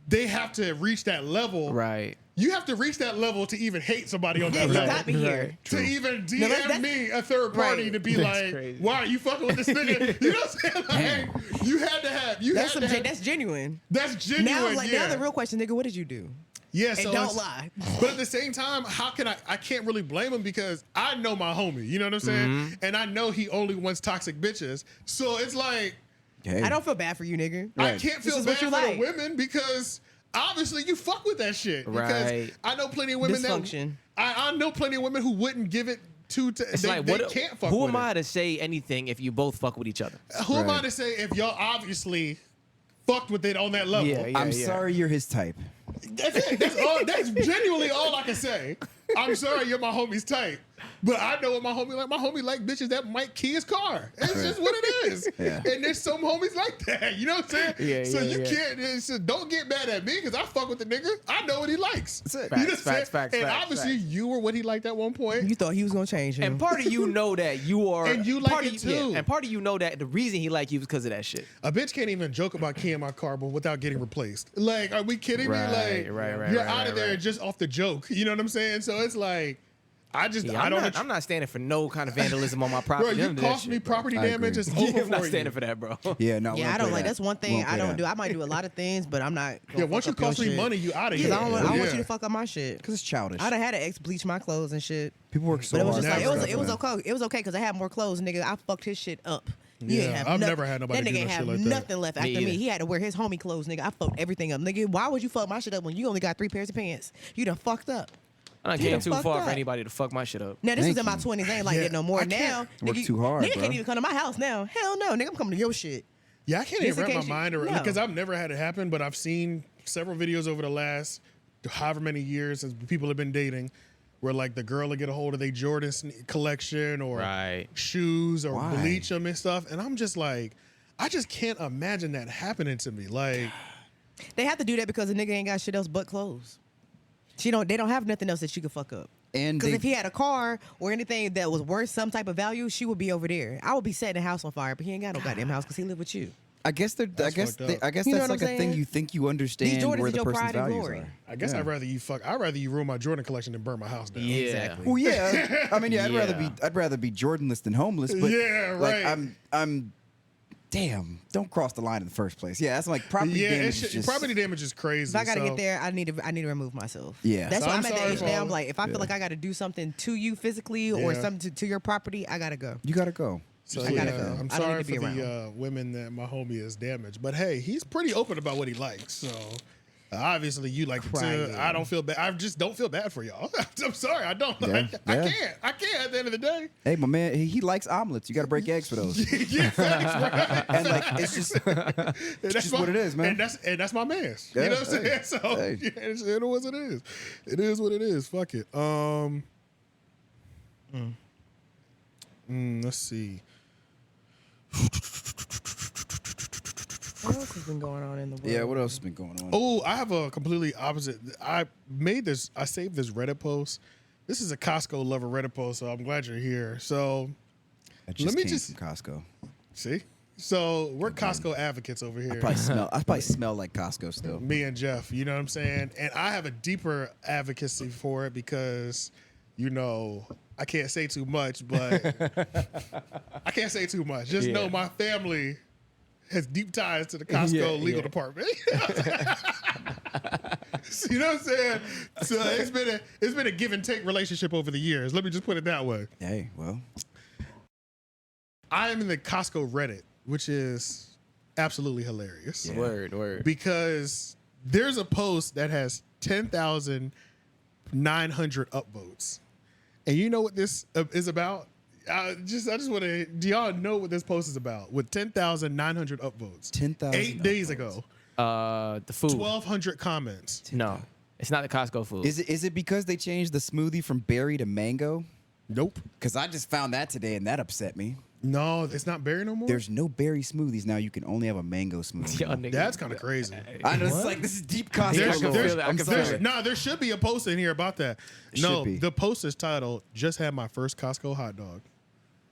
They have to reach that level. Right. You have to reach that level to even hate somebody on that level. You got me here. To even DM me, a third party, to be like, crazy. Why are you fucking with this nigga? You know what I'm saying? Like, you had to have. That's genuine. That's genuine. Now the real question, nigga, what did you do? Yeah, and don't lie. But at the same time, how can I can't really blame him because I know my homie, you know what I'm saying? And I know he only wants toxic bitches. So it's like, I don't feel bad for you, nigga. I can't feel bad for the women because obviously you fuck with that shit. Because I know plenty of women Dysfunction. I know plenty of women who wouldn't give it to they can't fuck who with am I to say anything if you both fuck with each other? Who am I to say if y'all obviously fucked with it on that level? I'm sorry you're his type. That's it. That's genuinely all I can say. I'm sorry you're my homie's type. But I know what my homie like. My homie like bitches that might key his car. It's just what it is. And there's some homies like that. You know what I'm saying? So you can't, don't get mad at me because I fuck with the nigga. I know what he likes. That's it. You know facts. And obviously you were what he liked at one point. You thought he was going to change him. And part of you know that you are. And you like it too. Yeah, and part of you know that the reason he like you is because of that shit. A bitch can't even joke about keying my car but without getting replaced. Like, are we kidding me? Like, you're out of there just off the joke. You know what I'm saying? So it's like, I'm not standing for no kind of vandalism on my property. Bro, you cost me property damage. It's over I'm not standing for that, bro. Yeah, I don't like. That's one thing I don't do. I might do a lot of things, but I'm not. Yeah, once you cost me money, you out of here. I don't want you to fuck up my shit because it's childish. I done had an ex bleach my clothes and shit. People work so hard. But it was hard. just like it was okay. It was okay because I had more clothes, nigga. I fucked his shit up. I've never had nobody do no shit like that. Nothing left after me. He had to wear his homie clothes, nigga. I fucked everything up, nigga. Why would you fuck my shit up when you only got 3 pairs of pants? You done fucked up. I came too far for anybody to fuck my shit up. Now this was in my 20s. I ain't like that no more. Now work too hard. Nigga can't even come to my house now. Hell no, nigga. I'm coming to your shit. Yeah, I can't even wrap my mind around because I've never had it happen, but I've seen several videos over the last however many years since people have been dating where like the girl will get a hold of their Jordan collection or shoes or bleach them and stuff. And I'm just like, I just can't imagine that happening to me. Like, they have to do that because the nigga ain't got shit else but clothes. They don't have nothing else that she could fuck up. And because if he had a car or anything that was worth some type of value, she would be over there. I would be setting the house on fire, but he ain't got no goddamn house because he live with you. I guess that's like a thing you think you understand where the person's values are. I guess I'd rather you ruin my Jordan collection than burn my house down. Yeah. Exactly. Well, yeah. I mean, I'd rather be Jordanless than homeless. But like, I'm damn, don't cross the line in the first place. Yeah, that's like property damage. Property damage is crazy. If I gotta get there, I need to remove myself. Yeah, that's why I'm at the age now. I'm like, if I feel like I gotta do something to you physically or something to your property, I gotta go. You gotta go. So I gotta go. I'm sorry for the women that my homie has damaged, but hey, he's pretty open about what he likes. So obviously you like it too. I don't feel bad. I just don't feel bad for y'all. I'm sorry, I don't. I can't at the end of the day. Hey, my man, he likes omelets. You got to break eggs for those. Yeah, facts, right? And like it's just what it is, man. And that's my man's. You know what I'm saying? So it is what it is. It is what it is. Fuck it. Let's see. What else has been going on in the world? Yeah, what else has been going on? Oh, I have a completely opposite. I saved this Reddit post. This is a Costco lover Reddit post, so I'm glad you're here. So let me just from Costco. See? So we're Costco advocates over here. I probably smell like Costco still. Me and Jeff, you know what I'm saying? And I have a deeper advocacy for it because, you know, I can't say too much, but Just know my family has deep ties to the Costco legal department. You know what I'm saying? So it's been a give and take relationship over the years. Let me just put it that way. Hey, well, I am in the Costco Reddit, which is absolutely hilarious. Yeah. Word. Because there's a post that has 10,900 upvotes. And you know what this is about? I just want to. Do y'all know what this post is about? With 10,900 upvotes, 10,000 8 days ago. The food. 1,200 comments. No, it's not the Costco food. Is it because they changed the smoothie from berry to mango? Nope. Because I just found that today and that upset me. No, it's not berry no more. There's no berry smoothies now. You can only have a mango smoothie. That's kind of crazy. I know. It's like this is deep Costco. There should be a post in here about that. No, the post is titled "Just Had My First Costco Hot Dog."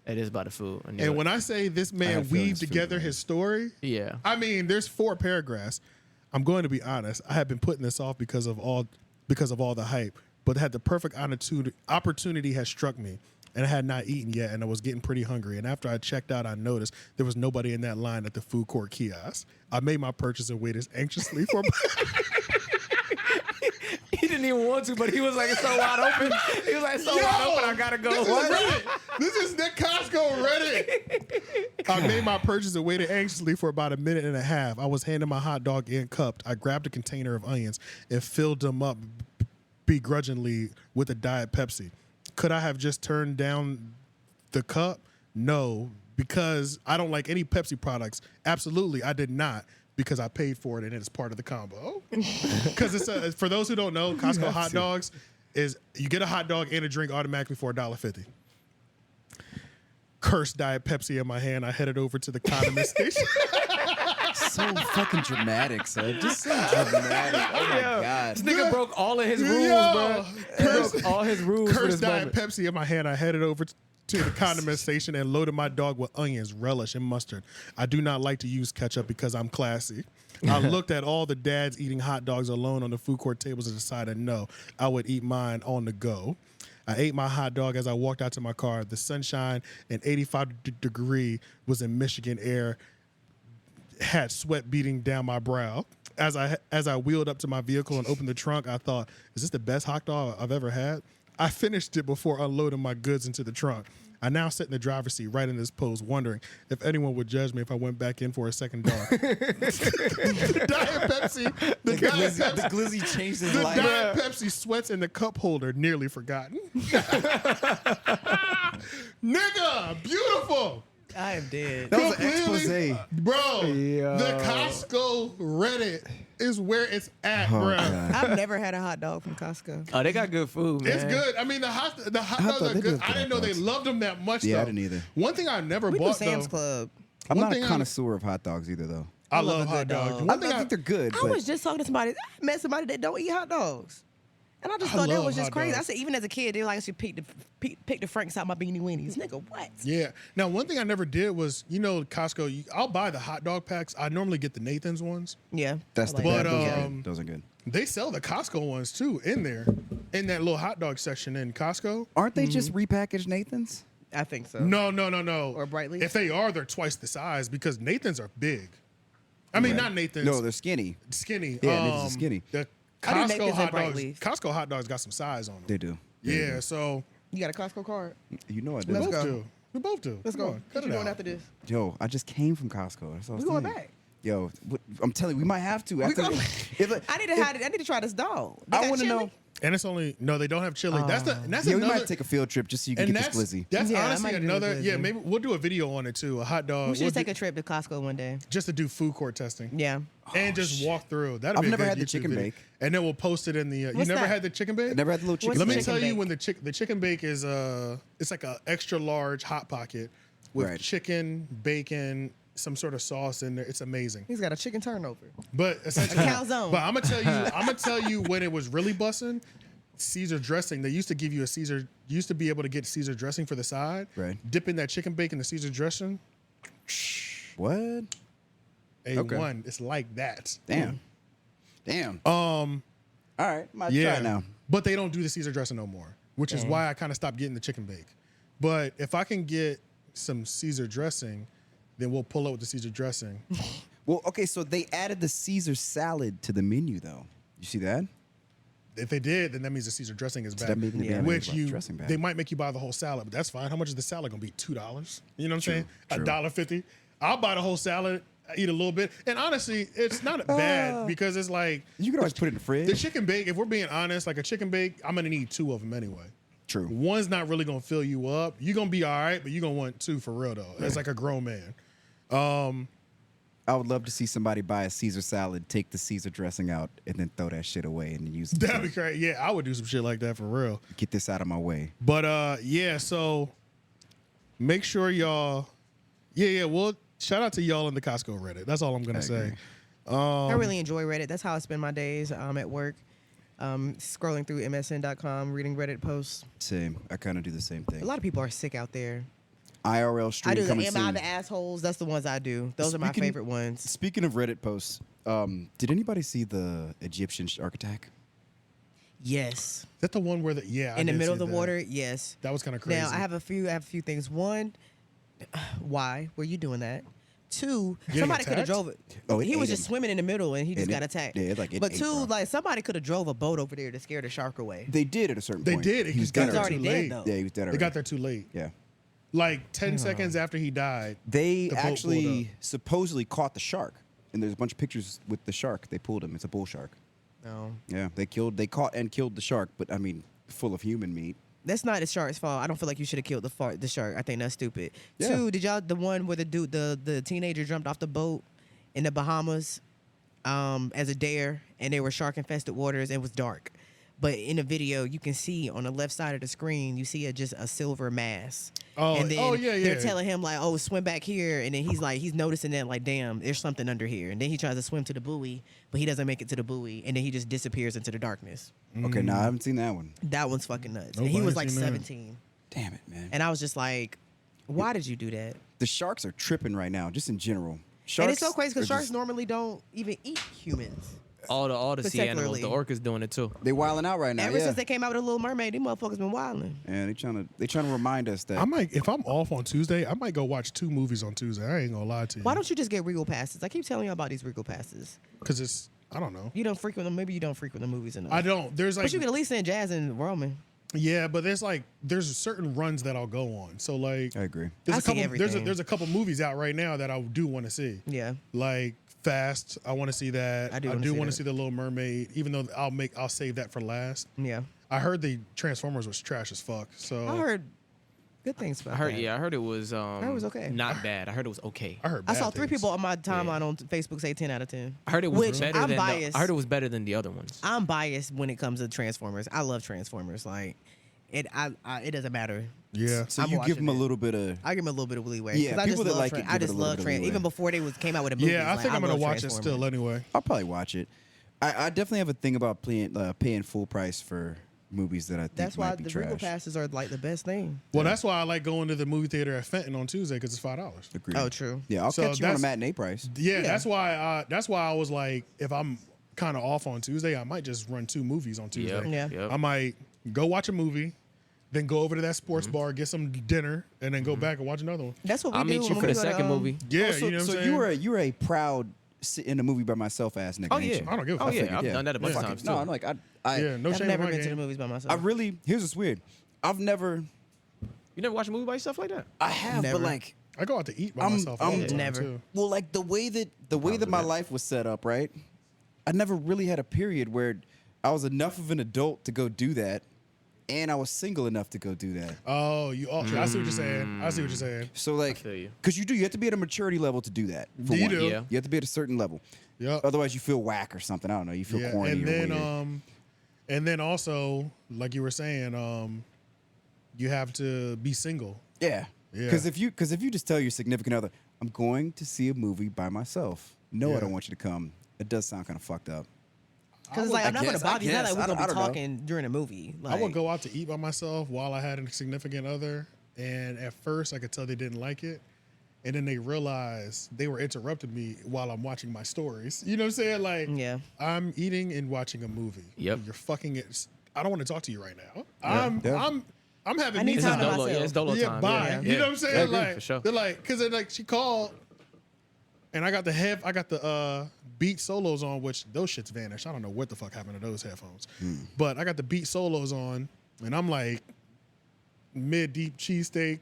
It is about the food. And when I say this man weaved together his story, I mean, there's 4 paragraphs. I'm going to be honest. I have been putting this off because of all the hype, but had the perfect opportunity has struck me. And I had not eaten yet, and I was getting pretty hungry. And after I checked out, I noticed there was nobody in that line at the food court kiosk. I made my purchase and waited anxiously for. He didn't even want to, but he was like, "It's so wide open." He was like, "Wide open, I gotta go." This is the Costco Reddit. I made my purchase and waited anxiously for about a minute and a half. I was handing my hot dog in cupped. I grabbed a container of onions and filled them up begrudgingly with a Diet Pepsi. Could I have just turned down the cup? No, because I don't like any Pepsi products. Absolutely, I did not, because I paid for it and it's part of the combo. Because it's for those who don't know, Costco hot dogs is you get a hot dog and a drink automatically for $1.50. Cursed Diet Pepsi in my hand, I headed over to the condiment station. So fucking dramatic, son. Just so dramatic. Oh my God. This nigga broke all of his rules, bro. Broke all his rules. Cursed Diet Pepsi in my hand, I headed over to the condiment station and loaded my dog with onions, relish, and mustard. I do not like to use ketchup because I'm classy. I looked at all the dads eating hot dogs alone on the food court tables and decided no, I would eat mine on the go. I ate my hot dog as I walked out to my car. The sunshine and 85-degree was in Michigan air, had sweat beating down my brow. As I wheeled up to my vehicle and opened the trunk, I thought, is this the best hot dog I've ever had? I finished it before unloading my goods into the trunk. I now sit in the driver's seat right in this pose, wondering if anyone would judge me if I went back in for a second dog. The Diet Pepsi. The glizzy changed his life. The Diet Pepsi sweats in the cup holder, nearly forgotten. Nigga, beautiful. I am dead. That was an expose. Bro, the Costco Reddit is where it's at, bro. I've never had a hot dog from Costco. Oh, they got good food, man. It's good. I mean, the hot dogs are good. I didn't know they loved them that much. Yeah, though. I didn't either. One thing I never We do bought Sam's though. Club. I'm One not a thing connoisseur of hot dogs either, though. I love love a hot good dogs. dog. One thing I think they're good. I but was just talking to somebody. I met somebody that don't eat hot dogs. And I just I thought that love was just hot crazy. I dogs. said, even as a kid, they were like, I should pick the Franks out my beanie weenies. Nigga, what? Yeah. Now, one thing I never did was, Costco. I'll buy the hot dog packs. I normally get the Nathan's ones. Yeah. That's the But, those are good. Those are good. They sell the Costco ones too in there, in that little hot dog section in Costco. Aren't they just repackaged Nathan's? I think so. No. Or Brightly? If they are, they're twice the size because Nathan's are big. I mean, not Nathan's. No, they're skinny. Skinny. Yeah, Nathan's are skinny. The I do Costco Nathan's hot and dogs. Brightleaf. Costco hot dogs got some size on them. They do. Yeah. So You got a Costco card? You know I we do. both go. do. We both do. Let's Come go. on, What cut you it doing out. after this? Yo, I just came from Costco. That's all I was We going saying. back. Yo, I'm telling you, we might have to. We After, go- if, I need to try this dog. They I got want to chili? know. And it's only they don't have chili. That's Yeah, we another. might take a field trip just so you can and get this glizzy. that's Yeah, I honestly might do a another. Yeah, glizzy. maybe we'll do a video on it too. A hot dog. We should We'll take do- a trip to Costco one day. just to do food court testing. Yeah. And just walk through. That'd I've be a never good had the YouTube chicken video. bake. And then we'll post it in the. You What's never that? had the chicken bake? I never had the little chicken. Let me What's tell chicken you bake? when the chicken bake is it's like a extra large hot pocket with Right. chicken, bacon, some sort of sauce in there. It's amazing. He's got a chicken turnover. But essentially, A calzone. But I'm gonna tell you when it was really busting. Caesar dressing. They used to give you you used to be able to get Caesar dressing for the side. Right. Dipping that chicken bake in the Caesar dressing. What? A1. It's like that. Damn. All right, might try it now. But they don't do the Caesar dressing no more, which is why I kind of stopped getting the chicken bake. But if I can get some Caesar dressing, then we'll pull up with the Caesar dressing. Well, okay, so they added the Caesar salad to the menu, though. You see that? If they did, then that means the Caesar dressing is So bad. that maybe they Which brought dressing back. they might make you buy the whole salad, but that's fine. How much is the salad gonna be? $2? You know what I'm saying? true. $1.50. I'll buy the whole salad, eat a little bit, and honestly, it's not bad because it's like You can always put it in the fridge. the chicken bake. If we're being honest, like a chicken bake, I'm gonna need 2 of them anyway. True. One's not really gonna fill you up. You're gonna be all right, but you're gonna want 2 for real though. It's like a grown man. I would love to see somebody buy a Caesar salad, take the Caesar dressing out, and then throw that shit away and use it. That'd be crazy. Yeah, I would do some shit like that for real. Get this out of my way. But yeah, so make sure y'all. Yeah. Well, shout out to y'all in the Costco Reddit. That's all I'm gonna say. I really enjoy Reddit. That's how I spend my days at work. Scrolling through MSN.com, reading Reddit posts. Same. I kind of do the same A thing. lot of people are sick out there. IRL stream I do the coming Am I soon. the Assholes? That's the ones I do. Those are my Speaking- favorite ones. Speaking of Reddit posts, did anybody see the Egyptian shark attack? Yes. Is that the one where I In the did middle see of the that. water, yes. That was kind of crazy. Now I have a few things. One, why were you doing that? Two, Getting somebody could have attacked? drove it. Oh, it he was ate just him. swimming in the middle and he just And got it- attacked. yeah, it but ate, two, bro. like somebody could have drove a boat over there to scare the shark away. They did at a certain They point. did. He was got dead there already too dead, late. though. Yeah, he was dead They already. got there too late. Yeah. Like 10 seconds after he died. They the boat pulled actually up. supposedly caught the shark. And there's a bunch of pictures with the shark. They pulled him. It's a bull shark. No. Yeah, they caught and killed the shark, but I mean, full of human meat. That's not the shark's fault. I don't feel like you should have killed the shark. I think that's stupid. Yeah. Two, did y'all the one where the teenager jumped off the boat in the Bahamas as a dare and they were shark infested waters and it was dark. But in the video, you can see on the left side of the screen, you see just a silver mass. Oh, and then yeah. they're telling him like, "Oh, swim back here," and then he's noticing that like, "Damn, there's something under here." And then he tries to swim to the buoy, but he doesn't make it to the buoy, and then he just disappears into the darkness. Okay, no, I haven't seen that one. That one's fucking nuts. Nope, and he I was ain't like seen that. 17, Damn it, man. and I was just like, "Why did you do that?" The sharks are tripping right now, just in general. Sharks And it's so crazy because are sharks just- normally don't even eat humans. All the sea animals, the Particularly. orcas doing it too. They wilding out right now. Ever yeah. since they came out with a Little Mermaid, these motherfuckers been wilding. And they trying to remind us that If I'm off on Tuesday, I might go watch 2 movies on Tuesday. I ain't gonna lie to you. Why don't you just get Regal passes? I keep telling you about these Regal passes. Because I don't know. You don't frequent them. Maybe you don't frequent the movies enough. I don't. There's like But you can at least send Jazz and Roman. yeah, but there's certain runs that I'll go on. So like I agree. there's I a see couple everything. there's a couple movies out right now that I do want to see. Yeah. Like Fast, I want to see that. I do I wanna do see want to that. see the Little Mermaid, even though I'll save that for last. Yeah. I heard the Transformers was trash as fuck. So I heard good things about I heard. that. Yeah, I heard it was. heard it was okay. Not bad. I heard it was okay. I heard. I Bad saw 3 things. people on my timeline on Facebook say 10 out of 10. I heard it was Which better I'm than. biased. I heard it was better than the other ones. I'm biased when it comes to Transformers. I love Transformers. Like, it doesn't matter. Yeah. So I'm you give watching them a it. little bit of. I give them a little bit of leeway. Yeah, 'cause I people just that love like it I give it just a little love bit of Trans. leeway. Even before they came out with a movie. Yeah, I think I'm gonna watch it still anyway. I'll probably watch it. I definitely have a thing about paying full price for movies that I think That's might why be the trash. Regal passes are like the best thing. Well, that's why I like going to the movie theater at Fenton on Tuesday because it's $5. Agreed. Oh, true. Yeah, I'll So catch you on a that's- matinee price. Yeah, that's why I was like, if I'm kind of off on Tuesday, I might just run 2 movies on Tuesday. Yep. Yeah. Yep. I might go watch a movie, then go over to that sports bar, get some dinner, and then go back and watch another one. That's what we I'll do meet you when for we the go to, second movie. Yeah, so you know what I'm so saying? you're a proud sit in a movie by myself ass nigga. Oh ain't yeah. you? I don't give a Oh fuck. yeah. I've Yeah. done that a bunch of Fuck times it. too. No, I'm like Yeah, no I've shame never in my been to game. the movies by myself. I really. Here's what's weird. I've never. You never watch a movie by yourself like that? I have, Never. but like. I go out to eat by I'm- myself all I'm the time, never. too. Well, like the way that my life was set up, right? I never really had a period where I was enough of an adult to go do that, and I was single enough to go do that. Oh, I see what you're saying. I see what you're saying. So like, feel you. because you have to be at a maturity level to do that. For You one. do. Yeah. You have to be at a certain level. Yep. Otherwise, you feel whack or something. I don't know. You feel corny and or then weird. and then also, like you were saying, you have to be single. Yeah. Yeah. Because if you just tell your significant other, I'm going to see a movie by myself. No, Yeah. I don't want you to come. It does sound kind of fucked up. Because it's like, I'm not going to bother you. It's not like we're I going to be don't know. talking during a movie. I Like, would go out to eat by myself while I had a significant other, and at first I could tell they didn't like it, and then they realized they were interrupting me while I'm watching my stories. You know what I'm saying? Like, Yeah. I'm eating and watching a movie. Yep. You're fucking it. I don't want to talk to you right now. Yeah. I'm having I need me This time is to time. dolo. myself. Yeah, it's dolo Yeah, time. bye. Yeah. You know what I'm saying? Yeah, I agree, like, for sure. they're like, because like she called, and I got the beat solos on, which those shits vanished. I don't know what the fuck happened to those headphones, but I got the beat solos on, and I'm like mid deep cheesesteak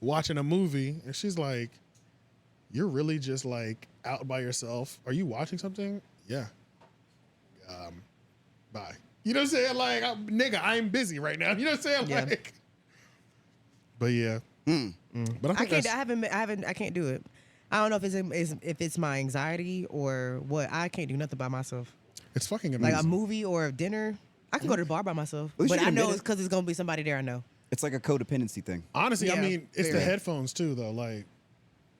watching a movie, and she's like, "You're really just like out by yourself? Are you watching something?" Yeah. Bye. You know what I'm saying? Like, nigga, I'm busy right now. You know what I'm saying? Yeah. Like, but yeah. But I think I can't do it. I don't know if it's my anxiety or what. I can't do nothing by myself. it's fucking Like amazing. a movie or a dinner, I can go to the bar by myself. At least But you I can know admit it's it. because it's going to be somebody there I know. It's like a codependency thing. Honestly, I Yeah, mean, it's the very. headphones too, though. Like,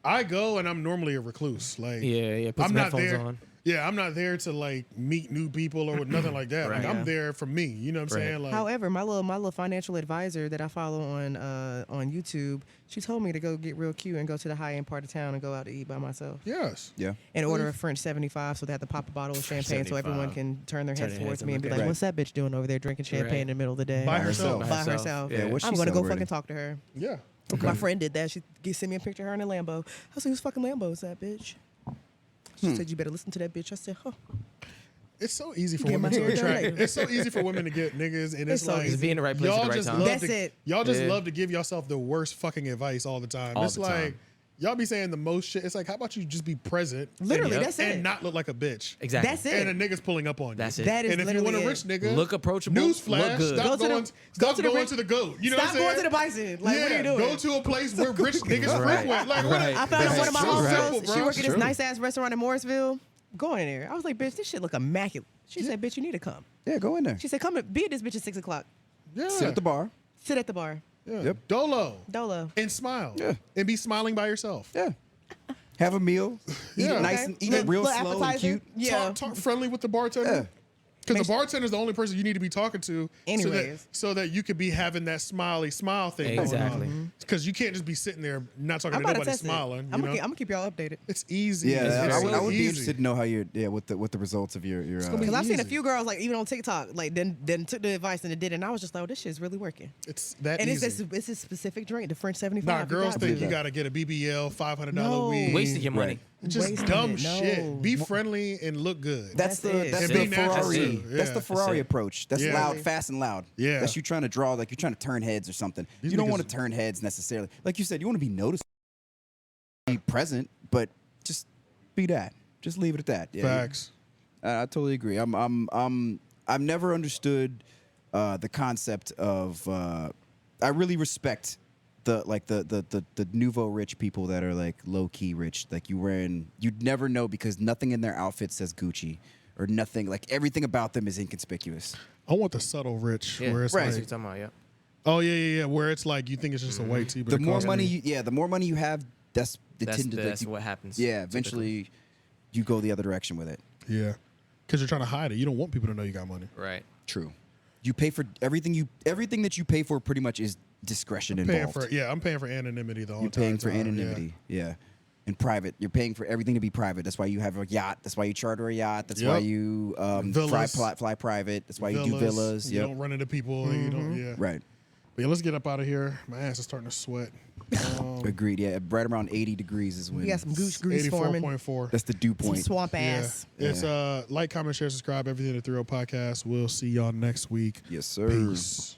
I go and I'm normally a recluse. Like, Yeah. Put I'm some not headphones there. on. Yeah, I'm not there to like meet new people or nothing like that. Right. Like, I'm Yeah. there for me. You know what I'm Right. saying? Like, However, my little financial advisor that I follow on YouTube, she told me to go get real cute and go to the high end part of town and go out to eat by myself yes. Yeah. and order a French 75 so they have to pop a bottle of champagne so everyone 75. can turn their Turn heads their towards heads me and and be look like, at it. "What's that bitch doing over there drinking champagne Right. in the middle of the day By herself. By herself. Yeah. What's she I'm gonna go celebrating? fucking talk to her." Yeah. My friend did that. She sent me a picture of her in a Lambo. I was like, "Whose fucking Lambo is that, bitch?" She said, "You better listen to that bitch." I said, "Huh." It's so easy for Get my women to hair done attract. later. It's so easy for women to get niggas, and it's It's so like easy. Just be in the right place at y'all the right just time. love That's to, it. Y'all just Yeah. love to give yourself the worst fucking advice all the time. All It's the like time. y'all be saying the most shit. It's like, how about you just be present? Literally, and, that's it. and not look like a bitch. Exactly. That's it. And a nigga's pulling up on you. That's it. That is And if you want a literally rich it. nigga, Look approachable, Newsflash, look good. stop Go to the- going, go stop to the going rich- to the goat. You know Stop what I'm saying? going to the bison. Like, yeah, what are you doing? go to a place where rich niggas Right. frequent. Like, what? Right. I found Right. one of my True. homegirls. Right. Simple, She bro. worked at this True. nice ass restaurant in Morrisville. Go in there. I was like, "Bitch, this shit look immaculate." She said, "Bitch, you need to come." Yeah, go in there. She said, "Come be at this bitch at 6 o'clock. Yeah. Sit at the bar. Sit at the bar." Yeah. Yep. Dolo. Dolo. And smile. Yeah. And be smiling by yourself. Yeah. Have a meal. Eat Yeah. it nice Okay. and eat it real Little slow and appetizer. cute. Yeah. Talk friendly with the bartender. Yeah. Because the bartender's the only person you need to be talking to, Anyways. so that you could be having that smiley smile thing. Exactly. Because you can't just be sitting there not talking I'm to about to nobody test smiling. it. You I'm know? gonna keep y'all updated. It's easy. Yeah, It's I so would be easy. interested to know how you're what the results of your gonna be Because I've seen a easy. few girls like even on TikTok like then took the advice and it did it, and I was just like, "Oh, this shit's really working." It's that And easy. it's a specific drink, the French 75. Nah, You girls got think to. you got to get a BBL, $500 No. weed. Wasted your money. Right. It's just Wasting dumb it, no. shit. Be friendly and look good. That's That's the it. that's And the be natural, Ferrari. too. That's Yeah. the Ferrari That's it. approach. That's Yeah. loud, fast, and loud. Yeah. That's you trying to draw like you're trying to turn heads or something. These you don't niggas- want to turn heads necessarily. Like you said, you want to be noticeable, be present, but just be that. Just leave it at that. Yeah. Facts. I totally agree. I've never understood the concept of. I really respect the nouveau rich people that are like low key rich, like you'd never know because nothing in their outfit says Gucci or nothing. Like everything about them is inconspicuous. I want the subtle rich Yeah. where it's That's what like, you're talking about, yeah. oh yeah, where it's like you think it's just a white tee, but The it more costs money, me. the more money you have, that's What happens. Yeah, eventually you go the other direction with it. Yeah, because you're trying to hide it. You don't want people to know you got money. Right. True. You pay for everything that you pay for pretty much is discretion involved. I'm paying for anonymity the whole You're time. paying for anonymity. Yeah. And private. You're paying for everything to be private. That's why you have a yacht. That's why you charter a yacht. That's why you fly private. That's why you do villas. You don't run into people. You don't. Yeah. Right. But yeah, let's get up out of here. My ass is starting to sweat. Agreed. Yeah, right around 80 degrees is when. We got some goose grease forming. 84.4. That's the dew Some point. swamp Yeah. ass. It's like, comment, share, subscribe, everything to 3 Podcast. We'll see y'all next week. Yes, sir. Peace.